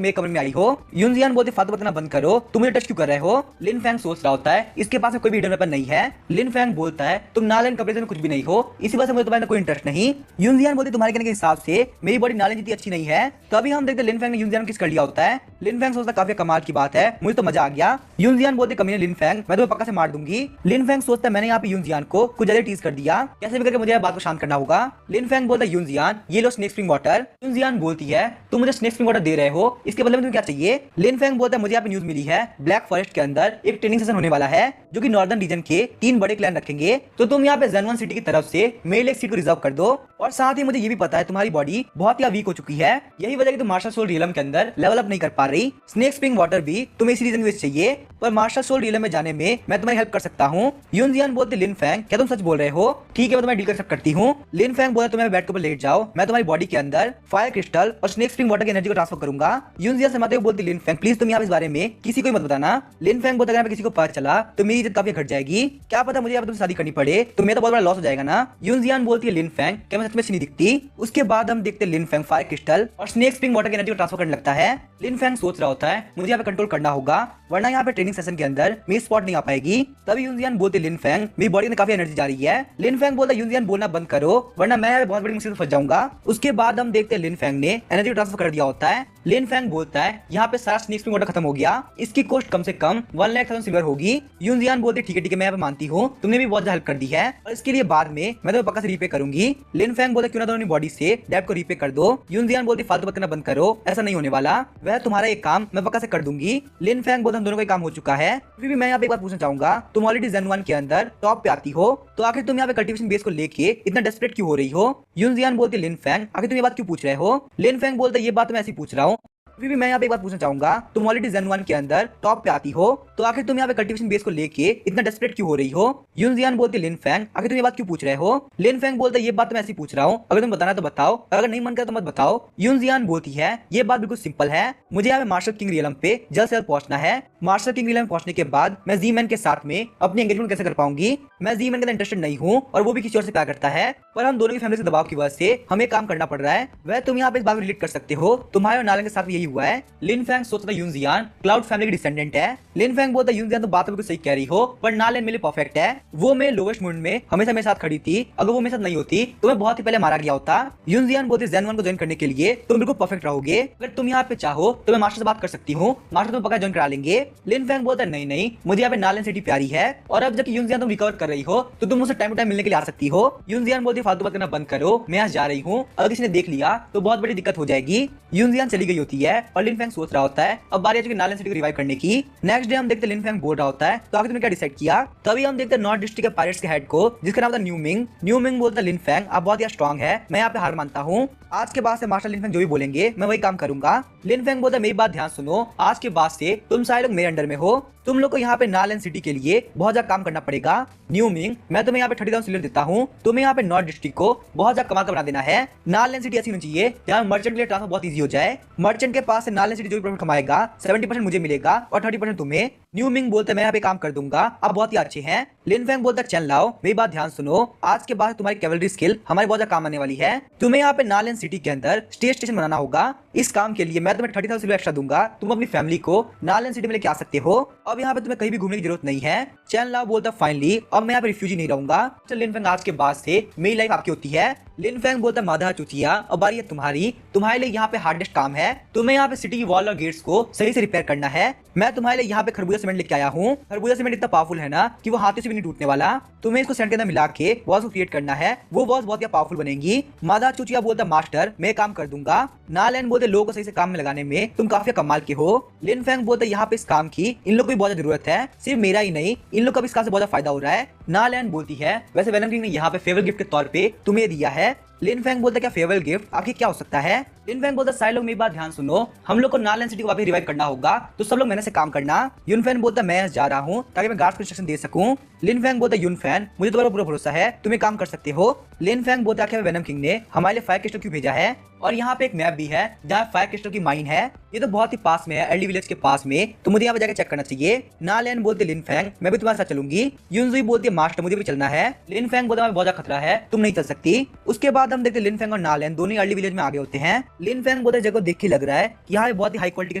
Speaker 1: मेरे कमरे में आई हो। यूनजियान बोलते फालतू बात करना बंद करो, तुम मुझे टच क्यों कर रहे हो। लिन फैंग सोच रहा होता है इसके पास में कोई भी हिडन वेपन नहीं है। लिन फैंग बोलता है तुम नालैंड कपड़े में कुछ भी नहीं हो, इसी वजह से मुझे तुम्हारे कोई इंटरेस्ट नहीं। यूनजियान बोलती तुम्हारे कहने के हिसाब से मेरी बॉडी नालैंड जितनी अच्छी नहीं है। तो अभी हम देखते लिन फैंग ने यूनजियान किस कर लिया होता है। लिन फैंग सोचता काफी कमाल की बात है, मुझे तो मजा आ गया। यूनजियान बोलते कमीने लिन फैंग मैं तुम्हें पक्का से मार दूंगी। लिन फैंग सोचता मैंने यहाँ पे यूनजियान को कुछ ज्यादा टीज कर दिया, कैसे भी करके मुझे बात को शांत करना होगा। लिन फैंग बोलता यूनजियान ये लो स्नेक स्प्रिंग वाटर। यूनजियान बोलती है तुम मुझे स्नेक स्प्रिंग वाटर दे रहे हो, इसके बदले में तुम्हें क्या चाहिए। लिन फैंग बोलता है मुझे यहाँ पे न्यूज मिली है ब्लैक फॉरेस्ट के अंदर एक ट्रेनिंग सेशन होने वाला है जो कि नॉर्दर्न रीजन के 3 बड़े क्लैन रखेंगे, तो तुम यहाँ पे जेनवन सिटी की तरफ से मेरे लिए एक सीट को रिजर्व कर दो। और साथ ही मुझे ये भी पता है तुम्हारी बॉडी बहुत ही वीक हो चुकी है, यही वजह कि तुम मार्शल सोल रियलम के अंदर लेवल अप नहीं कर पा रही। स्नेक स्प्रिंग वाटर भी तुम्हें इसी रीजन की वजह से चाहिए, पर मार्शल सोल रियलम में जाने में मैं तुम्हारी हेल्प कर सकता हूँ। यूनजियान बोलते लिन फैंग क्या तुम सच बोल रहे हो, ठीक है मैं तुम्हारी डील कर करती हूँ। लिन फैंग बोलते तुम्हें बेड के ऊपर लेट जाओ, मैं तुम्हारी बॉडी के अंदर फायर क्रिस्टल और स्नेक स्प्रिंग वाटर की एनर्जी को ट्रांसफर करूंगा। यूनजियान से माते हुए बोलती लिन फैंग प्लीज तुम यहाँ इस बारे में किसी को मत बताना। लिन फैंग बोलता अगर किसी को पता चला तो मेरी इज्जत काफी घट जाएगी, क्या पता मुझे यहाँ तुम शादी करनी पड़े तो मेरा तो बहुत बड़ा लॉस हो जाएगा ना। यूनजियान बोलती है लिन फैंग क्या मैं सच में अच्छी नहीं दिखती। उसके बाद हम देखते लिन फैंग फायर क्रिस्टल और स्नेक स्प्रिंग वाटर की एनर्जी को ट्रांसफर करने लगता है। लिन फैंग सोच रहा होता है मुझे यहाँ पे कंट्रोल करना होगा वरना यहाँ पे ट्रेनिंग सेशन के अंदर मेरी स्पॉट नहीं आ पाएगी। तभी यूनजियान बोलते लिन फैंग मेरी बॉडी में काफी एनर्जी जा रही है। लिन फैंग बोलता यूनजियान बोलना बंद करो वरना मैं बहुत बड़ी मुश्किल में फंस जाऊंगा। उसके बाद हम देखते लिन फैंग ने एनर्जी ट्रांसफर कर दिया होता है। लिन फैंग बोलता है यहाँ पे सारा स्नेक स्प्रिंग वाटर खत्म हो गया, इसकी कॉस्ट कम से कम 1,00,000 सिल्वर होगी। यूनजियान बोलते ठीक है मैं यहाँ पे मानती हूँ, तुमने भी बहुत ज्यादा हेल्प कर दी है और इसके लिए बाद में मैं तुम्हें पक्का से रीपे करूंगी। लिन फैंग बोलते क्यों ना दोनों बॉडी से डेब्ट को रीपे कर दो। यूनजियान बोलते फालतू बात करना बंद करो, ऐसा नहीं होने वाला, वह तुम्हारा एक काम मैं पक्का से कर दूंगी। लिन फैंग बोलते हम दोनों का काम हो चुका है। फिर भी मैं यहाँ पे एक बात पूछना चाहूंगा, तुम ऑलरेडी जेन 1 के अंदर टॉप पे आती हो तो आखिर तुम यहाँ पे कल्टीवेशन बेस को लेके इतना डेस्परेट क्यों हो रही हो। यूनजियान बोलते लिन फैंग आखिर तुम ये बात क्यों पूछ रहे हो। लिन फैंग बोलते ये बात मैं ऐसी पूछ रहा हूँ फिर भी मैं यहाँ पे एक बात पूछना चाहूंगा, तुम ऑलरेडी जेन 1 के अंदर टॉप पे आती हो, तो आखिर तुम यहाँ पे कल्टीवेशन बेस को लेके इतना डेस्परेट क्यों हो रही हो? यूनजियान बोलती लिन फैंग, आखिर तुम ये बात क्यों पूछ रहे हो? लिन फैंग बोलता ये बात तो मैं ऐसी पूछ रहा हूँ, अगर तुम बताना तो बताओ, अगर नहीं मन कर तो मत बताओ। यूनजियान बोलती है ये बात बिल्कुल सिंपल है, मुझे यहाँ पे मार्शल किंग रियलम पे जल्द से जल्द पहुंचना है। मार्शल किंग रियलम पहुंचने के बाद मैं जी मैन के साथ में अपनी एंगेजमेंट कैसे कर पाऊंगी? मैं जी मैन के अंदर इंटरेस्टेड नहीं हूँ और वो भी किसी और से प्यार करता है, पर हम दोनों की फैमिली से दबाव की वजह से हमें काम करना पड़ रहा है। वह तुम यहाँ पे इस बात में रिलेट कर सकते हो, तुम्हारे और नालन के साथ भी यही हुआ है। लिन फैंग सोचता था यूनजियान क्लाउड फैमिली की डिसेंडेंट है। लिन फैंग बोलता यूनजियान तो बात बिल्कुल सही कह रही हो, पर नालन मेरे परफेक्ट है, वो मेरे लोवेस्ट मोमेंट में हमेशा मेरे साथ खड़ी थी, अगर वो मेरे साथ नहीं होती तो मैं बहुत ही पहले मारा गया होता। यूनजियान बोलते जेन 1 को ज्वाइन करने के लिए तुम बिल्कुल परफेक्ट रहोगे, अगर तुम यहाँ पे चाहो तो मैं मास्टर से बात कर सकती हूँ, मास्टर तुम पक्का ज्वाइन करा लेंगे। लिन फैंग बोलता नहीं नहीं, मुझे यहाँ पे नालन सिटी प्यारी है, और अब जब यूनजियान तुम रिकवर कर रही हो तो तुम मुझसे टाइम टू टाइम मिलने के लिए आ सकती हो। यूनजियान बोलती फालतू बात करना बंद करो, मैं यहाँ जा रही हूँ, अगर किसी ने देख लिया तो बहुत बड़ी दिक्कत हो जाएगी। यूनजियान चली गई होती है और लिन फैंग सोच रहा होता है अब बारी आ चुकी नालन सिटी को रिवाइव करने की। नेक्स्ट डे हम देखते लिन फैंग बोल रहा होता है तो आगे तुमने क्या डिसाइड किया? तभी हम देखते नॉर्थ डिस्ट्रिक्ट के पायरेट्स के हेड को, जिसका नाम था न्यू मिंग। न्यू मिंग बोलता लिन फैंग आप बहुत ही स्ट्रांग है, मैं यहाँ पे हार मानता हूँ, आज के बाद से मास्टर लिन फैंग जो भी बोलेंगे मैं वही काम करूंगा। लिन फैंग बोलता मेरी बात ध्यान सुनो, आज के बाद से तुम सारे लोग मेरे अंडर में हो, तुम लोग को यहाँ पे नालन सिटी के लिए बहुत ज्यादा काम करना पड़ेगा। न्यू मिंग मैं तुम्हें यहाँ पे 30,000 सिल्वर देता हूँ, तुम्हें यहाँ पे नॉर्थ डिस्ट्रिक्ट को बहुत ज्यादा कमाल का बना देना है। नालन सिटी ऐसी होनी चाहिए जहाँ मर्चेंट के लिए ट्रांसफर बहुत ईजी हो जाए, मर्चेंट के पास से नालन सिटी जो भी प्रॉफिट कमाएगा 70% मुझे मिलेगा और 30% तुम्हें। न्यू मिंग बोलते मैं यहाँ पे काम कर दूंगा, आप बहुत ही अच्छे हैं। लिन फैंग बोलता चल लाओ, मेरी बात ध्यान सुनो, आज के बाद तुम्हारी कैवलरी स्किल हमारे बहुत ज्यादा काम आने वाली है, तुम्हें यहाँ पे नालन सिटी के अंदर स्टेशन बनाना होगा। इस काम के लिए मैं तुम्हें 30,000 सिल्वर एक्स्ट्रा दूंगा, तुम अपनी फैमिली को नालन सिटी में लेके आ सकते हो, अब यहाँ पे तुम्हें कहीं भी घूमने की जरूरत नहीं है। चैन लाओ बोलता फाइनली अब मैं यहाँ पे रिफ्यूजी नहीं रहूंगा। चल लिन फैंग आज के बाद से मेरी लाइफ आपकी होती है। लिन फैंग बोलता माधा चुतिया अब बारी है तुम्हारी, तुम्हारे लिए यहाँ पे हार्डेस्ट काम है, तुम्हें यहाँ पे सिटी की वॉल और गेट्स को सही से रिपेयर करना है। मैं तुम्हारे लिए यहाँ पे खरबूजा सीमेंट लेके आया हूँ, खरबूजा सीमेंट इतना पावरफुल है ना कि वो हाथों से भी नहीं टूटने वाला, तुम्हें इसको सेंट के अंदर मिला के वॉल्स को क्रिएट करना है, वो वॉल्स बहुत ही पावरफुल बनेंगी। माधा चुतिया बोलता मास्टर मैं काम कर दूंगा। नालन बोलते लोगों को सही से काम में लगाने में तुम काफी कमाल के हो। लिन फैंग बोलते यहाँ पे इस काम की इन लोग को भी बहुत जरूरत है, सिर्फ मेरा ही नहीं इन लोग का भी इस काम से बहुत फायदा हो रहा है। नालन बोलती है वैसे वेनम किंग ने यहाँ पे फेवरेट गिफ्ट के तौर पे तुम्हें दिया है। लिन फैंग बोलता क्या फेवरेट गिफ्ट आखिर क्या हो सकता है? लिन फैंग बोलता सारे लोग मेरी बात ध्यान सुनो, हम लोग को नालन सिटी को वापस रिवाइव करना होगा, तो सब लोग मेहनत से काम करना। यून फैन बोलता मैं जा रहा हूँ ताकि मैं गार्ड्स को इंस्ट्रक्शन दे सकूं। लिन फैंग बोलता यून फैन मुझे तुम्हारा पूरा भरोसा है, तुम्हें काम कर सकते हो। लिन फैंग बोलता है वेनम किंग ने हमारे लिए फायर क्रिस्टल क्यों भेजा है, और यहाँ पे एक मैप भी है जहाँ फायर क्रिस्टल की माइन है, ये तो बहुत ही पास में है, एल्डी विलेज के पास में, तो मुझे यहाँ पे जाकर चेक करना चाहिए। नालन बोलते लिन फैंग मैं भी तुम्हारे साथ चलूंगी। यूनजुई बोलती है मास्टर मुझे भी चलना है। लिन फैंग बोलता बहुत ज्यादा खतरा है, तुम नहीं चल सकती। उसके बाद हम देखते लिन फैंग और नालन दोनों अर्ली विलेज में आगे होते हैं। लिन फैंग बोलते जगह देख के लग रहा है कि यहाँ पे बहुत ही हाई क्वालिटी के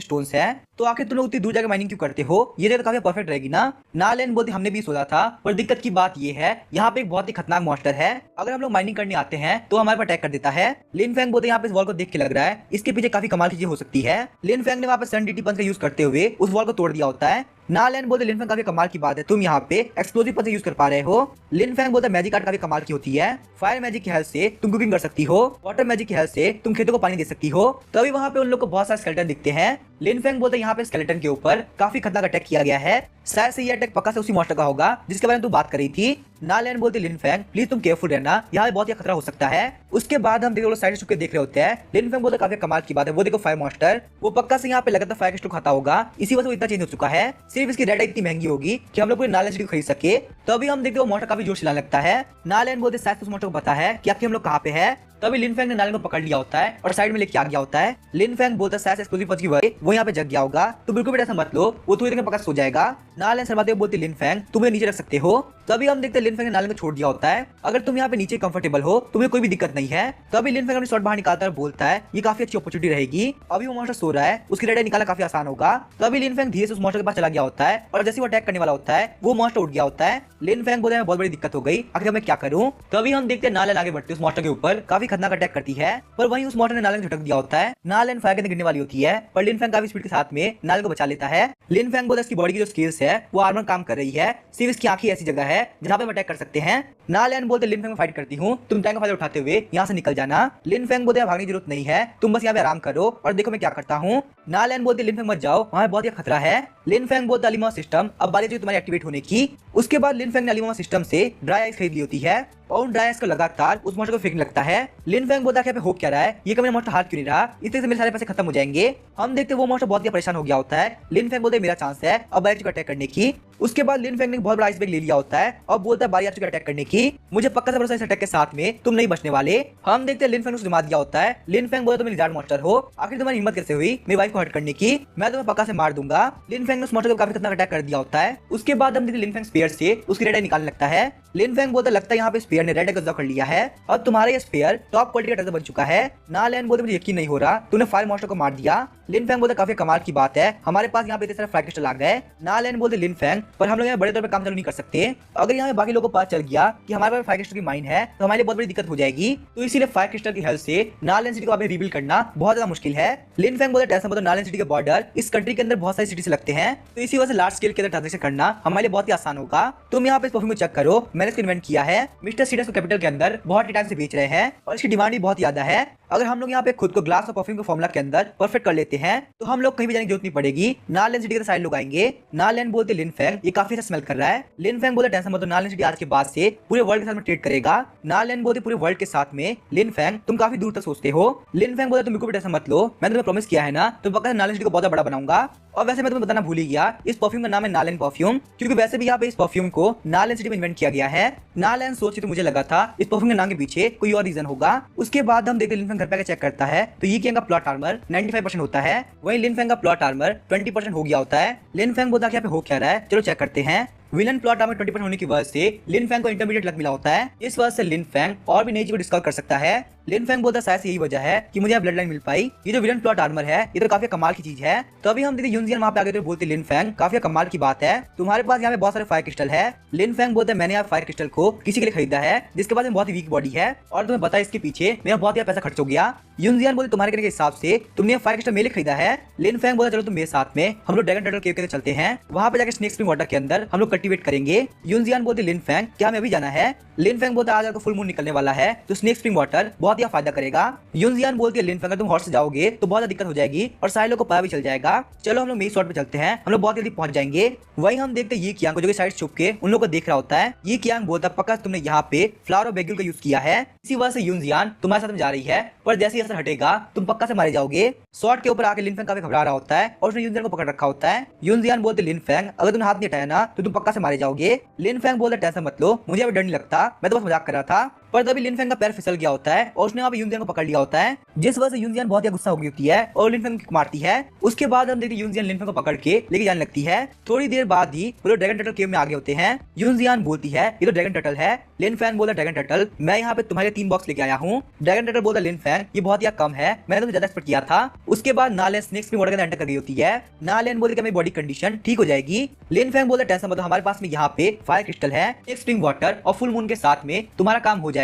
Speaker 1: स्टोन्स है, तो आखिर तुम लोग उतनी दूर जाकर माइनिंग क्यों करते हो, ये जगह काफी परफेक्ट रहेगी ना। नालन बोलते हमने भी सोचा था, पर दिक्कत की बात ये है यहाँ पे एक बहुत ही खतरनाक मॉन्स्टर है, अगर हम लोग माइनिंग करने आते हैं तो हमारे पर अटैक कर देता है। लिन फैंग बोलते यहाँ पे इस वॉल को देख के लग रहा है इसके पीछे काफी कमाल की चीज हो सकती है। लिन फैंग ने वहाँ पे सन डीटी पंच का यूज करते हुए उस वॉल को तोड़ दिया होता है। नालन बोलते लिन फैंग काफी कमाल की बात है तुम यहाँ पे एक्सप्लोजिव पंच यूज कर पा रहे हो। लिन फैंग बोलता मैजिक आर्ट काफी कमाल की होती है, फायर मैजिक की हेल्प से तुम कुकिंग कर सकती हो, वाटर मैजिक की हेल्प से तुम खेतों को पानी दे सकती हो। तभी वहाँ पे उन लोग को बहुत सारे स्केलेटन दिखते हैं। लिन फैंग बोलते यहाँ पे स्केलेटन के ऊपर काफी खतरनाक अटैक किया गया है, शायद से ये अटैक पक्का से उसी मॉन्स्टर का होगा जिसके बारे में तू बात कर रही थी। नालन बोलते लिन फैंग प्लीज तुम केयरफुल रहना, यहाँ पे बहुत ही खतरा हो सकता है। उसके बाद हम देखो साइड से देख रहे होते हैं। लिन फैंग बोलते काफी कमाल की बात है, वो देखो फायर मॉन्स्टर, वो पक्का से यहाँ पे लगातार फायर क्रिस्टल खाता होगा, इसी वजह से वो इतना चेंज हो चुका है, सिर्फ इसकी रेड इतनी महंगी होगी कि हम लोग पूरी नालन सिटी खरीद सके। तभी हम देखते वो मॉन्स्टर काफी जोर से चिल्लाने लगता है। नालन बोलते शायद उस मॉन्स्टर को पता है कि आखिर हम लोग कहाँ पे है। तभी लिन फैंग ने नालन को पकड़ लिया होता है और साइड में लेके आ गया होता है। लिन फैंग बोलता शायद एक्सप्लोजिव पंच की वजह वो यहाँ पे जग गया होगा, तो बिल्कुल भी ऐसा मत लो, वो थोड़ी देर में पक्का सो जाएगा। नालन शर्माते हुए बोलती लिन फैंग तुम्हें नीचे रख सकते हो। तभी हम देखते लिन फैंग ने नालन को छोड़ दिया होता है, अगर तुम यहाँ पे नीचे कंफर्टेबल हो तुम्हें कोई भी दिक्कत नहीं है। तभी लिन फैंग अपनी शॉट बाहर निकालता है और बोलता है ये काफी अच्छी अपॉर्चुनिटी रहेगी, अभी वो मॉन्स्टर सो रहा है, उसकी रेड निकालना काफी आसान होगा। तभी लिन फैंग धीरे से उस मॉन्स्टर के पास चला गया होता है और जैसे वो अटैक करने वाला होता है वो मॉन्स्टर उठ गया होता है। लिन फैंग बोलता है बहुत बड़ी दिक्कत हो गई, आखिर मैं क्या करूं। तभी हम देखते हैं नालन आगे बढ़ते उस मॉन्स्टर के ऊपर काफी खतरनाक अटैक करती है, पर वहीं उस मॉन्स्टर ने नालन को झटक दिया होता है। नालन फायर के अंदर गिरने वाली होती है, पर लिन फैंग काफी स्पीड के साथ में नालन को बचा लेता है। लिन फैंग बोलता है इसकी बॉडी की जो स्किल्स है वो आर्मर काम कर रही है, सिर्फ इसकी आंखें ऐसी जगह है जहां पे हम अटैक कर सकते हैं। नालन बोलते लिन फैंग में फाइट करती हूँ, तुम टैंक का फायदा उठाते हुए यहाँ से निकल जाना। लिन फैंग बोलते भागने की जरूरत नहीं है, तुम बस यहाँ पे आराम करो और देखो मैं क्या करता हूँ। ना लैन बोलते लिन फेंग मत जाओ, वहाँ बहुत ही खतरा है। लिन फेंग बोलता अलीमा सिस्टम अब बारी चाहिए तुम्हारी एक्टिवेट होने की। उसके बाद लिन फेंग ने अलीमा सिस्टम से ड्राई आइस खरीद ली होती है और उन ड्राई आइस को लगातार उस मॉन्स्टर को फेंकने लगता है। लिन फेंग बोलता है यहाँ पे हो क्या रहा है, ये कभी मॉन्स्टर हाथ क्यों नहीं रहा, इससे मेरे सारे पैसे खत्म हो जाएंगे। हम देखते वो मॉन्स्टर बहुत ही परेशान हो गया होता है। लिन फेंग बोलते मेरा चांस है अब बारी को अटैक करने की। उसके बाद लिन फेंग ने बहुत बड़ा आइस बैग ले लिया होता है और बोलता है बारी को अटैक करने की। मुझे पक्का से भरोसा इस अटैक के साथ में तुम नहीं बचने वाले। हम देखते हैं लिन फेंग ने जमा दिया होता है। लिन फेंग बोलता तुम लिजार्ड मॉन्स्टर हो, आखिर तुम्हारी हिम्मत कैसे हुई मेरी वाइफ को हर्ट करने की, मैं तुम्हें पक्का से मार दूंगा। लिन फेंग ने उस मॉन्स्टर को काफी खतरनाक अटैक कर दिया होता है। उसके बाद हम देखते लिन फेंग स्पेयर से उसकी रेड आई निकालने लगता है। लिन फेंग बोलता लगता है यहाँ पे स्पेयर ने रेड आई कब्जा कर लिया है और तुम्हारा ये स्पेयर टॉप क्वालिटी का ट्रेजर बन चुका है। ना लैन बोलते मुझे यकीन नहीं हो रहा, तूने फायर मॉन्स्टर को मार दिया। लिन फेंग बोलते काफी कमाल की बात है, हमारे पास यहाँ पे इतने सारे फायर क्रिस्टल आ गए। ना लैन बोलते लिन फेंग पर हम लोग यहाँ बड़े तौर पे काम चालू नहीं कर सकते, अगर यहाँ बाकी लोगों को पता चल गया कि हमारे पास फायर क्रिस्टल की माइन है तो हमारे लिए बहुत बड़ी दिक्कत हो जाएगी। तो इसीलिए फायर क्रिस्टल की हेल्प से ना लैन सिटी को अभी रिबिल्ड करना बहुत ज्यादा मुश्किल है। लिन फेंग बोलते टेंशन मत लो, ना लैन सिटी के बॉर्डर इस कंट्री के अंदर बहुत सारी सिटी से लगते हैं, तो इसी वजह से लार्ज स्केल के अंदर ट्रांजेक्शन करना हमारे लिए बहुत ही आसान होगा। तुम यहाँ पे इस परफ्यूम को चेक करो, मैंने इसको इन्वेंट किया है। मिस्टर सीडस को कैपिटल के अंदर बहुत टाइम से बेच रहे हैं और इसकी डिमांड भी बहुत ज्यादा है। अगर हम लोग यहाँ पे खुद को ग्लास और परफ्यूम के फॉर्मूला के अंदर परफेक्ट कर लेते हैं तो हम लोग कहीं भी जाने की जरूरत नहीं पड़ेगी। ना लैन सिटी के साइड लोग आएंगे। ना लैन बोलते लिन फेंग ये काफी अच्छा स्मेल कर रहा है। लिन फेंग बोलते टेंशन मत लो, ना लैन सिटी आज के बाद से पूरे वर्ल्ड के साथ में ट्रेड करेगा। ना लैन बोलते पूरे वर्ल्ड के साथ में। लिन फेंग तुम काफी दूर तक सोचते हो। लिन फेंग बोलते तुम बिल्कुल भी टेंशन मत लो, मैंने तुम्हें प्रॉमिस किया है ना, तो पक्का ना लैन सिटी को बहुत बड़ा बनाऊंगा। और वैसे मैं तुम्हें बताना भूल ही गया, इस परफ्यूम का नाम है ना लैन परफ्यूम, क्योंकि वैसे भी यहाँ पे इस परफ्यूम को ना लैन सिटी में इन्वेंट किया गया है। ना लैन सोच तो मुझे लगा था इस परफ्यूम के नाम के पीछे कोई और रीजन होगा। उसके बाद हम देखते लिन फेंग घर पे चेक करता है तो ये का प्लॉट आर्मर 95% होता है, वहीं लिन फेंग का प्लॉट आर्मर 20% हो गया होता है। लिन फेंग बोलता है यहाँ पे हो क्या रहा है, चलो चेक करते हैं। विलन प्लॉट आर्मर 20% होने की वजह से लिन फेंग को इंटरमीडिएट लक मिला होता है, इस वजह से लिन फेंग और भी नई चीज डिस्कवर कर सकता है। लिन फेंग बोलता है शायद यही वजह है कि मुझे ब्लड लाइन मिल पाई। ये जो विलन प्लॉट आर्मर है ये तो काफी कमाल की चीज है। तो अभी हम देखते यूनजियन वहां पे आगे तो बोलते लिन फेंग काफी कमाल की बात है, तुम्हारे पास यहाँ पे बहुत सारे फायर क्रिस्टल है। लिन फेंग बोलते हैं मैंने यहाँ फायर क्रिस्टल को किसी के लिए खरीदा है जिसके पास बहुत ही वीक बॉडी है और तुम्हें पता है इसके पीछे मेरा बहुत पैसा खर्च हो गया। यूनजियन बोलते तुम्हारे कहने के हिसाब से तुमने फायर क्रिस्टल मेरे लिए खरीदा है। लिन फेंग बोलता चलो तुम मेरे साथ में हम लोग ड्रैगन टर्टल केव के अंदर चलते हैं, वहां पे जाकर स्नेक स्प्रिंग वाटर के अंदर हम लोग कल्टीवेट करेंगे। यूनजियन बोलते लिन फेंग क्या हमें अभी जाना है। लिन फेंग बोलता आज आपको फुल मून निकलने वाला है तो स्नेक स्प्रिंग वाटर बहुत ही फायदा करेगा। यूनजियन बोलती है लिन फेंग अगर तुम हॉर्स से जाओगे तो बहुत दिक्कत हो जाएगी और सारे लोग को पता भी चल जाएगा। चलो हम लोग मेन शॉट पे चलते हैं, हम लोग बहुत जल्दी पहुंच जाएंगे। वही हम देखते ये कियांग को जो कि साइड छुप के उन लोग को देख रहा होता है। ये कियांग बोलता पक्का तुमने यहाँ पे फ्लावर और बेगुल का यूज किया है, इसी वजह से यूनजियन तुम्हारे साथ में जा रही है, पर जैसे ही असर हटेगा तुम पक्का से मारे जाओगे। शॉट के ऊपर आके लिन फेंग काफी घबरा रहा होता है और उसने यूनजियन को पकड़ रखा होता है। यूनजियन बोलते लिन फेंग अगर तुमने हाथ नहीं हटाया ना तो तुम पक्का से मारे जाओगे। लिन फेंग बोलते टेंशन मत लो, मुझे अभी डर नहीं लगता, मैं तो बस मजाक कर रहा था। पर तभी लिन फेंग का पैर फिसल गया होता है और उसने वहाँ पे यूनजियन को पकड़ लिया होता है, जिस वजह से यूनजियन बहुत ही गुस्सा हो गई होती है और लिन फेंग को मारती है। उसके बाद हम देखते यूनजियन लिन फेंग को पकड़ के लेके जाने लगती है। थोड़ी देर बाद ही वो लोग ड्रैगन टर्टल केव में आगे होते हैं। यूनजियन बोलती है ये तो ड्रैगन टर्टल है। लिन फेंग बोलता ड्रैगन टर्टल मैं यहाँ पे तुम्हारे 3 बॉक्स लेके आया हूँ। ड्रैगन टर्टल बोलता लिन फेंग ये बहुत ही कम है, मैंने तुम्हें ज्यादा एक्सपेक्ट किया था। उसके बाद ना लैन स्नेक स्प्रिंग वाटर के अंदर एंटर कर गई होती है। ना लैन बोलती है मेरी बॉडी कंडीशन ठीक हो जाएगी। लिन फेंग बोलता टेंशन मत लो, हमारे पास में यहाँ पे फायर क्रिस्टल है, एक स्प्रिंग वाटर और फुल मून के साथ में तुम्हारा काम हो जाएगा।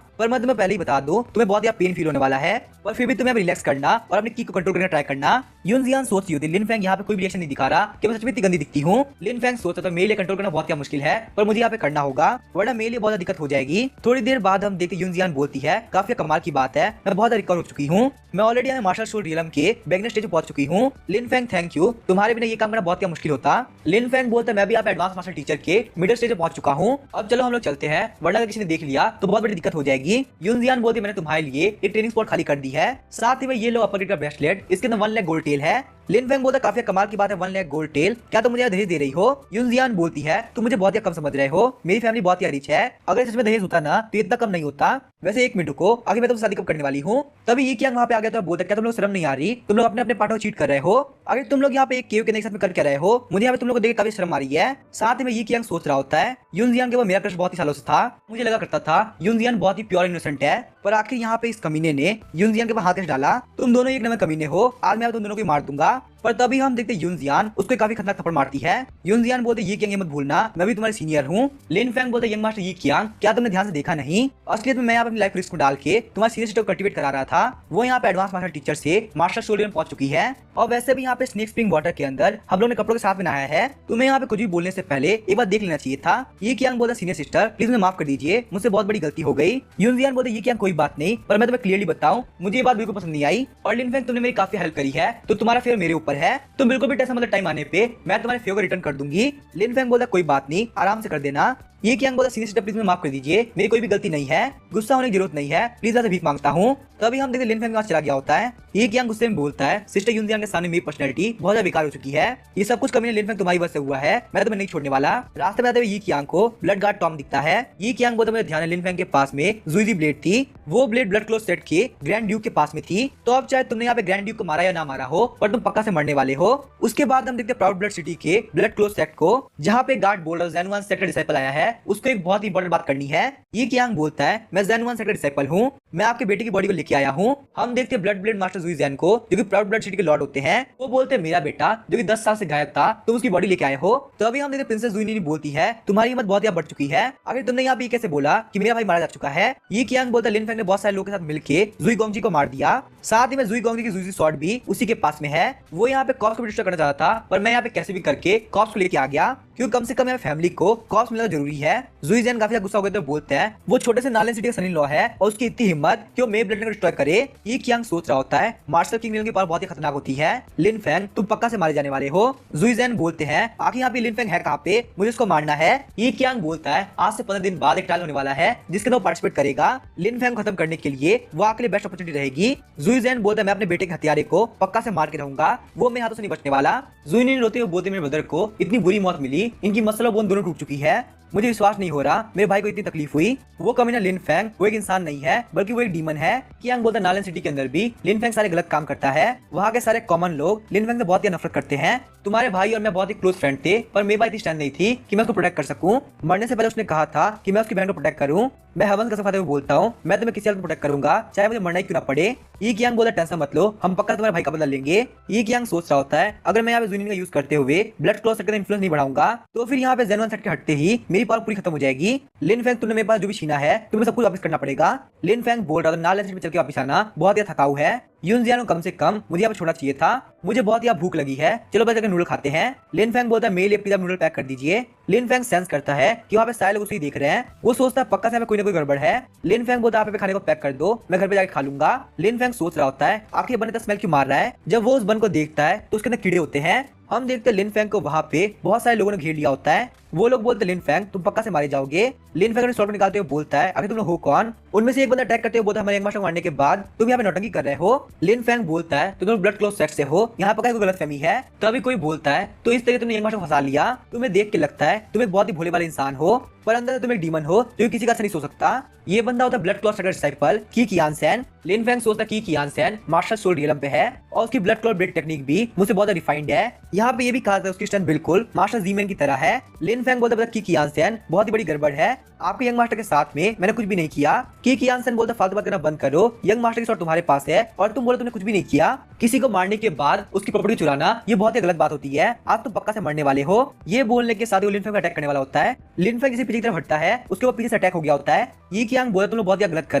Speaker 1: पर मैं तुम्हें पहले ही बता दूं तुम्हें बहुत ही पेन फील होने वाला है, पर फिर भी तुम्हें रिलैक्स करना और अपनी की को कंट्रोल करने ट्राई करना। यूनजियन सोच रही होती लिन फेंग यहाँ पे कोई भी रिएक्शन नहीं दिखा रहा कि मैं सच में इतनी गंदी दिखती हूँ। लिन फेंग सोचता था मेरे लिए कंट्रोल करना बहुत क्या मुश्किल है, पर मुझे यहाँ पे करना होगा वरना मेरे लिए बहुत दिक्कत हो जाएगी। थोड़ी देर बाद हम देखते यूनजियन बोलती है काफी कमाल की बात है, मैं बहुत रिकवर हो चुकी हूँ, मैं ऑलरेडी मार्शल शो रियलम के बिगिनर स्टेज पे पहुंच चुकी हूँ। लिन फेंग थैंक यू, तुम्हारे बिना ये काम करना बहुत क्या मुश्किल होता। लिन फेंग बोलता है मैं भी यहाँ पे एडवांस मास्टर टीचर के मिडिल स्टेज पे पहुंच चुका हूँ, अब चलो हम लोग चलते हैं वरना अगर किसी ने देख लिया तो बहुत बड़ी दिक्कत हो जाएगी। यूनजियन बोलती मैंने तुम्हारे लिए एक ट्रेनिंग स्पॉट खाली कर दी है, साथ ही में ये लो अपर का ब्रेसलेट, इसके अंदर 1 लाख गोल्ड टेल है। लिन फेंग बोलता काफी कमाल की बात है 1 लाख गोल्ड टेल, क्या तुम मुझे दहेज दे रही हो। यूनजियन बोलती है तुम मुझे बहुत ही कम समझ रहे हो, मेरी फैमिली बहुत ही रिच है, अगर सच में दहेज होता ना तो इतना कम नहीं होता। वैसे 1 मिनट को आगे मैं तुमसे शादी कब करने वाली हूँ। तभी ये क्या वहाँ पे आ गया तो बोलता क्या तुम लोग शर्म नहीं आ रही, तुम लोग अपने अपने पार्टनर चीट कर रहे हो, अगर तुम लोग यहाँ पे एक केव के साथ में कर रहे हो, मुझे यहाँ पे तुम लोग को देख काफी शर्म आ रही है। साथ ही में ये क्या सोच रहा होता है यूनजियन के वो मेरा क्रश बहुत ही सालों से था, मुझे लगा करता था यूनजियन बहुत ही प्योर इनोसेंट है, पर आखिर यहाँ पे इस कमीने ने यूनजियन के हाथ डाला, तुम दोनों एक नंबर कमीने हो, आज मैं तुम दोनों को मार दूंगा। पर तभी हम देखते यूनजियान उसको काफी खतरनाक थप्पड़ मारती है। यूनजियान बोलते ये कियांग ये मत भूलना मैं भी तुम्हारे सीनियर हूँ। लिन फैंग बोलते यंग मास्टर ये कियांग क्या तुमने ध्यान से देखा नहीं, असलियत में मैं यहाँ अपनी लाइफ रिस्क में डाल के तुम्हारे सीनियर सिस्टर को कल्टीवेट करा रहा था। वो यहाँ पे एडवांस मास्टर टीचर से मास्टर सोल्जर में पहुंच चुकी है। और वैसे भी यहाँ पे स्नेक स्प्रिंग वाटर के अंदर हम लोग ने कपड़ों के साथ में नहाया है। तुम्हें यहाँ पे कुछ भी बोलने से पहले एक बार देख लेना चाहिए था। ये कियांग बोलता सीनियर सिस्टर प्लीज मुझे माफ कर दीजिए, मुझसे बहुत बड़ी गलती हो गई। यूनजियान बोलते ये कियांग कोई बात नहीं, पर मैं तुम्हें क्लियरली बताऊं मुझे ये बात बिल्कुल पसंद नहीं आई। और लिन फैंग तुमने मेरी काफी हेल्प करी है तो तुम्हारा फेवर मेरे ऊपर है। तुम बिल्कुल भी टेस्ट मतलब टाइम आने पे मैं तुम्हारे फेवर रिटर्न कर दूंगी। लिन फैंग बोलता कोई बात नहीं आराम से कर देना। ये कियांग बोला सीनियर सिस्टर प्लीज मुझे माफ कर दीजिए, मेरी कोई भी गलती नहीं है, गुस्सा होने की जरूरत नहीं है, प्लीज मैं भीख मांगता हूँ। तभी हम देखते लिन फैंग वहां चला गया होता है। ये कियांग गुस्से में बोलता है सिस्टर यूनजियान के सामने मेरी पर्सनैलिटी बहुत ज्यादा बेकार हो चुकी है, ये सब कुछ कमी लिन फैंग तुम्हारी वजह से हुआ है, मैं तुम्हें नहीं छोड़ने वाला। रास्ते में आते हुए ये कियांग को ब्लड गार्ड टॉम दिखता है। ये कियांग बोलता मुझे ध्यान है लिन फैंग के पास में जुइजी ब्लेड थी, वो ब्लेड ब्लड क्लोज सेट के ग्रैंड ड्यूक के पास में थी। तो अब चाहे तुमने यहाँ पे ग्रैंड ड्यूक को मारा या ना मारा हो पर तुम पक्का से मरने वाले हो। उसके बाद हम देखते प्राउड ब्लड सिटी के ब्लड क्लोज सेट को जहाँ पे गार्ड बोल रहा है ज़ेन 1 सेट का डिसाइपल आया है, उसको एक बहुत इंपॉर्टेंट बात करनी है। ये कियांग बोलता है मैं ज़ेन 1 सेट का डिसाइपल हूँ, मैं आपके बेटे की बॉडी को लेके आया हूँ। हम देखते हैं ब्लड ब्लेड मास्टर जुई ज़ेन को जो कि प्राउड ब्लड सिटी के लॉर्ड होते हैं। वो बोलते हैं मेरा बेटा जो कि 10 साल से गायब था तुम उसकी बॉडी लेके आए हो। तो अभी हम देखते प्रिंसेस जुई नी बोलती है तुम्हारी हिम्मत बहुत बढ़ चुकी है, अगर तुमने यहाँ पे कैसे बोला कि मेरा भाई मारा जा चुका है। ये कियांग बोलता लिन फैंग ने बहुत सारे लोगों के साथ मिलके जुई गोंगजी को मार दिया, साथ ही में जुई गोंगजी की जुई स्वॉर्ड भी उसी के पास में है। वो यहाँ पे कॉप्स को डिस्ट्रॉय करना चाहता था पर मैं यहाँ पे कैसे भी करके कॉप्स को लेके आ गया, क्योंकि कम से कम यहाँ फैमिली को कॉप्स मिलना जरूरी है। जुई ज़ेन काफी गुस्सा हो गए तो बोलते हैं वो छोटे से नालन सिटी का सन इन लॉ है और उसकी इतनी हिम्मत कि वो मे ब्लड को डिस्ट्रॉय करे। ये कियांग सोच रहा होता है मार्शल किंग लिन की पावर बहुत ही खतरनाक होती है, लिन फैंग तुम पक्का से मारे जाने वाले हो। जुई ज़ेन बोलते हैं आखिर यहाँ पे लिन फैंग है कहाँ पे, मुझे उसको मारना है। ये कियांग बोलता है आज से 15 दिन बाद एक ट्रायल होने वाला है जिसके अंदर वो पार्टिसिपेट करेगा, लिन फैंग खत्म करने के लिए वो आपके लिए बेस्ट अपॉर्चुनिटी रहेगी। जुई ज़ेन बोलता है मैं अपने बेटे के हथियारे को पक्का से मार के रहूंगा, वो मेरे हाथों से नहीं बचने वाला। जुई नी रोते हुए बोलते मेरे ब्रदर को इतनी बुरी मौत मिली, इनकी मसल बोन दोनों टूट चुकी है, मुझे विश्वास नहीं हो रहा मेरे भाई को इतनी तकलीफ हुई। वो कमीना लिन फैंग वो एक इंसान नहीं है बल्कि वो एक डीमन है। कियांग बोलता नालन सिटी के अंदर भी लिन फैंग सारे गलत काम करता है, वहाँ के सारे कॉमन लोग लिन फैंग से बहुत ही नफरत करते हैं। तुम्हारे भाई और मैं बहुत ही क्लोज फ्रेंड थे पर मेरे पास इतनी स्ट्रेंथ नहीं थी कि मैं उसको प्रोटेक्ट कर सकूं। मरने से पहले उसने कहा था कि मैं उसकी बहन को प्रोटेक्ट करूं। मैं हवन कसम खाते हुए बोलता हूं मैं तुम्हें किसी हालत में प्रोटेक्ट करूंगा चाहे मुझे मरना ही क्यों ना पड़े। ये कियांग बोला टेंशन मत लो हम पक्का तुम्हारे भाई का बदला लेंगे। ये कियांग सोच रहा होता है अगर मैं यहाँ पे जुनिन का यूज करते हुए ब्लड क्लॉज सेट का इन्फ्लुएंस नहीं बढ़ाऊंगा तो फिर यहाँ पे ज़ेन 1 सेट के हटते ही मेरी पावर पूरी खत्म हो जाएगी। लिन फैंग तुमने मेरे पास जो भी छीना है तुम्हें सब कुछ वापस करना पड़ेगा। लिन फैंग बोल रहा था नालन सेट में चल के वापस आना बहुत ही थकाऊ है, यूनजियान को कम से कम मुझे यहाँ पे छोड़ना चाहिए था, मुझे बहुत ही भूख लगी है, चलो बस जाकर नूडल खाते हैं। लिन फैंग बोलता है मेरे लिए प्लीज आप नूडल पैक कर दीजिए। लिन फैंग सेंस करता है कि वहाँ पे सारे लोग उसे देख रहे हैं, वो सोचता है पक्का से कोई ना कोई गड़बड़ है। लिन फैंग बोलता है आप खाने को पैक कर दो मैं घर पे जाकर खा लूंगा। लिन फैंग सोच रहा होता है आखिर बन स्मेल क्यों मार रहा है, जब वो उस बन को देखता है तो उसके अंदर कीड़े होते हैं। हम देखते हैं लिन फैंग को वहाँ पे बहुत सारे लोगों ने घेर लिया होता है, वो लोग बोलते लिन फैंग तुम पक्का से मारे जाओगे। लिन फैंग शॉर्ट निकालते हुए बोलता है अगर तुम लोग हो कौन, उनमें से एक बंदा अटैक करते हुए बोलता है हमारे यंग मास्टर को मारने के बाद तुम यहाँ पे नौटंकी कर रहे हो। लिन फैंग बोलता है तुम लोग ब्लड क्लोज सेक्स से हो, यहाँ पर कोई गलतफहमी है। तभी कोई बोलता है तो इस तरह तुमने यंग मास्टर को फंसा लिया, तुम्हें देख के लगता है तुम एक बहुत ही भोले वाले इंसान हो पर अंदर तुम एक डीमन हो जो किसी का नहीं सो सकता। ये बंदा होता है ब्लड क्लॉट डिसाइपल की कियान सैन। लिन फैंग सोचता है कियान सैन मार्शल सोल रियलम पे है और उसकी ब्लड क्लॉट ब्रेक टेक्निक भी मुझसे बहुत रिफाइंड है। यहाँ पे ये भी कहा था उसकी स्ट्रेंथ बिल्कुल मास्टर जीमैन की तरह है। लिन फैंग बोलता है कियान सैन बहुत ही बड़ी गड़बड़ है, आपके यंग मास्टर के साथ में मैंने कुछ भी नहीं किया। कियान सैन बोलता फालतू बात करना बंद करो, यंग मास्टर की शॉट तुम्हारे पास है और तुम बोले तुमने कुछ भी नहीं किया। किसी को मारने के बाद उसकी प्रॉपर्टी चुराना ये बहुत ही गलत बात होती है, आप तुम पक्का से मरने वाले हो। ये बोलने के साथ ही लिन फैंग अटैक करने वाला होता है। लिन फैंग किसी पीछे की तरफ हटता है, उसके ऊपर पीछे से अटैक हो गया होता है। ये कियांग बोला तुम लोग बहुत गलत कर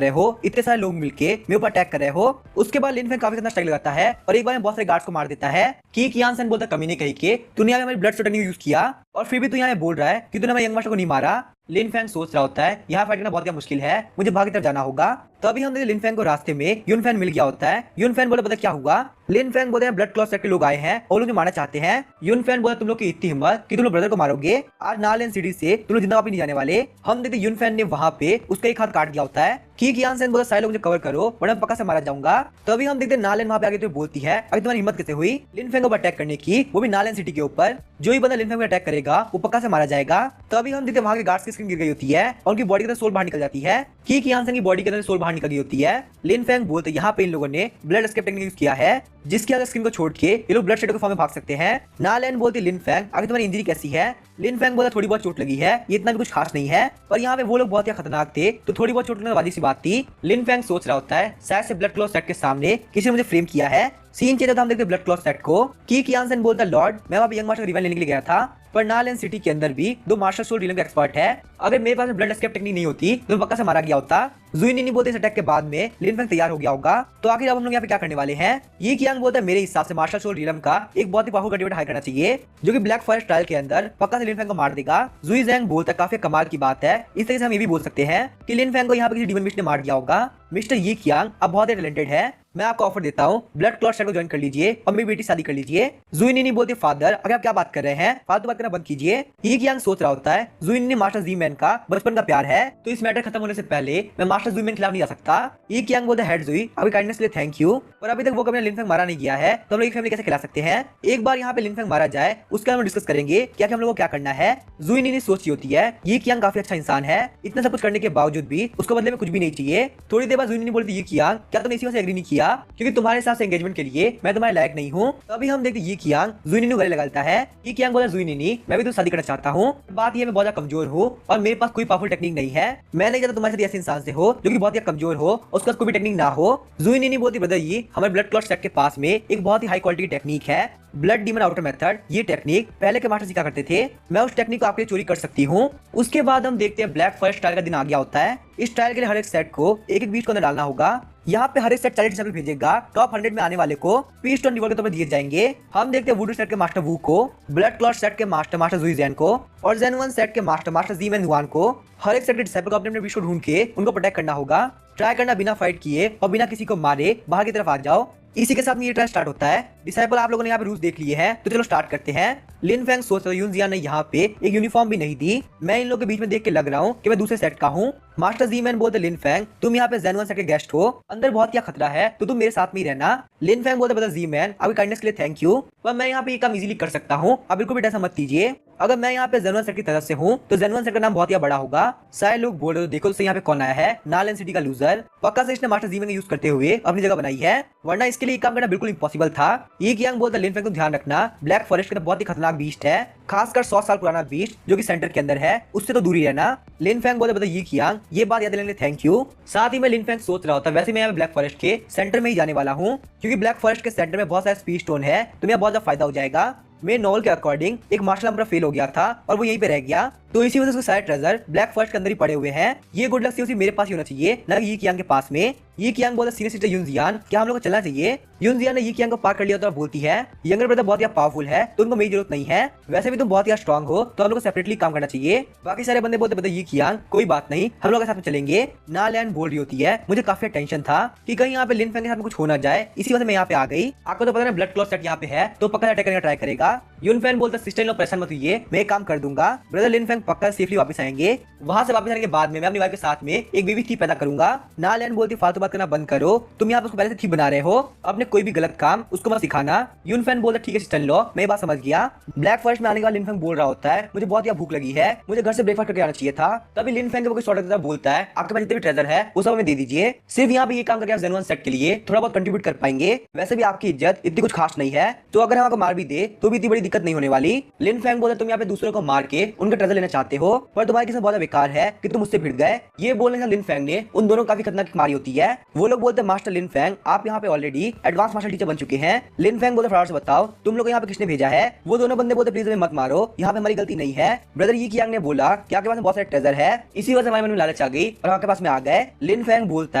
Speaker 1: रहे हो, इतने सारे लोग मिलके मेरे ऊपर अटैक कर रहे हो। उसके बाद लिन फैंग काफी ज्यादा स्ट्राइक लगाता है और एक बार में बहुत सारे गार्ड्स को मार देता है। कियान सैन बोलता कमीने कहीं के तूने हमारी ब्लड टेक्निक यूज किया और फिर भी तू यहाँ बोल रहा है कि तूने हमारे यंग मास्टर को नहीं मारा। लिन फैंग सोच रहा होता है यहाँ फाइट करना बहुत मुश्किल है, मुझे भाग की तरफ जाना होगा। तभी हम लिन फैंग को रास्ते में यून फैन मिल गया होता है। यून फैन बोले पता क्या हुआ। लिन फैंग बोलते हैं ब्लड क्लॉट सेट के लोग आए हैं और लोग मारना चाहते हैं। यून फैन बोला तुम लोग की इतनी हिम्मत कि तुम लोग ब्रदर को मारोगे, आज नालन सिटी से तुम लोग जिंदा वापस नहीं जाने वाले। हम देखते यून फैन ने वहाँ पे उसका एक हाथ काट दिया होता है। कियान सैन बोला सारे लोग मुझे कवर करो वरना पक्का से मारा जाऊंगा। तभी हम देखते नालन वहाँ पे आगे तो बोलती है अगर तुम्हारी हिम्मत कैसे हुई लिन फैंग को अटैक करने की, वो भी नालन सिटी के ऊपर। जो ही बंदा लिन फैंग को अटैक करेगा वो पक्का से मारा जाएगा। तभी हम देखते वहाँ के गार्ड्स की स्किन गिर गई होती है और उनकी बॉडी के अंदर सोल बाहर निकल जाती है। कियान सैन की बॉडी के अंदर सोल बाहर निकल गई होती है। लिन फैंग बोलते यहाँ पे इन लोगों ने ब्लड एस्केप टेक्निक यूज किया है जिसकी अगर स्किन को छोड़ के ये लोग ब्लड शेडो के फॉर्म में भाग सकते हैं। नालन बोलती लिन फैंग आगे तुम्हारी इंजरी कैसी है। लिन फैंग बोला थोड़ी बहुत चोट लगी है, ये इतना भी कुछ खास नहीं है, पर यहाँ पे वो लोग बहुत ही खतरनाक थे तो थोड़ी बहुत चोट लगने वाली सी बात थी। लिन फैंग सोच रहा होता है शायद से ब्लड क्लॉट सेट के सामने किसी ने मुझे फ्रेम किया है। सीन चेंज होता है, हम देखते ब्लड क्लॉट सेट को। की कियानसेन बोलता लॉर्ड मैं वहाँ पे यंग मास्टर रिवाइव लेने के लिए गया था, पर नालैंड सिटी के अंदर भी 2 मास्टर सोल रीलम के एक्सपर्ट है। अगर मेरे पास ब्लड एस्केप टेक्निक नहीं होती तो मैं पक्का से मारा गया होता। जुई नहीं बोलते इस अटैक के बाद में लिन फेंग तैयार हो गया होगा। तो आखिर अब हम लोग यहाँ पे क्या करने वाले हैं? ये कियांग बोलता है मेरे हिसाब से मास्टर सोल रीलम का एक बहुत ही पावरफुल कल्टीवेटर हाई करना चाहिए, जो कि ब्लैक फॉरेस्ट ट्रायल के अंदर पक्का से लिन फेंग को मार देगा। जुई जैंग बोलता है काफी कमाल की बात है। इस तरह से हम ये भी बोल सकते हैं कि लिन फेंग को यहाँ पे किसी डीमन बिस्ट ने मार दिया होगा। मिस्टर ये कियांग अब बहुत ही टैलेंटेड है, मैं आपको ऑफर देता हूँ ब्लड क्लॉट सेट को ज्वाइन कर लीजिए और मेरी बेटी शादी कर लीजिए। जुई नहीं बोलती फादर अगर आप क्या बात कर रहे हैं, फालतू बात करना बंद कीजिए। ये कियांग सोच रहा होता है जुई ने मास्टर जी मैन का बचपन का प्यार है, तो इस मैटर खत्म होने से पहले मैं मास्टर जुई मैन खिलाफ नहीं जा सकता। ये कियांग बोलता है हेड जुई अभी काइंडनेस के लिए थैंक यू, और अभी तक वो कभी लिन फेंग मारा नहीं गया है, तो हम लोग एक फैमिली कैसे खिला सकते हैं? एक बार यहाँ पे लिन फेंग मारा जाए उसके हम डिस्कस करेंगे क्या हम लोग को क्या करना है। जुई ने सोची होती है ये कियांग काफी अच्छा इंसान है, इतना सब कुछ करने के बावजूद भी उसको बदले में कुछ भी नहीं चाहिए। थोड़ी देर बाद जुई ने बोलती ये कियांग क्या तुमने इसी वजह से एग्री नहीं किया क्योंकि तुम्हारे हिसाब से एंगेजमेंट के लिए मैं तुम्हारे लायक नहीं हूँ? तो अभी हम देखते ये कियांग जुई ने गले लगाता है। ये कियांग बोला जुई ने मैं भी तो शादी करना चाहता हूँ, बात ये मैं बहुत ज्यादा कमजोर हूँ और मेरे पास कोई पावरफुल टेक्निक नहीं है, मैं नहीं चाहता तुम्हारे साथ ऐसे इंसान से हो जो कि बहुत ही कमजोर हो उसके पास कोई भी टेक्निक ना हो। जुई ने बोलती ब्रदर ये हमारे ब्लड क्लॉट सेट के पास में एक बहुत ही हाई क्वालिटी टेक्निक है, ब्लड डीमन आउटर मेथड। ये टेक्निक पहले के मास्टर सिखा करते थे, मैं उस टेक्निक को आपके लिए चोरी कर सकती हूँ। उसके बाद हम देखते हैं ब्लैक फॉरेस्ट ट्रायल का दिन आ गया होता है। इस ट्रायल के लिए हर एक सेट को एक एक बीच को अंदर डालना होगा। यहाँ पे हर एक सेट 40 सैंपल भेजेगा, टॉप 100 में आने वाले को पीस टोन रिवॉर्ड के तौर पर दिए जाएंगे। हम देखते हैं वुडू सेट के मास्टर वू को, ब्लड क्लॉट सेट के मास्टर जुई जैन को और जेन 1 सेट के मास्टर जी मैन हुआन को। हर एक सेट के डिसाइपल को अपने अपने बीच को ढूंढ के उनको प्रोटेक्ट करना होगा। ट्राई करना बिना फाइट किए और बिना किसी को मारे बाहर की तरफ आ जाओ। इसी के साथ में ये ट्रायल स्टार्ट होता है। डिसाइपल आप लोगों ने यहाँ पे रूल्स देख लिए हैं, तो चलो स्टार्ट करते हैं। लिन फेंग सोच रहा यून जियान ने यहाँ पे एक यूनिफॉर्म भी नहीं दी, मैं इन लोगों के बीच में देख के लग रहा हूँ कि मैं दूसरे सेट का हूँ। मास्टर जी मैन बोलते लिन फेंग तुम यहाँ पे जेन 1 सेट के गेस्ट हो, अंदर बहुत क्या खतरा है तो तुम मेरे साथ में ही रहना। लिन फेंग बोलते जी मैन अभी काइंडनेस के लिए थैंक यू, पर मैं यहाँ पे ये काम इजीली कर सकता हूँ, अब बिल्कुल भी टेंशन मत कीजिए। अगर मैं यहाँ पे जेन 1 सेट की तरफ से हूँ तो जेन 1 सेट का नाम बहुत ही बड़ा होगा। सारे लोग बोल रहे हो देखो तो यहाँ पे कौन आया है, नालैंड सिटी का लूजर। पक्का से इसने मास्टर जी मैन का यूज करते हुए अपनी जगह बनाई है, वरना इसके लिए काम करना बिल्कुल इम्पॉसिबल था। ये कियांग बोलता लिन फेंग को ध्यान रखना ब्लैक फॉरेस्ट का बहुत ही खतरनाक बीस्ट है, खासकर 100 साल पुराना बीस्ट जो कि सेंटर के अंदर है, उससे तो दूरी रहना। लिन फेंग बोलते ये कियांग ये बात याद दिलाने थैंक यू। साथ ही मैं लिन फेंग सोच रहा होता वैसे मैं यहाँ ब्लैक फॉरेस्ट के सेंटर में ही जाने वाला हूँ, क्योंकि ब्लैक फॉरेस्ट के सेंटर में बहुत सारे स्पीड स्टोन है, तो मेरा बहुत ज्यादा फायदा हो जाएगा। मेरे नॉवल के अकॉर्डिंग एक मार्शल आर्ट फेल हो गया था और वो यहीं पे रह गया, तो इसी वजह से सारे ट्रेजर ब्लैक फॉरेस्ट के अंदर ही पड़े हुए हैं। ये गुड लक से मेरे पास ही होना चाहिए, ना ये कियांग के पास में। ये कियांग बोलता सीनियर सिस्टर यून जियान क्या हम लोग को चलना चाहिए? यून जियान ने ये कियांग को पार कर लिया तो बोलती है यंगर ब्रदर बहुत ही पावरफुल है तो उनको मेरी जरूरत नहीं है, वैसे भी तुम बहुत ही स्ट्रांग हो तो हम लोग को सेपरेटली काम करना चाहिए। बाकी सारे बंदे बोलते ये कियांग कोई बात नहीं हम लोग के साथ में चलेंगे। नालैंड बोल रही होती है मुझे काफी टेंशन था कि कहीं यहाँ पे लिन फेंग के साथ में कुछ हो ना जाए, इसी वजह से मैं यहाँ पे आ गई। आपको तो पता है ब्लड क्लॉट सेट यहाँ पे है तो पक्का अटैक करने का ट्राई करेगा। यून फेंग बोलता सिस्टर लोग परेशान मत हुई, मैं काम कर दूंगा। ब्रदर लिन फेंग पक्का सेफली वापस आएंगे, वहां से वापस आने के बाद में मैं अपनी वाइफ के साथ में एक बेबी थी पैदा करूंगा। नालैंड बोलती फालतू बात करना बंद करो, तुम यहाँ पे उसको पहले से थी बना रहे हो, अपने कोई भी गलत काम उसको मत सिखाना। यून फेंग बोलता ठीक है सिस्टर लो मैं बात समझ गया। ब्लैक फॉरेस्ट में आने के बाद लिन फेंग बोल रहा होता है मुझे बहुत भूख लगी है, मुझे घर से ब्रेकफास्ट करके आना चाहिए था। तभी लिन फेंग को ऑर्डर बोलता है आपके पास जितने भी ट्रेजर है वो सब हमें दे दीजिए, सिर्फ यहाँ पे ये काम करके आप जेन 1 सेट के लिए थोड़ा बहुत कंट्रीब्यूट कर पाएंगे, वैसे भी आपकी इज्जत इतनी कुछ खास नहीं है, तो अगर हम आपको मार भी दे तो भी इतनी बड़ी दिक्कत नहीं होने वाली। लिन फेंग बोलता तुम यहाँ पे दूसरों को मार के उनका ट्रेजर लेना चाहते हो, पर तुम्हारी किस्मत बहुत बेकार है कि तुम उससे भिड़ गए। ये बोलने से लिन फेंग ने उन दोनों काफी खतरनाक मारी होती है। वो लोग बोलते मास्टर लिन फेंग आप यहाँ पे ऑलरेडी एडवांस मास्टर टीचर बन चुके हैं। लिन फेंग बोलते फटाफट से बताओ तुम लोग यहाँ पे किसने भेजा है? वो दोनों बंदे बोलते प्लीज हमें मत मारो, यहाँ पे हमारी गलती नहीं है। ब्रदर ये कियांग ने बोला कि आपके पास बहुत सारे ट्रेजर है, इसी वजह से हमारे मन में लालच आ गई और आपके पास में आ गए। लिन फेंग बोलता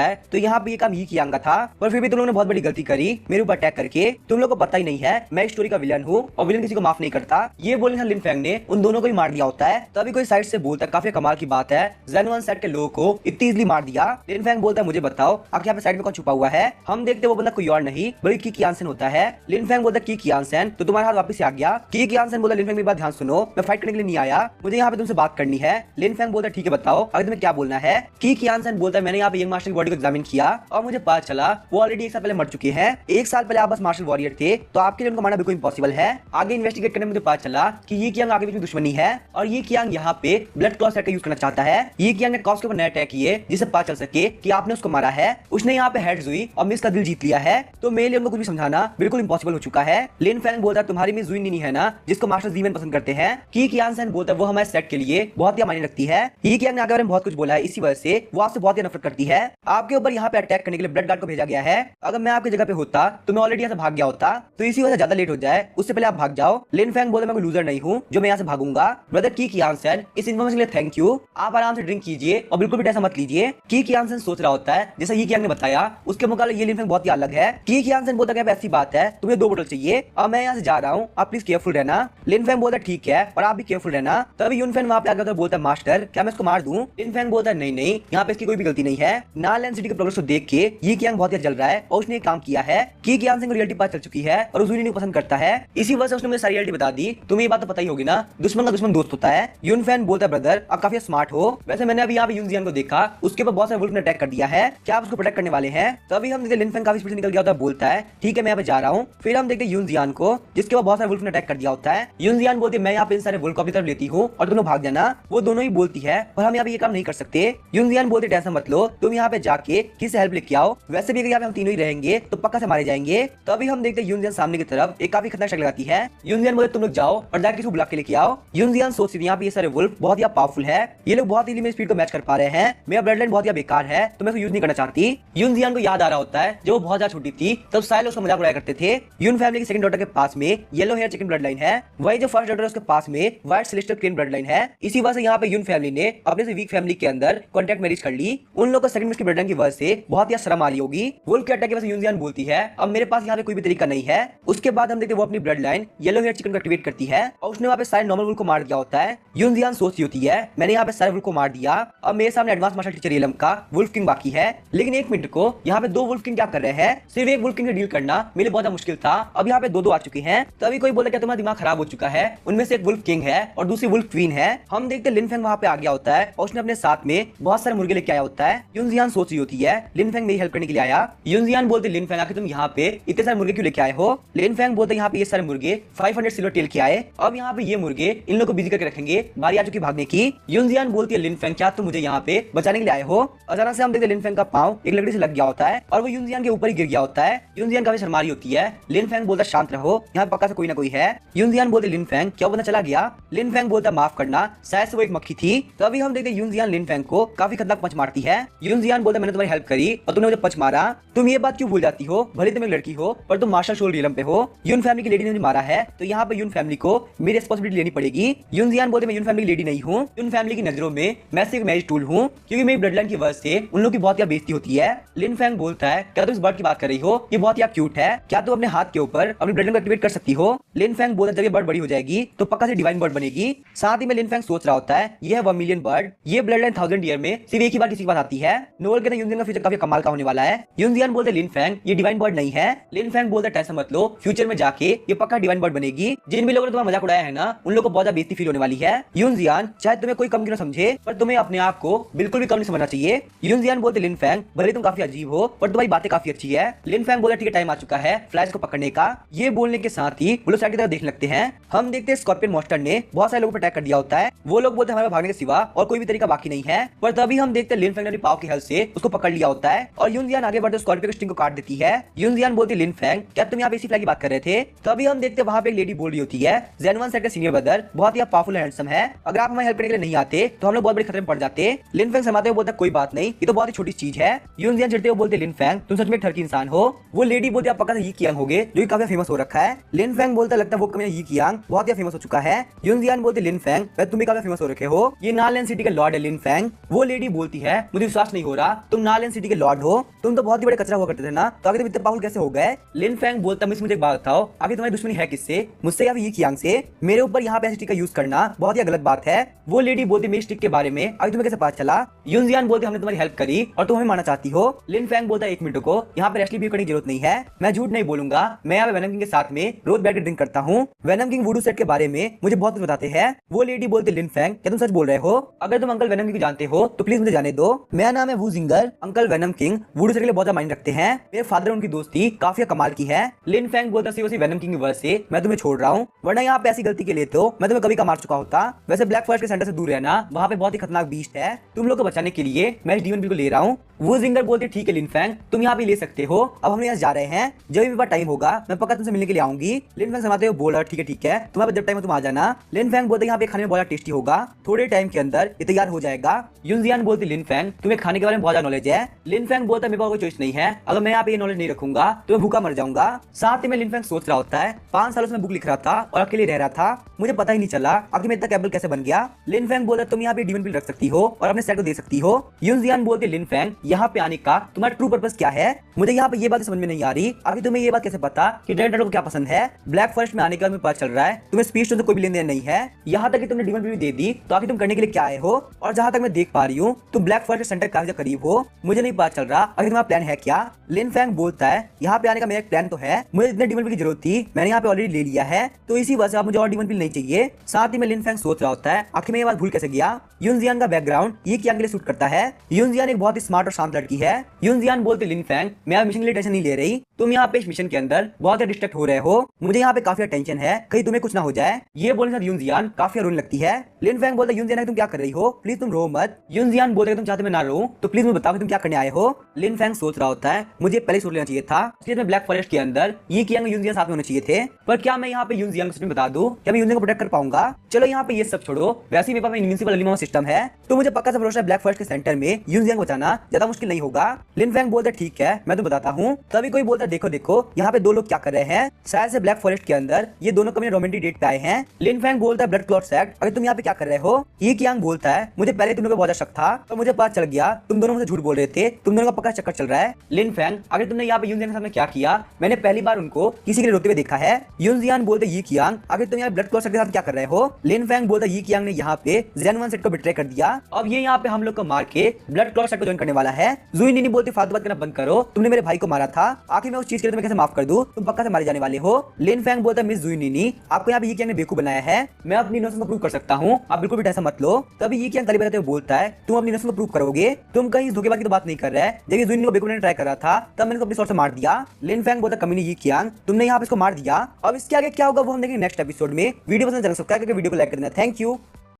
Speaker 1: है तो यहाँ पे ये काम ये कियांग का था, पर फिर भी तुम लोगों ने बहुत बड़ी गलती करी मेरे ऊपर अटैक करके, तुम लोग को पता ही नहीं है मैं स्टोरी का विलन हूँ और विलन किसी को माफ नहीं करता। ये बोलने से लिन फेंग ने उन दोनों को ही मार दिया होता है। तभी कोई साइड से बोलता है काफी कमाल की बात है जेन 1 सेट के लोगों को इतनी इजीली मार दिया। लिन फेंग बोलता है मुझे बताओ आपके यहाँ पे साइड में कौन छुपा हुआ है? हम देखते वो बंदा कोई और नहीं बल्कि की कियांसन होता है। लिन फेंग बोलता की कियांसन तो तुम्हारा हाथ वापस आ गया। की कियांसन बोला लिन फेंग मेरी बात ध्यान सुनो, मैं फाइट करने के लिए नहीं आया, मुझे यहाँ पे तुमसे बात करनी है। लिन फेंग बोलता ठीक है बताओ अगर तुम्हें क्या बोलना है? की कियांसन बोलता है मैंने यहाँ पे यंग मास्टर की बॉडी को एग्जामिन किया और मुझे पता चला वो ऑलरेडी 1 साल पहले मर चुके हैं। 1 साल पहले आप बस मार्शल वॉरियर थे तो आपके लिए उनको मारना बिल्कुल इम्पॉसिबल है। आगे इन्वेस्टिगेट करने में मुझे पता चला कि ये कियांग आगे बीच में दुश्मनी है और ये कियांग यहाँ पे ब्लड क्लॉट सेट का यूज करना चाहता है। ये कियांग ने कॉप्स के ऊपर नया अटैक किए जिससे पता चल सके कि आपने उसको मारा है। उसने यहाँ पे हेड जुई और मिस का दिल जीत लिया है, तो मेरे लिए उनको कुछ भी समझाना बिल्कुल इम्पॉसिबल हो चुका है। लिन फैंग बोलता है तुम्हारी मिस जुई नहीं है ना जिसको मास्टर जीवन पसंद करते हैं। की कियान सेन बोलता है वो हमारे सेट के लिए बहुत ही मायने रखती है। ही कियांग ने आगे बारे में बहुत कुछ बोला है, इसी वजह से वो आपसे बहुत ही नफरत करती है। आपके ऊपर यहाँ पे अटैक करने के लिए ब्लड गार्ड को भेजा गया है। अगर मैं आपकी जगह पे होता तो मैं ऑलरेडी यहाँ से भाग गया होता, तो इसी वजह से ज्यादा लेट हो जाए उससे पहले आप भाग जाओ। लिन फैंग बोलता है मैं कोई लूजर नहीं हूँ जो मैं यहाँ से भागूंगा। ब्रदर की कियान सेन इस इन्फॉर्मेशन के लिए थैंक यू। आप आराम से ड्रिंक कीजिए और बिल्कुल भी टेंशन मत लीजिए। की कियान सेन सोच रहा होता है जैसा ही कियांग ने बताया उसके मुकाबले ये लिन फैंग बहुत ही अलग है। की कियान सेन बोलता है ऐसी बात है तुम्हें 2 बोतल चाहिए और मैं यहाँ से जा रहा हूँ, आप प्लीज केयरफुल रहना। लिन फैंग बोलता है ठीक है और आप भी केयरफुल रहना। तभी यून फैन वहाँ पे आकर बोलता है मास्टर क्या मैं इसको मार दूं? लिन फैंग बोलता है नहीं यहाँ पे इसकी कोई भी गलती नहीं है। नालैंड सिटी के प्रोग्रेस को देख के ये कियांग बहुत ही जल रहा है और उसने एक काम किया है कि कियांग सिंह को रियलिटी पता चल चुकी है और उस को पसंद करता है, इसी वजह से उसने मुझे सारी रियलिटी बता दी। तुम्हें ये बात तो पता ही होगी ना, दुश्मन का दुश्मन दोस्त होता है। यून फैन बोलता है ब्रदर आप काफी स्मार्ट हो। वैसे मैंने अभी यहाँ पे यूनजियान को देखा, उसके ऊपर बहुत सारे वुल्फ ने अटैक कर दिया है, क्या आप उसको प्रोटेक्ट करने वाले हैं? तभी हम देखते लिन फैंग काफी स्पीड से निकल गया होता है, बोलता है ठीक है मैं यहाँ पे जा रहा हूँ। फिर हम देखते यूनजियान को जिसके ऊपर बहुत सारे वुल्फ ने अटैक कर दिया होता है। यूनजियान बोलती है मैं यहाँ पे इन सारे वुल्फ को अपनी तरफ लेती हूँ और दोनों भाग जाना। वो दोनों ही बोलती है पर हम यहाँ पे ये काम नहीं कर सकते। यूनजियान बोलते टेंशन मत लो, तुम यहाँ पे जाके किसी हेल्प लेके आओ, वैसे भी यहाँ पे हम तीनों ही रहेंगे तो पक्का से मारे जाएंगे। तभी हम देखते यूनजियान सामने की तरफ एक काफी खतरनाक शक्ल लगाती है। यूनजियान बोलते तुम लोग जाओ और जाके इसको बुला के लेके आओ। यूनजियान सोचती है यहाँ पे ये सारे वुल्फ बहुत ही पावरफुल है, ये लोग बहुत ही स्पीड को मैच कर पा रहे हैं, मेरा ब्लड लाइन बहुत ही बेकार है तो मैं इसको यूज नहीं करना चाहती। यूनजियान को याद आ रहा होता है जब वो बहुत ज्यादा छोटी थी तब सारे लोग उसका मजाक उड़ाया करते थे। यून फैमिली की सेकंड डॉटर के पास में yellow hair chicken blood line है, वही जो फर्स्ट डॉटर है उसके पास में white celestial clean blood line है। इसी वजह से यहाँ पे यून फैमिली ने अपने से वीक फैमिली के अंदर कॉन्टैक्ट मैरिज कर ली। उन लोगों को सेकंड की ब्लड लाइन की वजह से बहुत ही शर्म आ रही होगी। वुल्फ के अटैक की वजह से यूनजियान बोलती है अब मेरे पास यहाँ पे कोई भी तरीका नहीं है। उसके बाद हम देखते वो अपनी blood line yellow hair chicken को एक्टिवेट करती है और उसने वहाँ पे सारे नॉर्मल वुल्फ को मार दिया होता है। यूनजियान सोचती होती है मैंने यहाँ पे सारे वुल्फ को मार दिया, अब मेरे सामने एडवांस मार्शल टीचर एलम का वुल्फ किंग बाकी है। लेकिन एक मिनट को यहाँ पे 2 वुल्फ किंग क्या कर रहे हैं? सिर्फ एक वुल्फ किंग से डील करना मेरे लिए बहुत मुश्किल था, अब यहाँ पे 2 आ चुके हैं। तभी कोई बोला क्या तुम्हारा दिमाग खराब हो चुका है? उनमें से एक वुल्फ किंग है और दूसरी वुल्फ क्वीन है। हम देखते लिन फैंग वहाँ पे आ गया होता है और उसने अपने साथ में बहुत सारे मुर्गे लेके आया होता है। यूनजियान सोच रही होती है लिन फैंग मेरी हेल्प करने के लिए आया। यूनजियान बोलते लिन फैंग आके तुम यहाँ पे इतने सारे मुर्गे क्यों लेके आए हो? लिन फैंग बोलते यहाँ पे ये सारे मुर्गे 500 सिल्वर टेल के आए, अब यहाँ पे ये मुर्गे इन लोगों को बिजी करके रखेंगे, बारी आ चुकी भागने की। यूनजियान बोलती है लिन फैंग क्या तुम मुझे यहाँ पे बचाने के लिए आए हो? अचानक से हम देखते लिन फैंग का पांव एक लकड़ी से लग गया होता है और वो यूनजियान के ऊपर ही गिर गया होता है। यूनजियान काफी शर्मा रही होती है। लिन फैंग बोलता शांत रहो, यहाँ पक्का से कोई ना कोई है। यूनजियान बोलते लिन फैंग क्या बंदा चला गया? लिन फैंग बोलता माफ करना शायद से वो एक मक्खी थी। तो अभी हम देखते यूनजियान लिन फैंग को काफी खतरनाक पंच मारती है। यूनजियान बोलता मैंने तुम्हारी हेल्प करी और तुमने मुझे पंच मारा, तुम ये बात क्यों भूल जाती हो? भले तुम एक लड़की हो पर तुम मार्शल शोल रियलम पे हो। यून फैमिली की लेडी ने मुझे मारा है तो यहाँ पे यून फैमिली को मेरी रिस्पांसिबिलिटी लेनी पड़ेगी। यूनजियान बोलते मैं यून फैमिली की लेडी नहीं हूँ, यून फैमिली की नजरों में मैं सिर्फ मैरिज टूल हूँ क्योंकि मेरी ब्लड लाइन की वजह से उन लोगों की बहुत बेइज्जती होती है। लिन फैंग बोलता है क्या तुम इस बर्ड की बात कर रही हो? ये बहुत ही क्यूट है, क्या तुम अपने हाथ के ऊपर अपनी ब्लड लाइन को एक्टिवेट कर सकती हो? लिन फैंग बोलता है जब ये बर्ड बड़ी हो जाएगी तो पक्का से डिवाइन बर्ड बनेगी। साथ ही में लिन फैंग सोच रहा होता है ये है 1 मिलियन बर्ड, ये ब्लड लाइन 1000 ईयर में सिर्फ एक ही बार किसी के पास आती है। नोएल कहते हैं यूनजियान का फ्यूचर काफी कमाल का होने वाला है। यूनजियान बोलते लिन फैंग ये डिवाइन बर्ड नहीं है। लिन फैंग बोलता टेंशन मत लो, फ्यूचर में जाके ये पक्का डिवाइन बर्ड बनेगी। जिन भी लोगों ने तुम्हारा मजाक उड़ाया है ना उन लोगों को बहुत ज्यादा बेइज्जती फील होने वाली है। यूनजियान चाहे तुम्हें कोई कम क्यों ना समझे पर तुम्हें अपने आप को बिल्कुल भी कम नहीं समझना चाहिए। यूनजियान बोलते लिन फैंग भले तुम काफी अजीब हो पर तुम्हारी बातें काफी अच्छी है। लिन फैंग बोलता ठीक है टाइम आ चुका है फ्लैश को पकड़ने का। ये बोलने के साथ ही वो लोग साइड की तरफ देखने लगते हैं। हम देखते हैं स्कॉर्पियन मॉन्स्टर ने बहुत सारे लोगों पर अटैक कर दिया होता है। वो लोग बोलते हैं हमारे भागने के सिवा और कोई भी तरीका बाकी नहीं है, पर तभी हम देखते हैं लिन फैंग ने पाव की हेल्प से उसको पकड़ लिया होता है और यूनजियान आगे बढ़ते स्कॉर्पियो के स्टिंग को काट देती है। यूनजियान बोलती लिन फैंग क्या तुम यहाँ पे इसी फ्लैग की बात कर रहे थे? तभी हम देखते हैं वहाँ पे एक लेडी बोल रही होती है जेनवन सेट का सीनियर ब्रदर बहुत ही पावरफुल एंड हैंडसम है, अगर आप हमें हेल्प करने के लिए नहीं आते तो हम लोग बहुत बड़े खतरे में पड़ जाते। लिन फैंग समाते हुए बोलता कोई बात नहीं, ये तो बहुत ही छोटी चीज है। यूनजियान चिढ़ते हुए बोलते लिन फैंग तुम सच में ठरकी इंसान हो। वो लेडी बोलती आप पक्का से ये कियांग होगे जो कि काफी फेमस हो रखा है। लिन फैंग बोलता लगता है वो कमी ये कियांग बहुत ही फेमस हो चुका है। यूनजियान बोलते लिन फैंग तुम भी काफी फेमस हो रखे हो, ये नालैंड सिटी के लॉर्ड है लिन फैंग। वो लेडी बोलती है मुझे विश्वास नहीं हो रहा तुम नालैंड सिटी के लॉर्ड हो, तुम तो बहुत ही बड़े कचरा हुआ करते थे ना, तो आगे तुम इतने पागल कैसे हो गए? लिन फैंग बोलता मुझे एक बात बताओ आगे तुम्हारी दुश्मनी है किससे? मुझसे या फिर ये कियांग से? मेरे ऊपर यहाँ पे ऐसी स्टिक का यूज करना बहुत ही गलत बात है। वो लेडी बोलती मेरी स्टिक के बारे में आगे तुम्हें कैसे पता चला? यूनजियान बोलते हमने तुम्हारी हेल्प करी और तुम हमें मारना चाहती हो। लिन फैंग बोलता एक मिनट को यहाँ पे रेस्टली भी करने की जरूरत नहीं है, मैं झूठ नहीं बोलूंगा, मैं यहाँ पे वेनम किंग के साथ में रोज बैठ कर ड्रिंक करता हूँ। वेनम किंग वुडू सेट के बारे में मुझे बहुत कुछ बताते हैं। वो लेडी बोलते लिन फैंग क्या तुम सच बोल रहे हो? अगर तुम अंकल वेनम किंग को जानते हो तो प्लीज मुझे जाने दो। मेरा नाम है Wu Jinger, uncle venom king voodoo set के लिए बहुत मायने रखते हैं, मेरे फादर उनकी दोस्ती काफी कमाल की है। लिन फैंग बोलता सिर्फ वेनम किंग की वजह से मैं तुम्हें छोड़ रहा हूँ, वरना यहाँ पे ऐसी गलती के लिए तो मैं तुम्हें कभी का मार चुका होता। वैसे ब्लैक फॉरेस्ट के सेंटर से दूर रहना, वहाँ पे बहुत ही खतरनाक बीस्ट है, तुम लोग को बचाने के लिए मैं इस डीमन बिल को ले रहा हूँ। वो जिंगर बोलते ठीक है लिन फैंग, तुम यहाँ पे ले सकते हो, अब हम यहाँ जा रहे हैं, जब भी मेरे पास टाइम होगा मैं पक्का तुमसे मिलने के लिए आऊंगी। लिन फैंग समाते हुए बोला ठीक है तुम्हारे जब टाइम हो तुम आ जाना। लिन फैंग बोलते यहाँ पे खाने में बहुत टेस्टी होगा, थोड़े टाइम के अंदर ये तैयार हो जाएगा। यूनजियान बोलते लिन फैंग तुम्हें खाने के बारे में बहुत ज्यादा नॉलेज है। लिन फैंग बोलता मेरे पास कोई चॉइस नहीं है, अगर मैं यहाँ पे ये नॉलेज नहीं रखूंगा तो मैं भूखा मर जाऊंगा। साथ ही में लिन फैंग सोच रहा होता है 5 सालों से मैं बुक लिख रहा था और अकेले रह रहा था, मुझे पता ही नहीं चला आखिर मैं इतना कैपेबल कैसे बन गया। लिन फैंग बोलता तुम यहाँ पे डीमन पिल रख सकती हो और अपने सेट को दे सकती हो। यूनजियान बोलते लिन फैंग यहाँ पे आने का तुम्हारा ट्रू पर्पस क्या है, मुझे यहाँ पे ये बात समझ में नहीं आ रही, आखिर तुम्हें ये बात कैसे पता कि ड्रैगन को क्या पसंद है। ब्लैक फॉरेस्ट में आने का मुझे पता चल रहा है तुम्हें स्पीच से कोई भी लेन देन नहीं है, यहाँ तक कि तुमने डीमन पिल दे दी तो आखिर तुम करने के लिए क्या आए हो। और जहाँ तक मैं देख पा रही हूँ तुम ब्लैक फॉरेस्ट सेंटर काफी करीब हो, मुझे नहीं पता चल रहा आखिर तुम्हारा प्लान है क्या। लिन फैंग बोलता है यहाँ पे आने का मेरा एक प्लान तो है, मुझे इतने डीमन पिल की जरूरत थी, मैंने यहाँ पे ऑलरेडी ले लिया है, तो इसी वजह से अब मुझे और डीमन पिल नहीं चाहिए। साथ ही में लिन फैंग सोच रहा होता है आखिर मैं ये बात भूल कैसे गया। यूनजियान का बैकग्राउंड ये कियांग के लिए सूट करता है, यूनजियान एक बहुत ही स्मार्ट और शांत लड़की है। यूनजियान बोलते लिन फैंग मैं अब मिशन के लिए टेंशन नहीं ले रही, तुम यहाँ पे इस मिशन के अंदर बहुत डिस्ट्रैक्ट हो रहे हो, मुझे यहाँ पे काफी टेंशन है कहीं तुम्हें कुछ ना हो जाए। ये बोलने से यूनजियान काफी रोने लगती है। लिन फैंग बोलता यूनजियान तुम क्या कर रही हो, प्लीज तुम रो मत। यूनजियान बोलते तुम चाहते मैं ना रो तो प्लीज मुझे बताओ तुम क्या करने आए हो। लिन फैंग सोच रहा होता है मुझे पहले सोच लेना चाहिए था, इसलिए मैं ब्लैक फॉरेस्ट के अंदर ये कियांग यूनजियान साथ में होने चाहिए थे, पर क्या मैं यहाँ पे यूनजियान को बता दूं क्या मैं यूनजियान को प्रोटेक्ट कर पाऊंगा। चलो यहाँ पे ये सब छोड़ो, वैसे ही मेरे पास इनविंसिबल अर्ली मोमेंट सिस्टम है, तो मुझे पक्का से भरोसा है ब्लैक फॉरेस्ट के सेंटर में यूनजियान को बचाना ज्यादा मुश्किल नहीं होगा। लिन फैंग बोलता ठीक है मैं तो बताता हूँ। तभी कोई बोलता देखो देखो यहाँ पे दो लोग क्या कर रहे हैं, शायद से ब्लैक फॉरेस्ट के अंदर ये दोनों कभी रोमांटिक डेट पे आए हैं। लिन फैंग बोलता है ब्लड क्लॉट्स एक्ट, अगर तुम यहाँ पे क्या कर रहे हो। ये कियांग बोलता है मुझे पहले तुम लोगों को बहुत शक था पर मुझे पता चल गया तुम दोनों मुझे झूठ बोल रहे थे, तुम दोनों का पक्का चक्कर चल रहा है। लिन फैंग अगर तुमने यहाँ पे यूनजियान के साथ में क्या किया, मैंने पहली बार उनको किसी के लिए रोते हुए देखा है। यूनजियान बोलते ये कियांग अगर तुम यहाँ ब्लड क्लॉट्स के साथ क्या कर रहे हो। लिन फैंग बोलता ये कियांग ने यहाँ पे जेन-1 सेट को बिट्रे कर दिया, अब ये यहाँ पे हम लोग को मार के ब्लड क्लॉट सेट को ज्वाइन करने वाला है। जुई निनी बोलती फालतू बात करना बंद करो, तुमने मेरे भाई को मारा था, आखिर मैं उस चीज के लिए तुम्हें कैसे माफ कर दूं, तुम पक्का से मारे जाने वाले हो। लिन फैंग बोलता मिस जुई निनी आपको यहाँ पे ये कियांग ने बेवकूफ बनाया है, मैं अपनी इनोसेंस को प्रूव कर सकता हूँ, आप बिल्कुल भी टेंशन मत लो। तभी ये कियांग गाली बताते हुए बोलता है तुम अपनी इनोसेंस को प्रूव करोगे, तुम कहीं धोखेबाजी की तो बात नहीं कर रहे हैं, जब ये जुई निनी को बेवकूफ बनाने ट्राई कर रहा था तब मैंने अपनी शॉट से मार दिया। लिन फैंग बोलता कमीनी ये कियांग तुमने यहाँ पे इसको मार दिया, अब इसके आगे क्या होगा वो हम देखेंगे नेक्स्ट एपिसोड में। वीडियो पसंद चल सकता है, वीडियो को लाइक कर देना। Thank you.